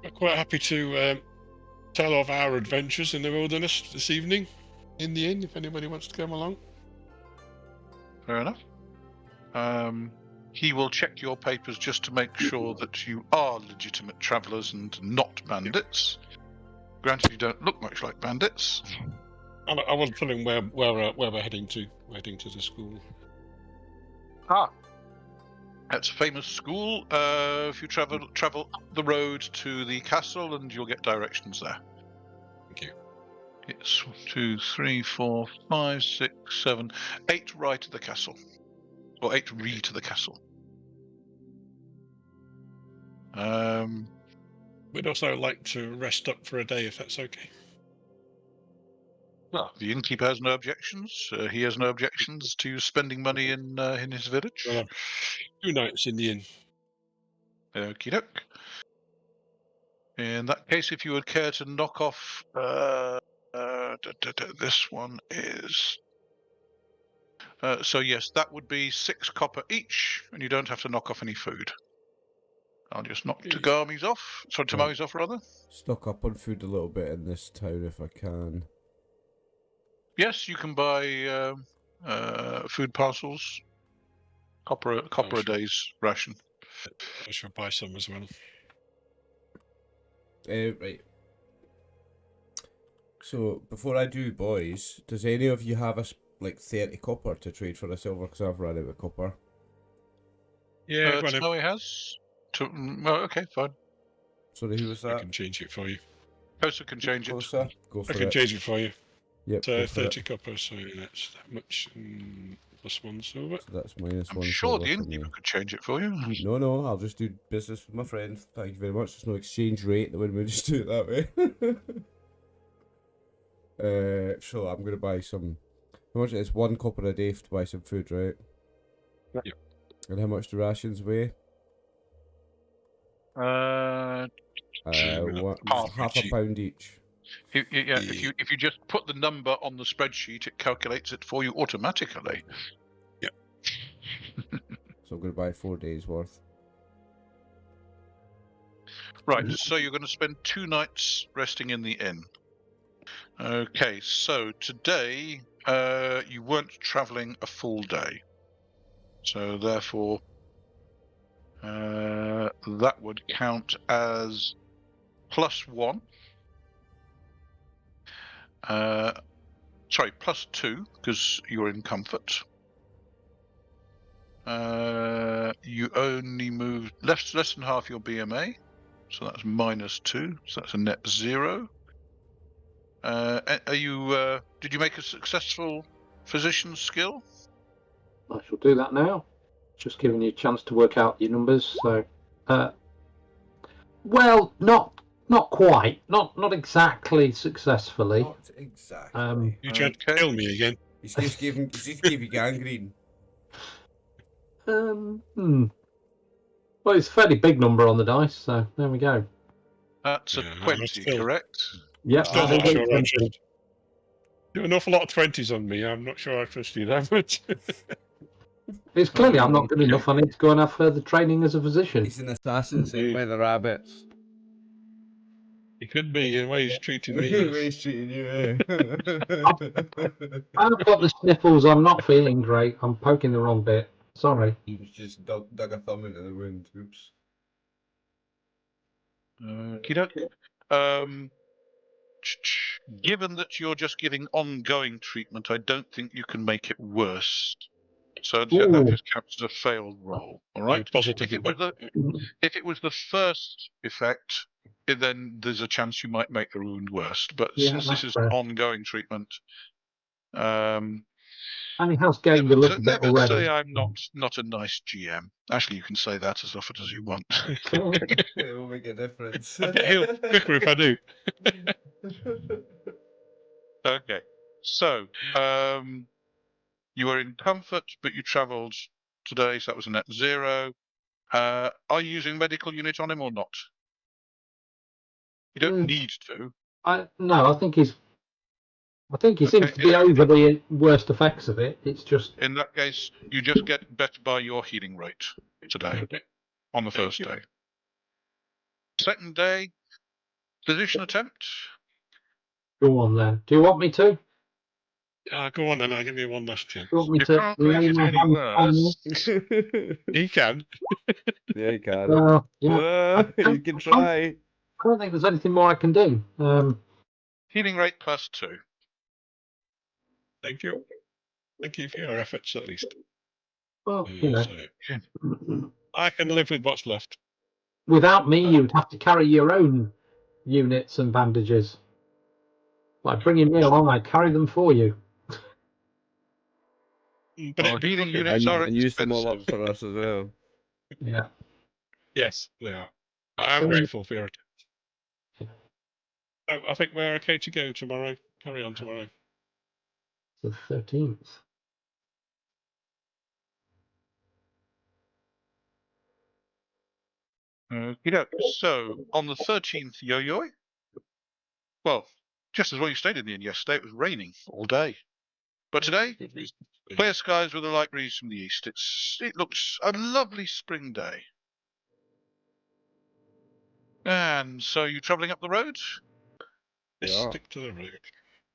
We're quite happy to tell of our adventures in the wilderness this evening in the inn, if anybody wants to come along. Fair enough. He will check your papers just to make sure that you are legitimate travellers and not bandits. Granted, you don't look much like bandits. I will tell him where we're heading to. We're heading to the school. That's a famous school. If you travel up the road to the castle, and you'll get directions there. Thank you. It's 1, 2, 3, 4, 5, 6, 7, 8 right to the castle, or 8 re to the castle. We'd also like to rest up for a day, if that's okay. Well, the innkeeper has no objections. He has no objections to spending money in his village. 2 nights in the inn. Okie doke. In that case, if you would care to knock off, this one is. So yes, that would be 6 copper each, and you don't have to knock off any food. I'll just knock Tagami's off. Sorry, Tamami's off rather. Stock up on food a little bit in this town if I can. Yes, you can buy food parcels. Copper a day's ration. I shall buy some as well. Right. So before I do, boys, does any of you have like 30 copper to trade for a silver? Because I've run out of copper. Yeah, Tamami has. Well, okay, fine. Sorry, who was I that? can change it for you. Kosa can change it. Kosa? Go for I can it. change it for you. Yep. So go for 30 it. copper, so that's that much. Plus 1 silver. So that's minus I'm 1 sure silver the from innkeeper you. could change it for you. No, I'll just do business with my friend. Thank you very much. There's no exchange rate. When we just do it that way. So I'm gonna buy some. How much? It's 1 copper a day to buy some food, right? Yep. And how much do rations weigh? What, half a pound each. If you just put the number on the spreadsheet, it calculates it for you automatically. Yep. So I'm going to buy 4 days worth. Right, so you're going to spend 2 nights resting in the inn. Okay, so today you weren't travelling a full day. So therefore that would count as +1. Sorry, +2 because you're in comfort. You only moved less than half your BMA, so that's -2. So that's a net 0. Are you? Did you make a successful physician's skill? I shall do that now. Just giving you a chance to work out your numbers. So, well, not quite, not exactly successfully. Not exactly. You tried to kill me again. He's just gave you gangrene. Well, it's a fairly big number on the dice, so there we go. That's a 20, correct? Yeah, Still not sure I trust. Do an awful lot of 20s on me. I'm not sure I trust you that much. It's clearly I'm not good enough. I need to go and have further training as a physician. He's an assassin sent by the rabbits. He could be, the way he's treating me. The way he's treating you, eh? I've got the sniffles. I'm not feeling great. I'm poking the wrong bit. Sorry. He's just dug a thumb into the wound. Oops. Given that you're just giving ongoing treatment, I don't think you can make it worse. So that just counts as a failed roll. All right. Positive. If it was the first effect, then there's a chance you might make the wound worse. But since this is ongoing treatment, and it has gained a little bit never already. say I'm not a nice GM. Actually, you can say that as often as you want. It will make a difference. I get healed quicker if I do. Okay, so you were in comfort, but you travelled today, so that was a net 0. Are you using medical unit on him or not? You don't need to. No, I think he seems to be over the worst effects of it. It's just in that case, you just get better by your healing rate today on the first day. Second day, physician attempt. Go on then. Do you want me to? Go on then, I'll give you one last chance. Do you want me to can't make it any worse. He can. Yeah, he can. Yeah. You can try. I don't think there's anything more I can do. Healing rate +2. Thank you. Thank you for your efforts, at least. Well, I can live with what's left. Without me, you'd have to carry your own units and bandages. Like bringing me along, I'd carry them for you. But healing units are and use them all up for us as well. Yeah. Yes, they are. I'm grateful for your attempt. So I think we're okay to go tomorrow. Carry on tomorrow. The 13th. So on the 13th, Yo-Yo. Well, just as well you stayed in the inn yesterday. It was raining all day, but today, clear skies with a light breeze from the east. It looks a lovely spring day. And so you travelling up the road? Yeah. Stick to the road.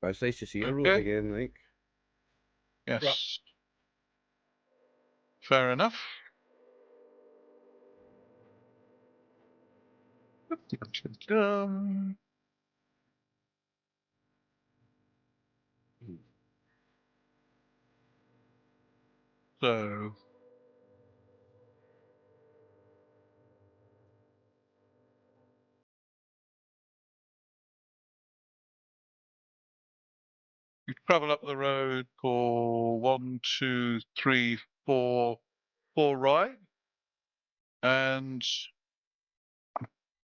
But it's nice to see a road again, like. Yes. Right. Fair enough. So you travel up the road for 1, 2, 3, 4 ride, and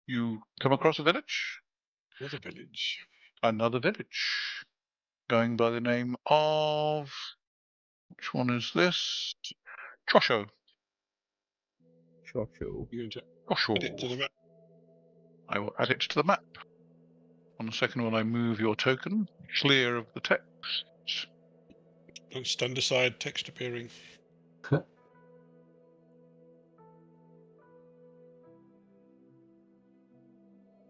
you come across a village. Another village. Another village, going by the name of, which one is this? Trosho. Sure. You're going to Oh, sure. add it to the map. I will add it to the map. 1 second while I move your token clear of the text. Don't stand aside, text appearing.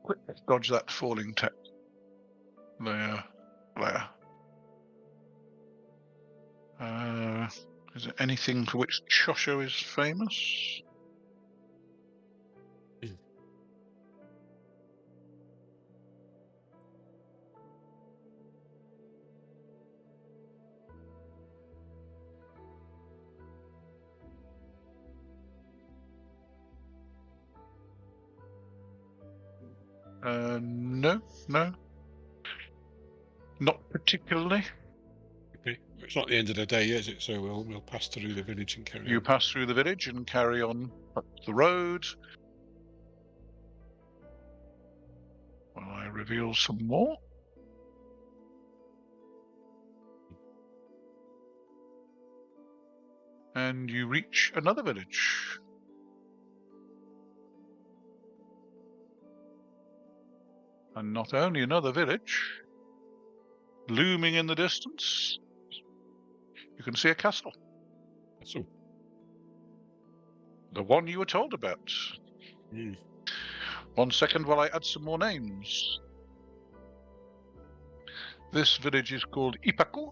Quick, dodge that falling text. There. Is there anything for which Chosho is famous? No. Not particularly. Okay. It's not the end of the day, is it? So we'll pass through the village and carry You on. pass through the village and carry on up the road. While I reveal some more. And you reach another village. And not only another village, looming in the distance, you can see a castle. So, The one you were told about. 1 second while I add some more names. This village is called Ipaku,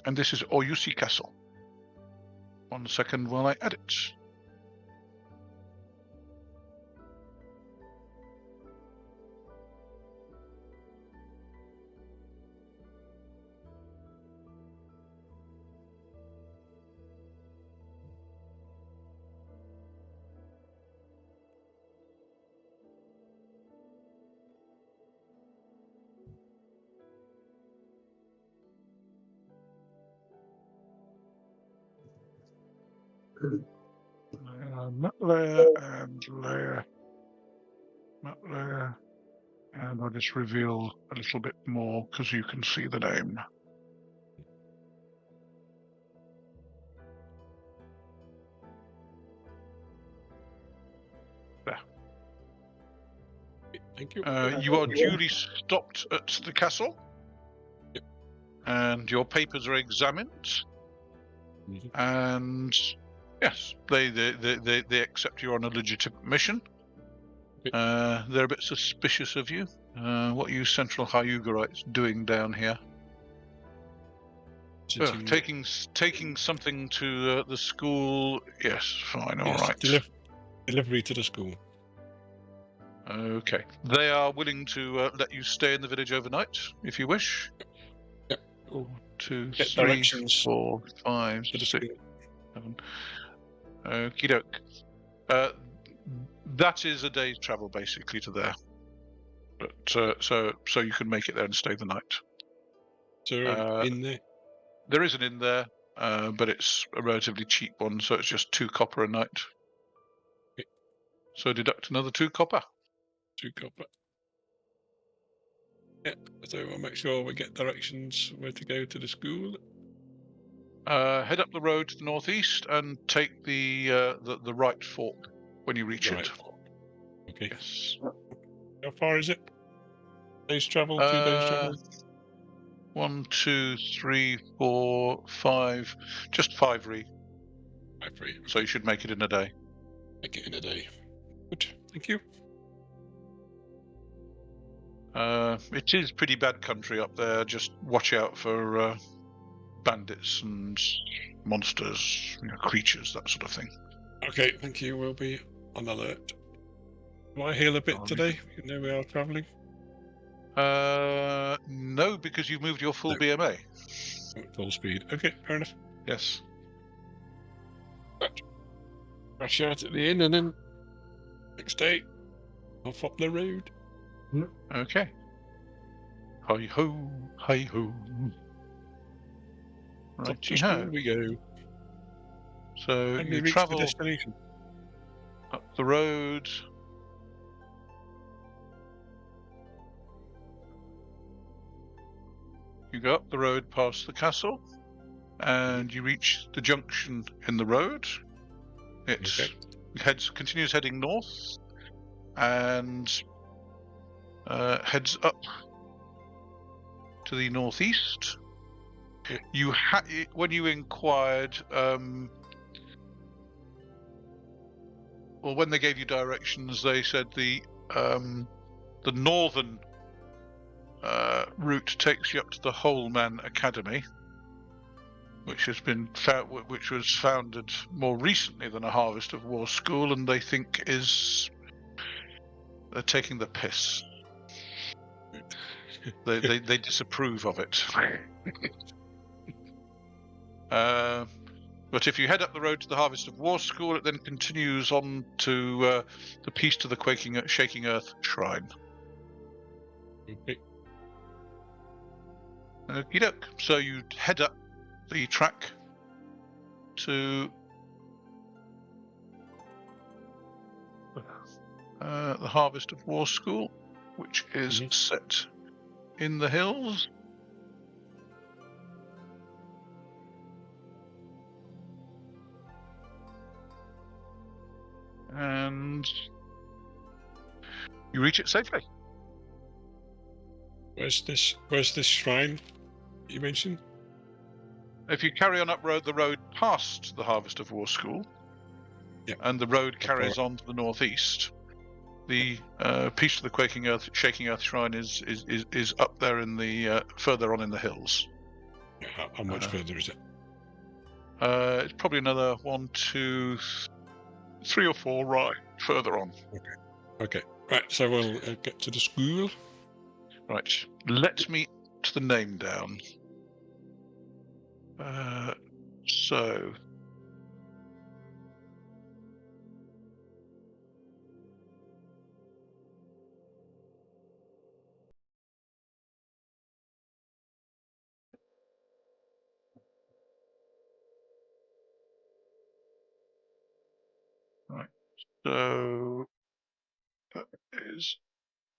and this is Oyushi Castle. 1 second while I add it. Map layer and layer. Map layer. And I'll just reveal a little bit more because you can see the name. There. thank you. You are duly stopped at the castle. Yep. And your papers are examined. Mhm. And yes, they accept you on a legitimate mission. Okay. They're a bit suspicious of you. What are you Central Hyugurites doing down here? Sitting- Taking something to the school. Yes, fine, all yes, right. delivery to the school. Okay. They are willing to let you stay in the village overnight, if you wish. Yep. 1, 2, Get 3, directions 4, 5, to the 6, school. 7. Okie doke. That is a day's travel, basically, to there. But so you can make it there and stay the night. So in there. There is an inn there, but it's a relatively cheap one, so it's just 2 copper a night. Okay. So deduct another 2 copper. 2 copper. Yeah, so we'll make sure we get directions where to go to the school. Head up the road to the northeast and take the right fork when you reach Right. it. Okay. Yes. How far is it? Days travel, 2 days travel? 1, 2, 3, 4, 5. Just 5 re. 5 free. So you should make it in a day. Make it in a day. Good. Thank you. It is pretty bad country up there. Just watch out for bandits and monsters, creatures, that sort of thing. Okay, thank you. We'll be on alert. Do I heal a bit today? You know we are travelling. No, because you've moved your full No. BMA. Full speed. Okay, fair enough. Yes. Crash out at the inn and then next day off up the road. Okay. Hi ho, hi ho. Up to Right, school we go. So And we you reach travel the destination. up the road. You go up the road past the castle, and you reach the junction in the road. It's continues heading north, and heads up to the northeast. You when you inquired, well, when they gave you directions, they said the northern route takes you up to the Wholeman Academy, which was founded more recently than a Harvest of War school, and they think they're taking the piss. They disapprove of it. But if you head up the road to the Harvest of War school, it then continues on to the Peace to the Shaking Earth Shrine. Okay. Okie doke. So you head up the track to the Harvest of War school, which is set in the hills. And you reach it safely. Where's this shrine you mentioned? If you carry on up the road past the Harvest of War school, and the road carries on to the northeast, the Peace to the Shaking Earth Shrine is up there in the further on in the hills. How much further is it? It's probably another 1, 2, 3 or 4 right further on. Okay. Right. So we'll get to the school. Right. Let me put the name down. So. Right. So that is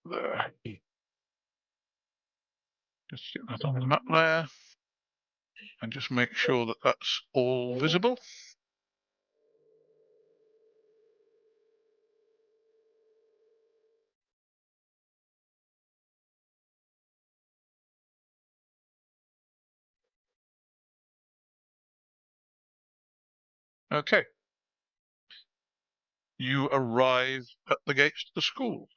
there. Just get that on the map there. And just make sure that that's all visible. Okay. You arrive at the gates to the school.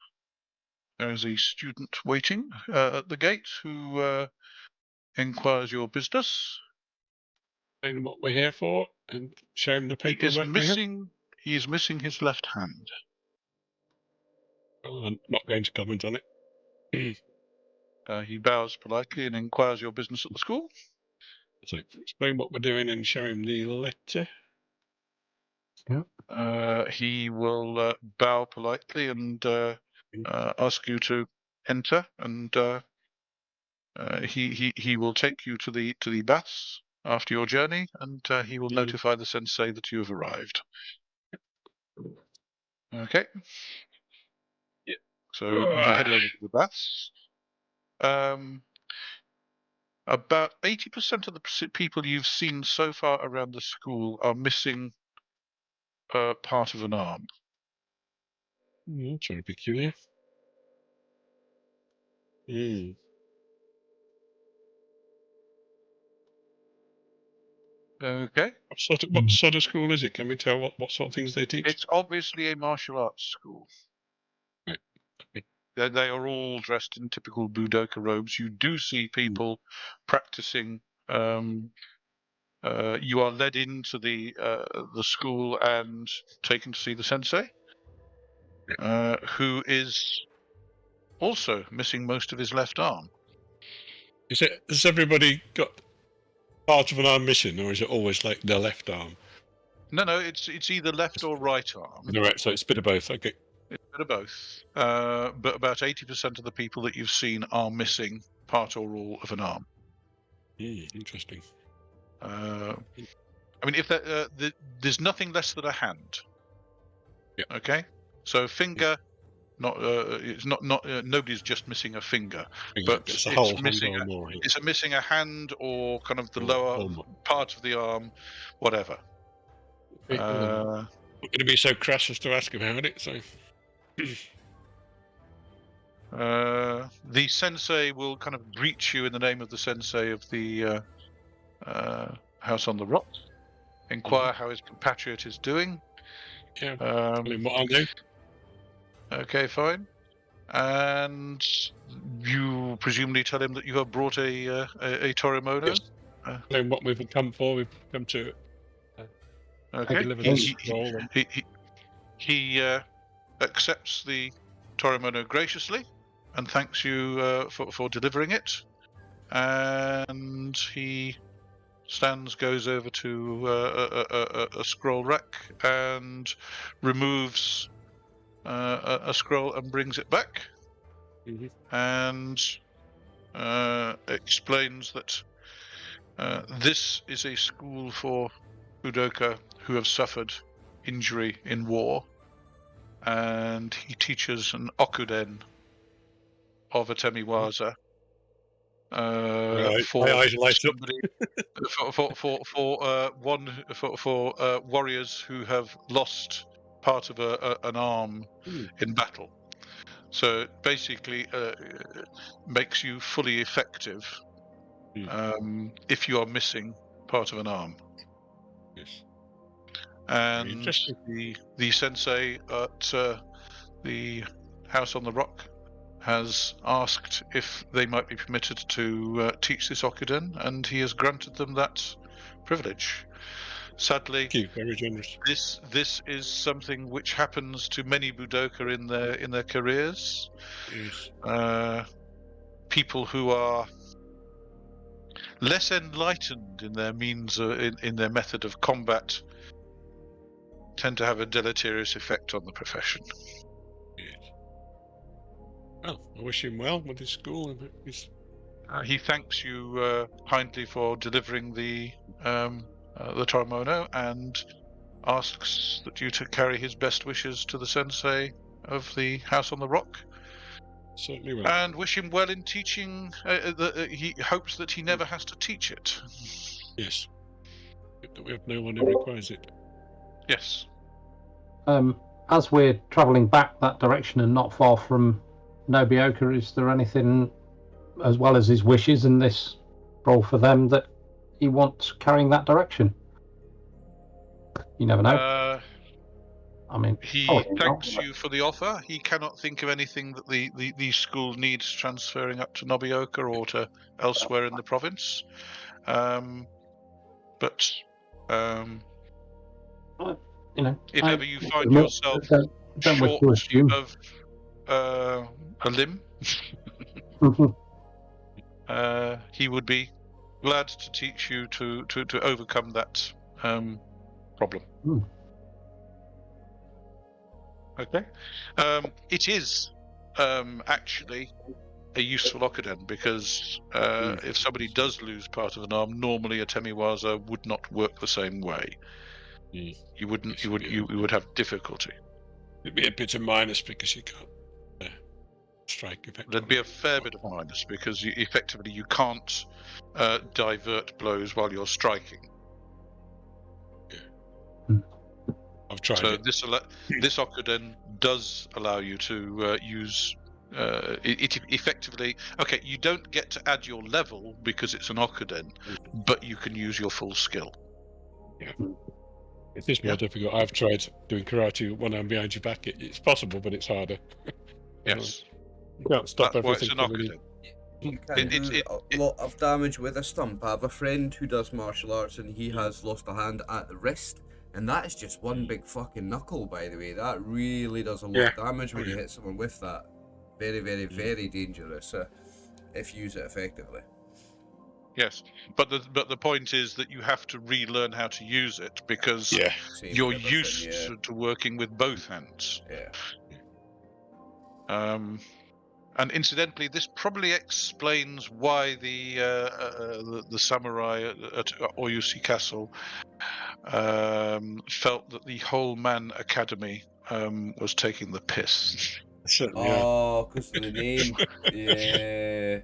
There is a student waiting at the gate who inquires your business. And what we're here for, and show him the paperwork. He is missing his left hand. Well, I'm not going to comment on it. He bows politely and inquires your business at the school. So explain what we're doing and show him the letter. He will bow politely and ask you to enter, and he will take you to the baths after your journey, and he will notify the sensei that you have arrived. Okay. Yeah. So you head over to the baths. About 80% of the people you've seen so far around the school are missing part of an arm. That's very peculiar. Okay. What sort of school is it? Can we tell what sort of things they teach? It's obviously a martial arts school. Right. Okay. They are all dressed in typical Budoka robes. You do see people practicing. You are led into the school and taken to see the sensei, who is also missing most of his left arm. Has everybody got part of an arm missing, or is it always like their left arm? No, it's either left or right arm. Right, so it's a bit of both. Okay. It's a bit of both. But about 80% of the people that you've seen are missing part or all of an arm. Interesting. I mean, if there's nothing less than a hand. Yeah. Okay. So finger, it's not nobody's just missing a finger, but it's a whole missing. hand or more. It's missing a hand or kind of the lower part of the arm, whatever. not going to be so crass as to ask about it. So the sensei will kind of greet you in the name of the sensei of the House on the Rock, inquire how his compatriot is doing. yeah, tell him what I know. Okay, fine. And you presumably tell him that you have brought a Torimono? Yes. Tell him what we've come for. We've come to Okay. deliver the scroll. He accepts the Torimono graciously and thanks you for delivering it. And he goes over to a scroll rack and removes a scroll and brings it back. And explains that this is a school for Budoka who have suffered injury in war, and he teaches an okuden of a temiwaza for warriors who have lost part of an arm in battle. So it basically makes you fully effective if you are missing part of an arm. Yes. And the sensei at the House on the Rock has asked if they might be permitted to teach this okuden, and he has granted them that privilege. Sadly, thank you, very generous. This is something which happens to many Budoka in their careers. Yes. People who are less enlightened in their means in their method of combat tend to have a deleterious effect on the profession. Yes. Well, I wish him well with his school. He thanks you kindly for delivering the Torimono and asks that you to carry his best wishes to the sensei of the House on the Rock. Certainly will. And wish him well in teaching. He hopes that he never has to teach it. Yes. We have no one who requires it. Yes. As we're travelling back that direction and not far from Nobioka, is there anything, as well as his wishes and this role for them, that he wants carrying that direction? You never know. I mean, he thanks you for the offer. He cannot think of anything that the school needs transferring up to Nobioka or to elsewhere in the province. But you know, if ever you find yourself short of a limb, he would be glad to teach you to overcome that problem. Okay. It is actually a useful okuden because if somebody does lose part of an arm, normally a temiwaza would not work the same way. You wouldn't. You would have difficulty. It'd be a bit of minus because you can't strike effectively. There'd be a fair bit of minus because effectively you can't divert blows while you're striking. I've tried so it. This okuden does allow you to use it effectively. Okay, you don't get to add your level because it's an okuden, but you can use your full skill. Yeah. It is more difficult. I've tried doing karate one arm behind your back. It's possible, but it's harder. Yes. You can't stop That's why everything. it's an okuden. You can do a lot of damage with a stump. I have a friend who does martial arts and he has lost a hand at the wrist, and that is just one big fucking knuckle, by the way. That really does a lot of damage when you hit someone with that. Very, very, very dangerous if you use it effectively. Yes, but the point is that you have to relearn how to use it because you're used to working with both hands. And incidentally, this probably explains why the samurai at Oyushi Castle felt that the Whole Man Academy was taking the piss. Oh, because of the name. Yeah.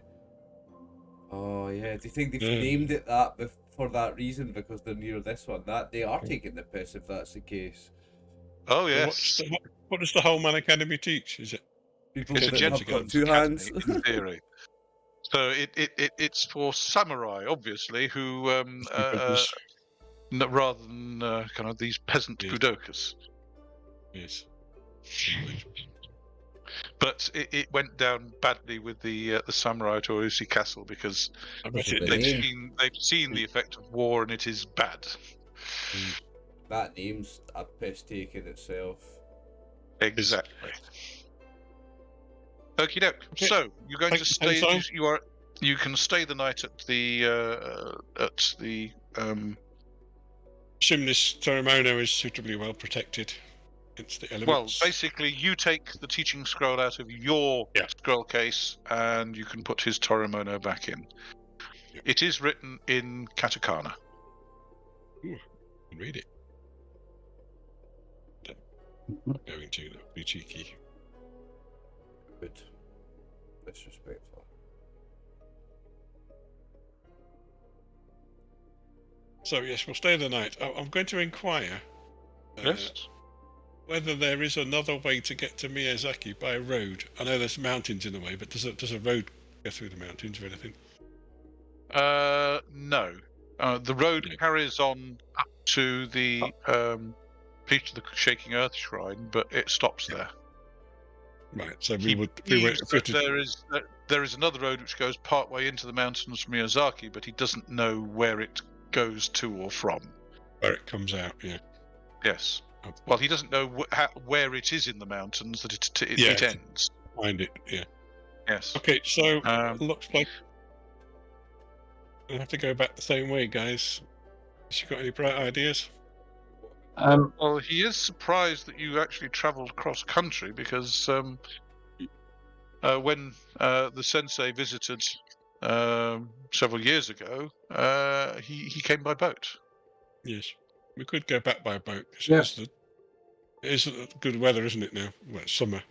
Oh yeah. Do you think they've named it that for that reason? Because they're near this one. That they are taking the piss if that's the case. Oh So yes. what does the whole Man Academy teach? Is it? People It's a that have gentleman's got two hands. academy, in theory. So it's for samurai, obviously, who rather than kind of these peasant Yes. budokas. Yes. But it went down badly with the samurai at Oyushi Castle because I bet it The did. name. they've seen the effect of war and it is bad. That name's a piss take in itself. Exactly. Okie doke. Okay. So you're going to Thanks, stay. Simon. You can stay the night at the Assume this Toromono is suitably well protected against the well, elements. basically, you take the teaching scroll out of your scroll case, and you can put his Toromono back in. Yeah. It is written in katakana. Ooh, I can read it. Going to that be cheeky. Good. Disrespectful. So yes, we'll stay the night. I'm going to inquire Yes. whether there is another way to get to Miyazaki by road. I know there's mountains in the way, but does a road go through the mountains or anything? No. The road No. carries on up to the Peach of the Shaking Earth Shrine, but it stops there. Right. So He we would. believes that there is another road which goes part way into the mountains from Miyazaki, but he doesn't know where it goes to or from. Where it comes out. Yeah. Yes. Oh. Well, he doesn't know where it is in the mountains that it ends. Find it. Yeah. Yes. Okay. So looks like we'll have to go back the same way, guys. Has you got any bright ideas? Well, he is surprised that you actually travelled cross country because when the sensei visited several years ago, he came by boat. Yes. We could go back by boat. Yeah. It is good weather, isn't it now? Well, it's summer.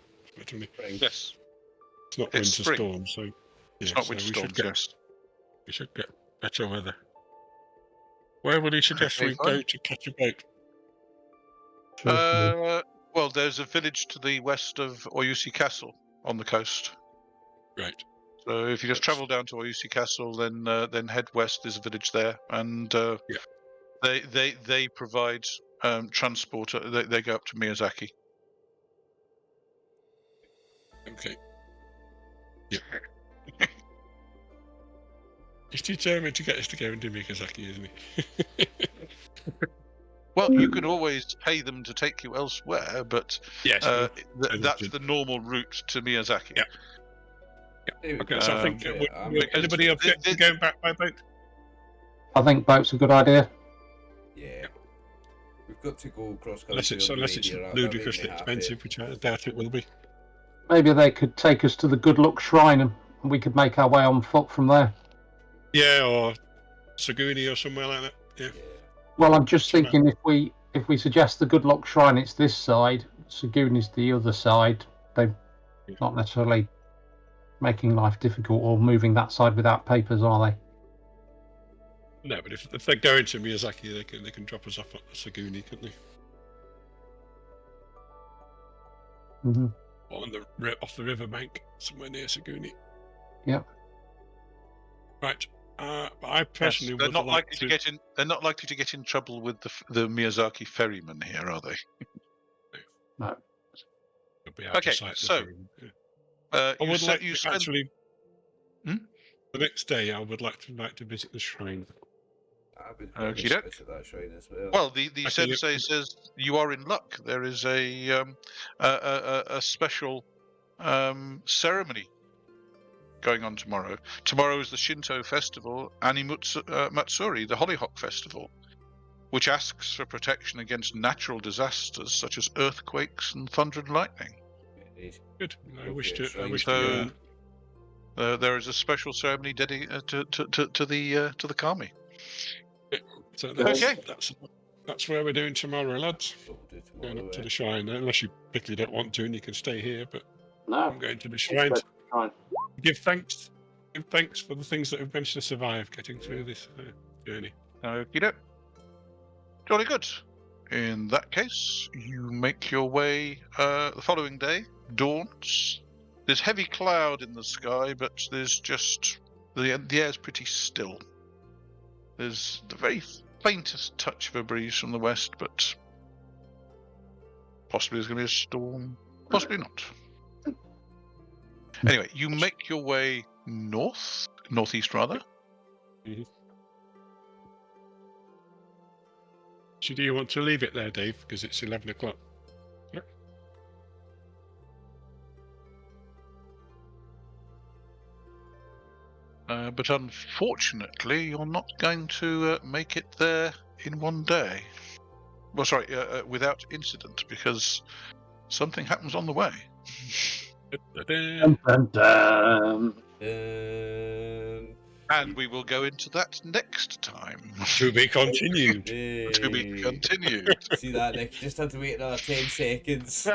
Yes. It's not It's winter spring. storm, so It's not winter storms, yes. We should get better weather. Where would you suggest Okay, we fine. go to catch a boat? Well, there's a village to the west of Oyushi Castle on the coast. Right. So if you just travel down to Oyushi Castle, then head west. There's a village there, and they provide transport. They go up to Miyazaki. Okay. Yeah. He's determined to get us to go into Miyazaki, isn't he? Well, you can always pay them to take you elsewhere, but Yes. that's the normal route to Miyazaki. Yeah. Okay, so I think would anybody object to going back by boat? I think boat's a good idea. Yeah. We've got to go cross country. Unless it's ludicrously expensive, which I doubt it will be. Maybe they could take us to the Good Luck Shrine and we could make our way on foot from there. Yeah, or Saguni or somewhere like that. Yeah. Well, I'm just thinking if we suggest the Good Luck Shrine, it's this side, Saguni's the other side. They're not necessarily making life difficult or moving that side without papers, are they? No, but if they're going to Miyazaki, they can drop us off at Saguni, couldn't they? Mm-hmm. Or off the riverbank, somewhere near Saguni. Yep. Right. I personally they're would not like likely to get in. They're not likely to get in trouble with the Miyazaki ferryman here, are they? No. Okay, so I you would said like you to spent. actually. The next day, I would like to visit the shrine. I would Okey visit doke. that shrine as well. Well, the Actually, sensei says you are in luck. There is a special ceremony going on tomorrow. Tomorrow is the Shinto festival, Matsuri, the Hollyhock Festival, which asks for protection against natural disasters such as earthquakes and thunder and lightning. Good. I wish to So go. there is a special ceremony dedicated to the kami. So Okay. That's where we're doing tomorrow, lads. Going up to the shrine, unless you particularly don't want to, and you can stay here. But No. I'm going to the shrine. Give thanks for the things that we've managed to survive getting through this journey. Okie doke. Jolly good. In that case, you make your way the following day. Dawns. There's heavy cloud in the sky, but there's just the air's pretty still. There's the very faintest touch of a breeze from the west, but possibly there's going to be a storm. Possibly not. Anyway, you make your way northeast rather. Mm-hmm. So do you want to leave it there, Dave? Because it's 11 o'clock. But unfortunately, you're not going to make it there in one day. Well, sorry, without incident, because something happens on the way. Dun, dun, dun. And we will go into that next time. To be continued. To be continued. See that, Nick? Just had to wait another 10 seconds.